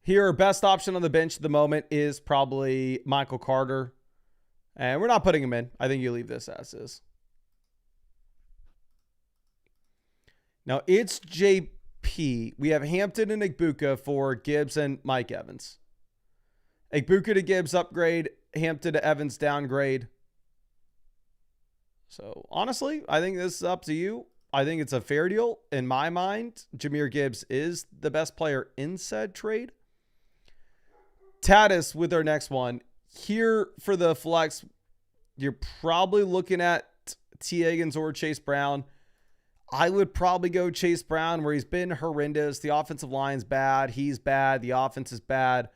Speaker 1: Here, best option on the bench at the moment is probably Michael Carter. And we're not putting him in. I think you leave this as is. Now, it's JP. We have Hampton and Igbuka for Gibbs and Mike Evans. Igbuka to Gibbs upgrade. Hampton to Evans downgrade. So, honestly, I think this is up to you. I think it's a fair deal. In my mind, Jahmyr Gibbs is the best player in said trade. Tatis with our next one. Here for the flex, you're probably looking at T. Higgins or Chase Brown. I would probably go Chase Brown, where he's been horrendous. The offensive line's bad. He's bad. The offense is bad.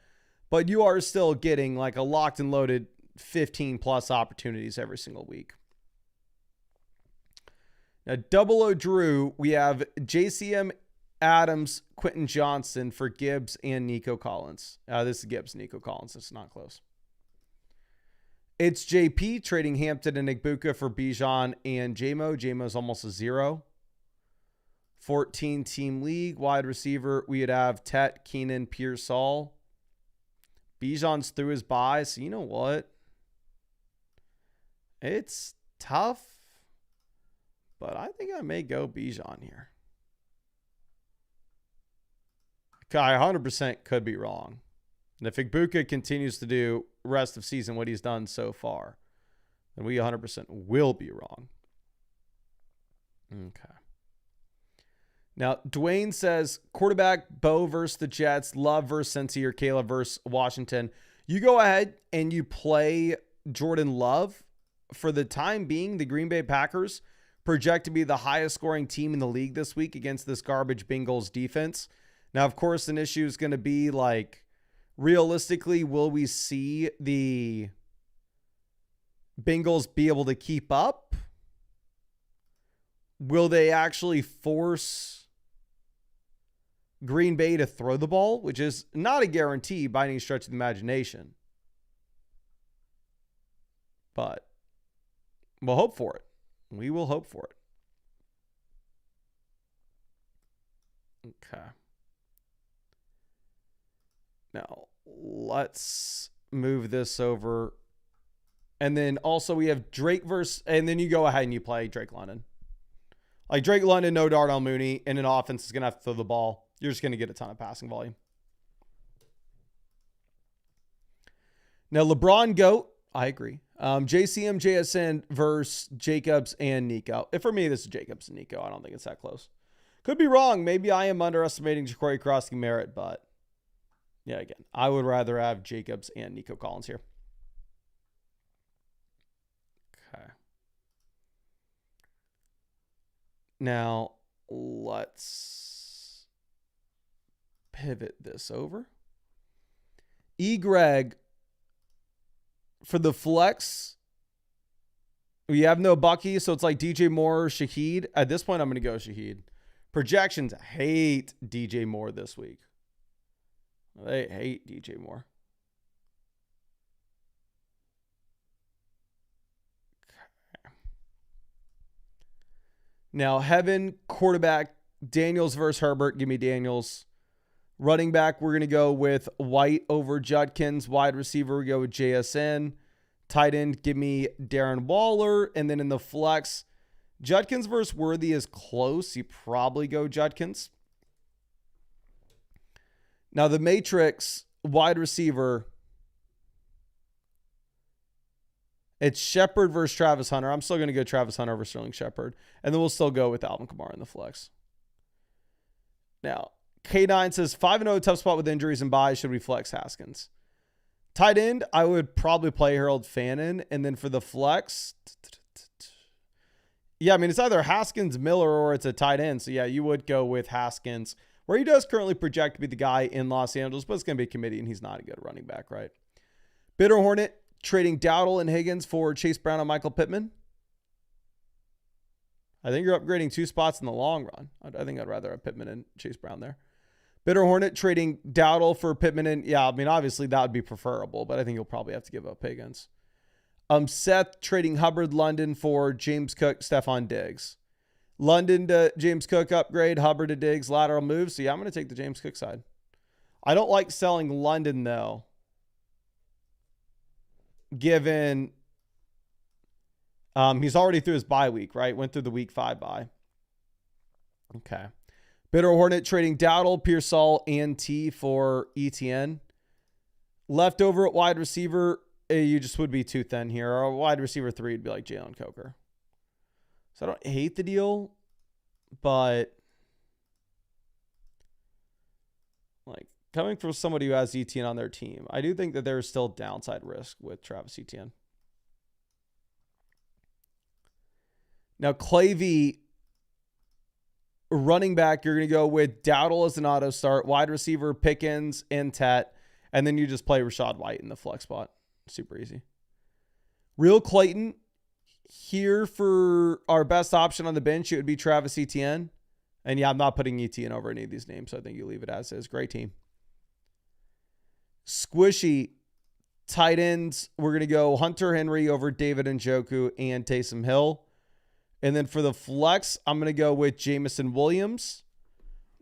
Speaker 1: But you are still getting like a locked and loaded 15 plus opportunities every single week. Now, Double O Drew, we have JCM Adams, Quentin Johnson for Gibbs and Nico Collins. This is Gibbs, Nico Collins. It's not close. It's JP trading Hampton and Igbuka for Bijan and JMO. JMO's almost a 0. 14-team league. Wide receiver, we would have Tet, Keenan, Pearsall. Bijan's through his bye, so you know what? It's tough, but I think I may go Bijan here. I 100% could be wrong. And if Igbuka continues to do rest of season what he's done so far, then we 100% will be wrong. Okay. Now, Dwayne says, quarterback, Bo versus the Jets, Love versus Cincy, or Caleb versus Washington. You go ahead and you play Jordan Love. For the time being, the Green Bay Packers project to be the highest scoring team in the league this week against this garbage Bengals defense. Now, of course, an issue is going to be like, realistically, will we see the Bengals be able to keep up? Will they actually force Green Bay to throw the ball, which is not a guarantee by any stretch of the imagination? But we'll hope for it. We will hope for it. Okay. Now, let's move this over. And then also we have Drake versus, and then you go ahead and you play Drake London. Like Drake London, no Darnell Mooney, and an offense is going to have to throw the ball. You're just going to get a ton of passing volume. Now, LeBron GOAT, I agree. JCM, JSN versus Jacobs and Nico. And for me, this is Jacobs and Nico. I don't think it's that close. Could be wrong. Maybe I am underestimating Ja'Cory Crosby merit, but yeah, again, I would rather have Jacobs and Nico Collins here. Okay. Now, let's pivot this over. Greg, for the flex, we have no Bucky, so it's like DJ Moore or Shaheed. At this point, I'm going to go Shaheed. Projections hate DJ Moore this week. They hate DJ Moore. Okay. Now, Heaven, quarterback, Daniels versus Herbert. Give me Daniels. Running back, we're going to go with White over Judkins. Wide receiver, we go with JSN. Tight end, give me Darren Waller. And then in the flex, Judkins versus Worthy is close. You probably go Judkins. Now, the Matrix, wide receiver, it's Shepard versus Travis Hunter. I'm still going to go Travis Hunter over Sterling Shepard. And then we'll still go with Alvin Kamara in the flex. Now, K9 says 5-0, tough spot with injuries and buys. Should we flex Haskins? Tight end, I would probably play Harold Fannin. And then for the flex, yeah, I mean, it's either Haskins, Miller, or it's a tight end. So, yeah, you would go with Haskins, where he does currently project to be the guy in Los Angeles, but it's going to be a committee, and he's not a good running back, right? Bitter Hornet, trading Dowdle and Higgins for Chase Brown and Michael Pittman. I think you're upgrading 2 spots in the long run. I think I'd rather have Pittman and Chase Brown there. Bitter Hornet trading Dowdle for Pittman. And yeah, I mean, obviously that would be preferable, but I think you'll probably have to give up Higgins. Seth trading Hubbard London for James Cook, Stephon Diggs. London to James Cook upgrade, Hubbard to Diggs, lateral move. So yeah, I'm going to take the James Cook side. I don't like selling London, though, given he's already through his bye week, right? Went through the week 5 bye. Okay. Bitter Hornet trading Dowdle, Pearsall, and T for ETN. Leftover at wide receiver, you just would be too thin here. Or wide receiver 3 would be like Jalen Coker. So I don't hate the deal, but like coming from somebody who has ETN on their team, I do think that there's still downside risk with Travis Etienne. Now, Clavey, running back, you're going to go with Dowdle as an auto start, wide receiver, Pickens, and Tet, and then you just play Rashad White in the flex spot. Super easy. Real Clayton, here for our best option on the bench, it would be Travis Etienne. And yeah, I'm not putting Etienne over any of these names, so I think you leave it as is. Great team. Squishy, tight ends, we're going to go Hunter Henry over David Njoku and Taysom Hill. And then for the flex, I'm going to go with Jamison Williams,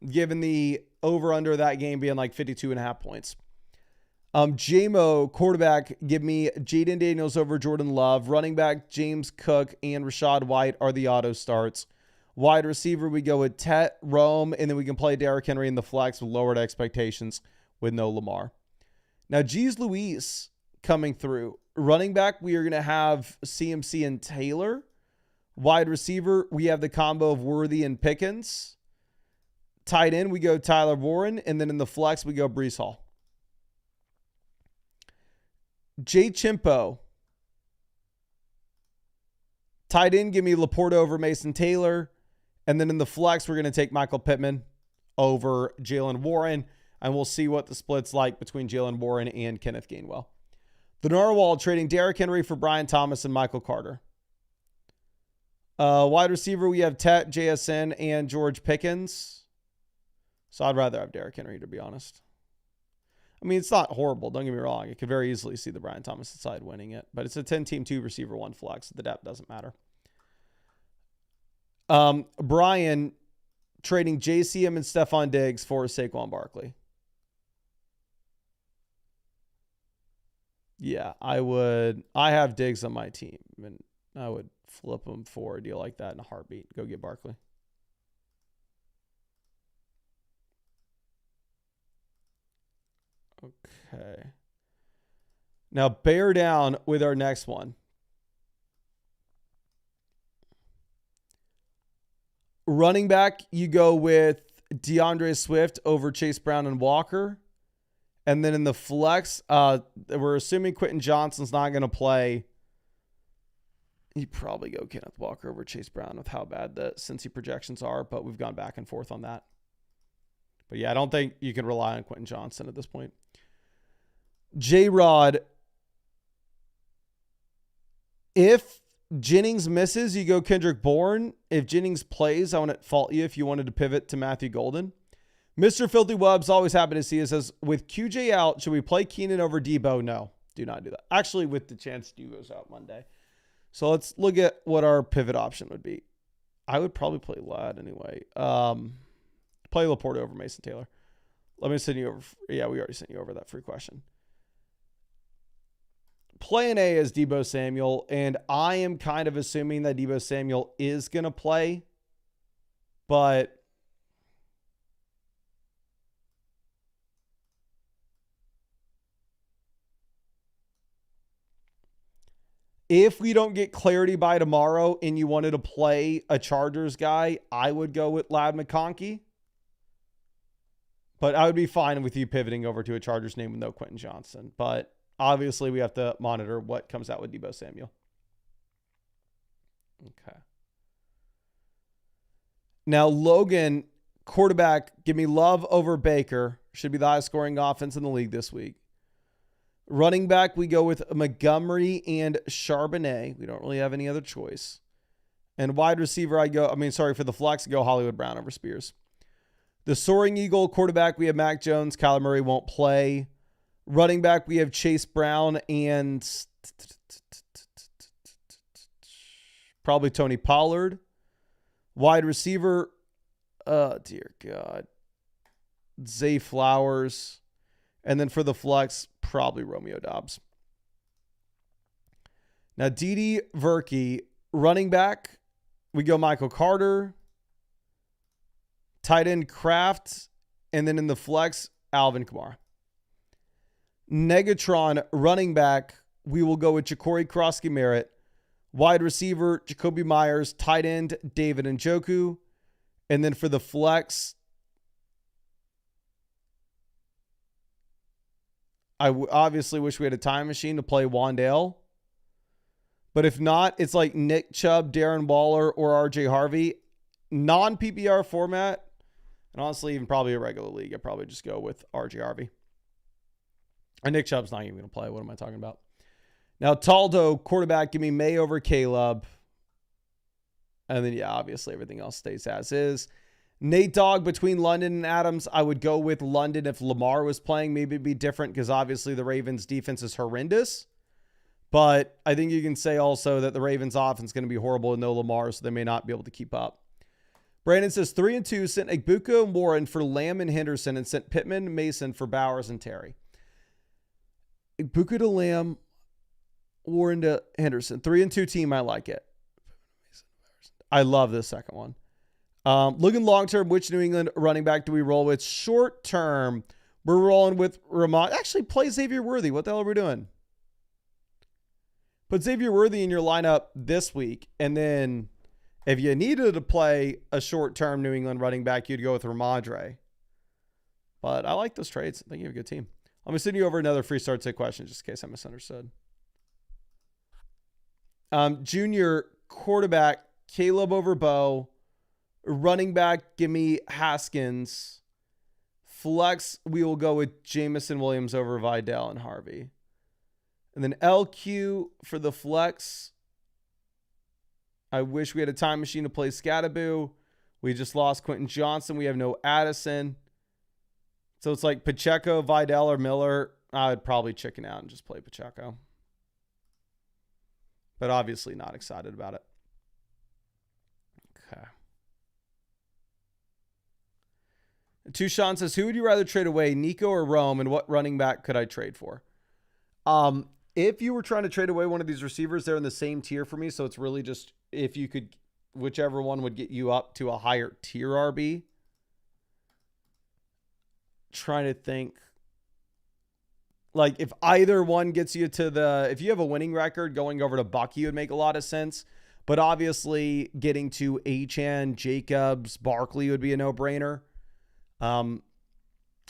Speaker 1: given the over-under of that game being like 52.5 points. JMO, quarterback, give me Jaden Daniels over Jordan Love. Running back, James Cook and Rashad White are the auto starts. Wide receiver, we go with Tet, Rome, and then we can play Derrick Henry in the flex with lowered expectations with no Lamar. Now, G's Louise coming through. Running back, we are going to have CMC and Taylor. Wide receiver, we have the combo of Worthy and Pickens. Tight end, we go Tyler Warren. And then in the flex, we go Breece Hall. Jay Chimpo. Tight end, give me Laporta over Mason Taylor. And then in the flex, we're going to take Michael Pittman over Jalen Warren. And we'll see what the split's like between Jalen Warren and Kenneth Gainwell. The Narwhal trading Derrick Henry for Brian Thomas and Michael Carter. Wide receiver, we have Tet, JSN, and George Pickens. So I'd rather have Derrick Henry, to be honest. I mean, it's not horrible. Don't get me wrong. I could very easily see the Brian Thomas side winning it. But it's a 10-team, 2 receiver, 1 flex. The depth doesn't matter. Brian trading JCM and Stephon Diggs for Saquon Barkley. Yeah, I would. I have Diggs on my team. And I would flip him for a deal like that in a heartbeat. Go get Barkley. Okay. Now bear down with our next one. Running back, you go with DeAndre Swift over Chase Brown and Walker. And then in the flex, we're assuming Quentin Johnston's not going to play. You probably go Kenneth Walker over Chase Brown with how bad the Cincy projections are, but we've gone back and forth on that. But yeah, I don't think you can rely on Quentin Johnston at this point. J-Rod, if Jennings misses, you go Kendrick Bourne. If Jennings plays, I wouldn't fault you if you wanted to pivot to Matthew Golden. Mr. Filthy Wubs, always happy to see us, says, with QJ out, should we play Keenan over Debo? No, do not do that. Actually, with the chance Debo's out Monday. So let's look at what our pivot option would be. I would probably play Ladd anyway. Play Laporta over Mason Taylor. Let me send you over. Yeah, we already sent you over that free question. Plan A is Debo Samuel, and I am kind of assuming that Debo Samuel is going to play, but if we don't get clarity by tomorrow and you wanted to play a Chargers guy, I would go with Ladd McConkey. But I would be fine with you pivoting over to a Chargers name with no Quentin Johnston. But obviously, we have to monitor what comes out with Debo Samuel. Okay. Now, Logan, quarterback, give me Love over Baker. Should be the highest scoring offense in the league this week. Running back, we go with Montgomery and Charbonnet. We don't really have any other choice. And wide receiver, for the flex, I go Hollywood Brown over Spears. The Soaring Eagle quarterback, we have Mac Jones. Kyler Murray won't play. Running back, we have Chase Brown and probably Tony Pollard. Wide receiver, oh dear God, Zay Flowers. And then for the flex, probably Romeo Dobbs. Now, Dede Verke, running back, we go Michael Carter. Tight end, Kraft. And then in the flex, Alvin Kamara. Negatron, running back, we will go with Ja'Cory Krosky-Merritt. Wide receiver, Jacoby Myers. Tight end, David Njoku. And then for the flex, I obviously wish we had a time machine to play Wandale. But if not, it's like Nick Chubb, Darren Waller, or RJ Harvey. Non-PPR format, and honestly, even probably a regular league, I'd probably just go with RJ Harvey. And Nick Chubb's not even going to play. What am I talking about? Now, Taldo, quarterback, give me May over Caleb. And then, yeah, obviously everything else stays as is. Nate Dogg, between London and Adams, I would go with London if Lamar was playing. Maybe it'd be different because obviously the Ravens' defense is horrendous. But I think you can say also that the Ravens' offense is going to be horrible with no Lamar, so they may not be able to keep up. Brandon says 3-2, sent Egbuka and Warren for Lamb and Henderson, and sent Pittman, Mason for Bowers and Terry. Egbuka to Lamb, Warren to Henderson. 3-2 team, I like it. I love this second one. Looking long-term, which New England running back do we roll with? Short-term, we're rolling with Ramon. Actually, play Xavier Worthy. What the hell are we doing? Put Xavier Worthy in your lineup this week, and then if you needed to play a short-term New England running back, you'd go with Ramondre. But I like those trades. I think you have a good team. I'm going to send you over another free start set question just in case I misunderstood. Junior quarterback, Caleb over Bo. Running back, give me Haskins. Flex, we will go with Jamison Williams over Vidal and Harvey. And then LQ for the flex. I wish we had a time machine to play Scattaboo. We just lost Quentin Johnson. We have no Addison. So it's like Pacheco, Vidal, or Miller. I would probably chicken out and just play Pacheco. But obviously not excited about it. Okay. Tushan says, who would you rather trade away, Nico or Rome, and what running back could I trade for? If you were trying to trade away one of these receivers, they're in the same tier for me, so it's really just if you could, whichever one would get you up to a higher tier RB. Trying to think. Like, if either one gets you to the, if you have a winning record, going over to Bucky would make a lot of sense. But obviously, getting to Achane, Jacobs, Barkley would be a no-brainer.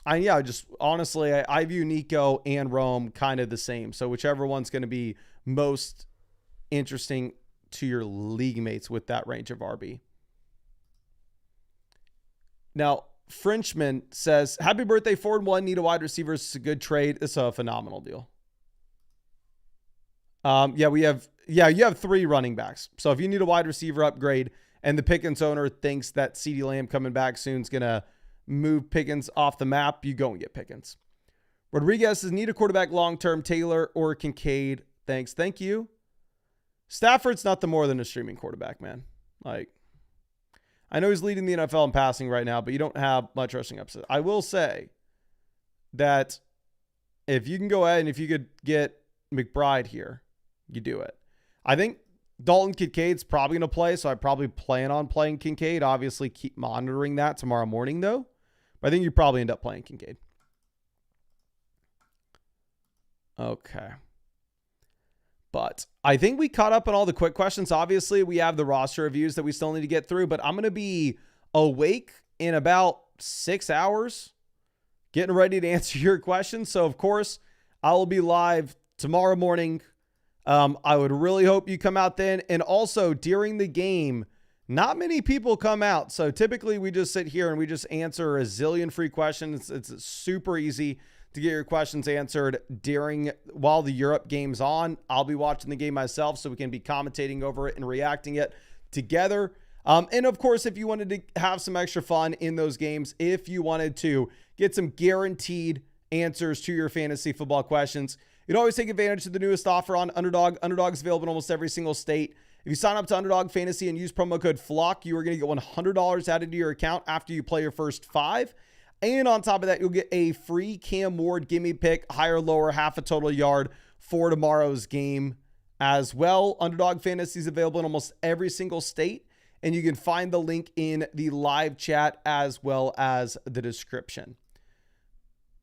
Speaker 1: Just honestly, I view Nico and Rome kind of the same. So whichever one's going to be most interesting to your league mates with that range of RB. Now, Frenchman says, happy birthday, 4-1, need a wide receiver. It's a good trade. It's a phenomenal deal. You have 3 running backs. So if you need a wide receiver upgrade and the Pickens owner thinks that CeeDee Lamb coming back soon is going to move Pickens off the map, you go and get Pickens. Rodriguez says, need a quarterback long-term, Taylor or Kincaid. Thanks. Thank you. Stafford's not the more than a streaming quarterback, man. Like, I know he's leading the NFL in passing right now, but you don't have much rushing upside. I will say that if you can go ahead and if you could get McBride here, you do it. I think Dalton Kincaid's probably going to play, so I probably plan on playing Kincaid. Obviously, keep monitoring that tomorrow morning, though. But I think you probably end up playing Kincaid. Okay. But I think we caught up on all the quick questions. Obviously, we have the roster reviews that we still need to get through, but I'm going to be awake in about 6 hours getting ready to answer your questions. So, of course, I will be live tomorrow morning. I would really hope you come out then. And also, during the game, not many people come out. So, typically, we just sit here and we just answer a zillion free questions. It's super easy to get your questions answered while the Europe game's on. I'll be watching the game myself so we can be commentating over it and reacting it together. And of course, if you wanted to have some extra fun in those games, if you wanted to get some guaranteed answers to your fantasy football questions, you'd always take advantage of the newest offer on Underdog. Underdog's available in almost every single state. If you sign up to Underdog Fantasy and use promo code FLOCK, you are going to get $100 added to your account after you play your first 5. And on top of that, you'll get a free Cam Ward gimme pick, higher, lower, half a total yard for tomorrow's game as well. Underdog Fantasy is available in almost every single state, and you can find the link in the live chat as well as the description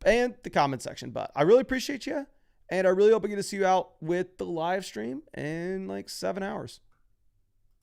Speaker 1: and the comment section. But I really appreciate you, and I really hope I get to see you out with the live stream in like 7 hours.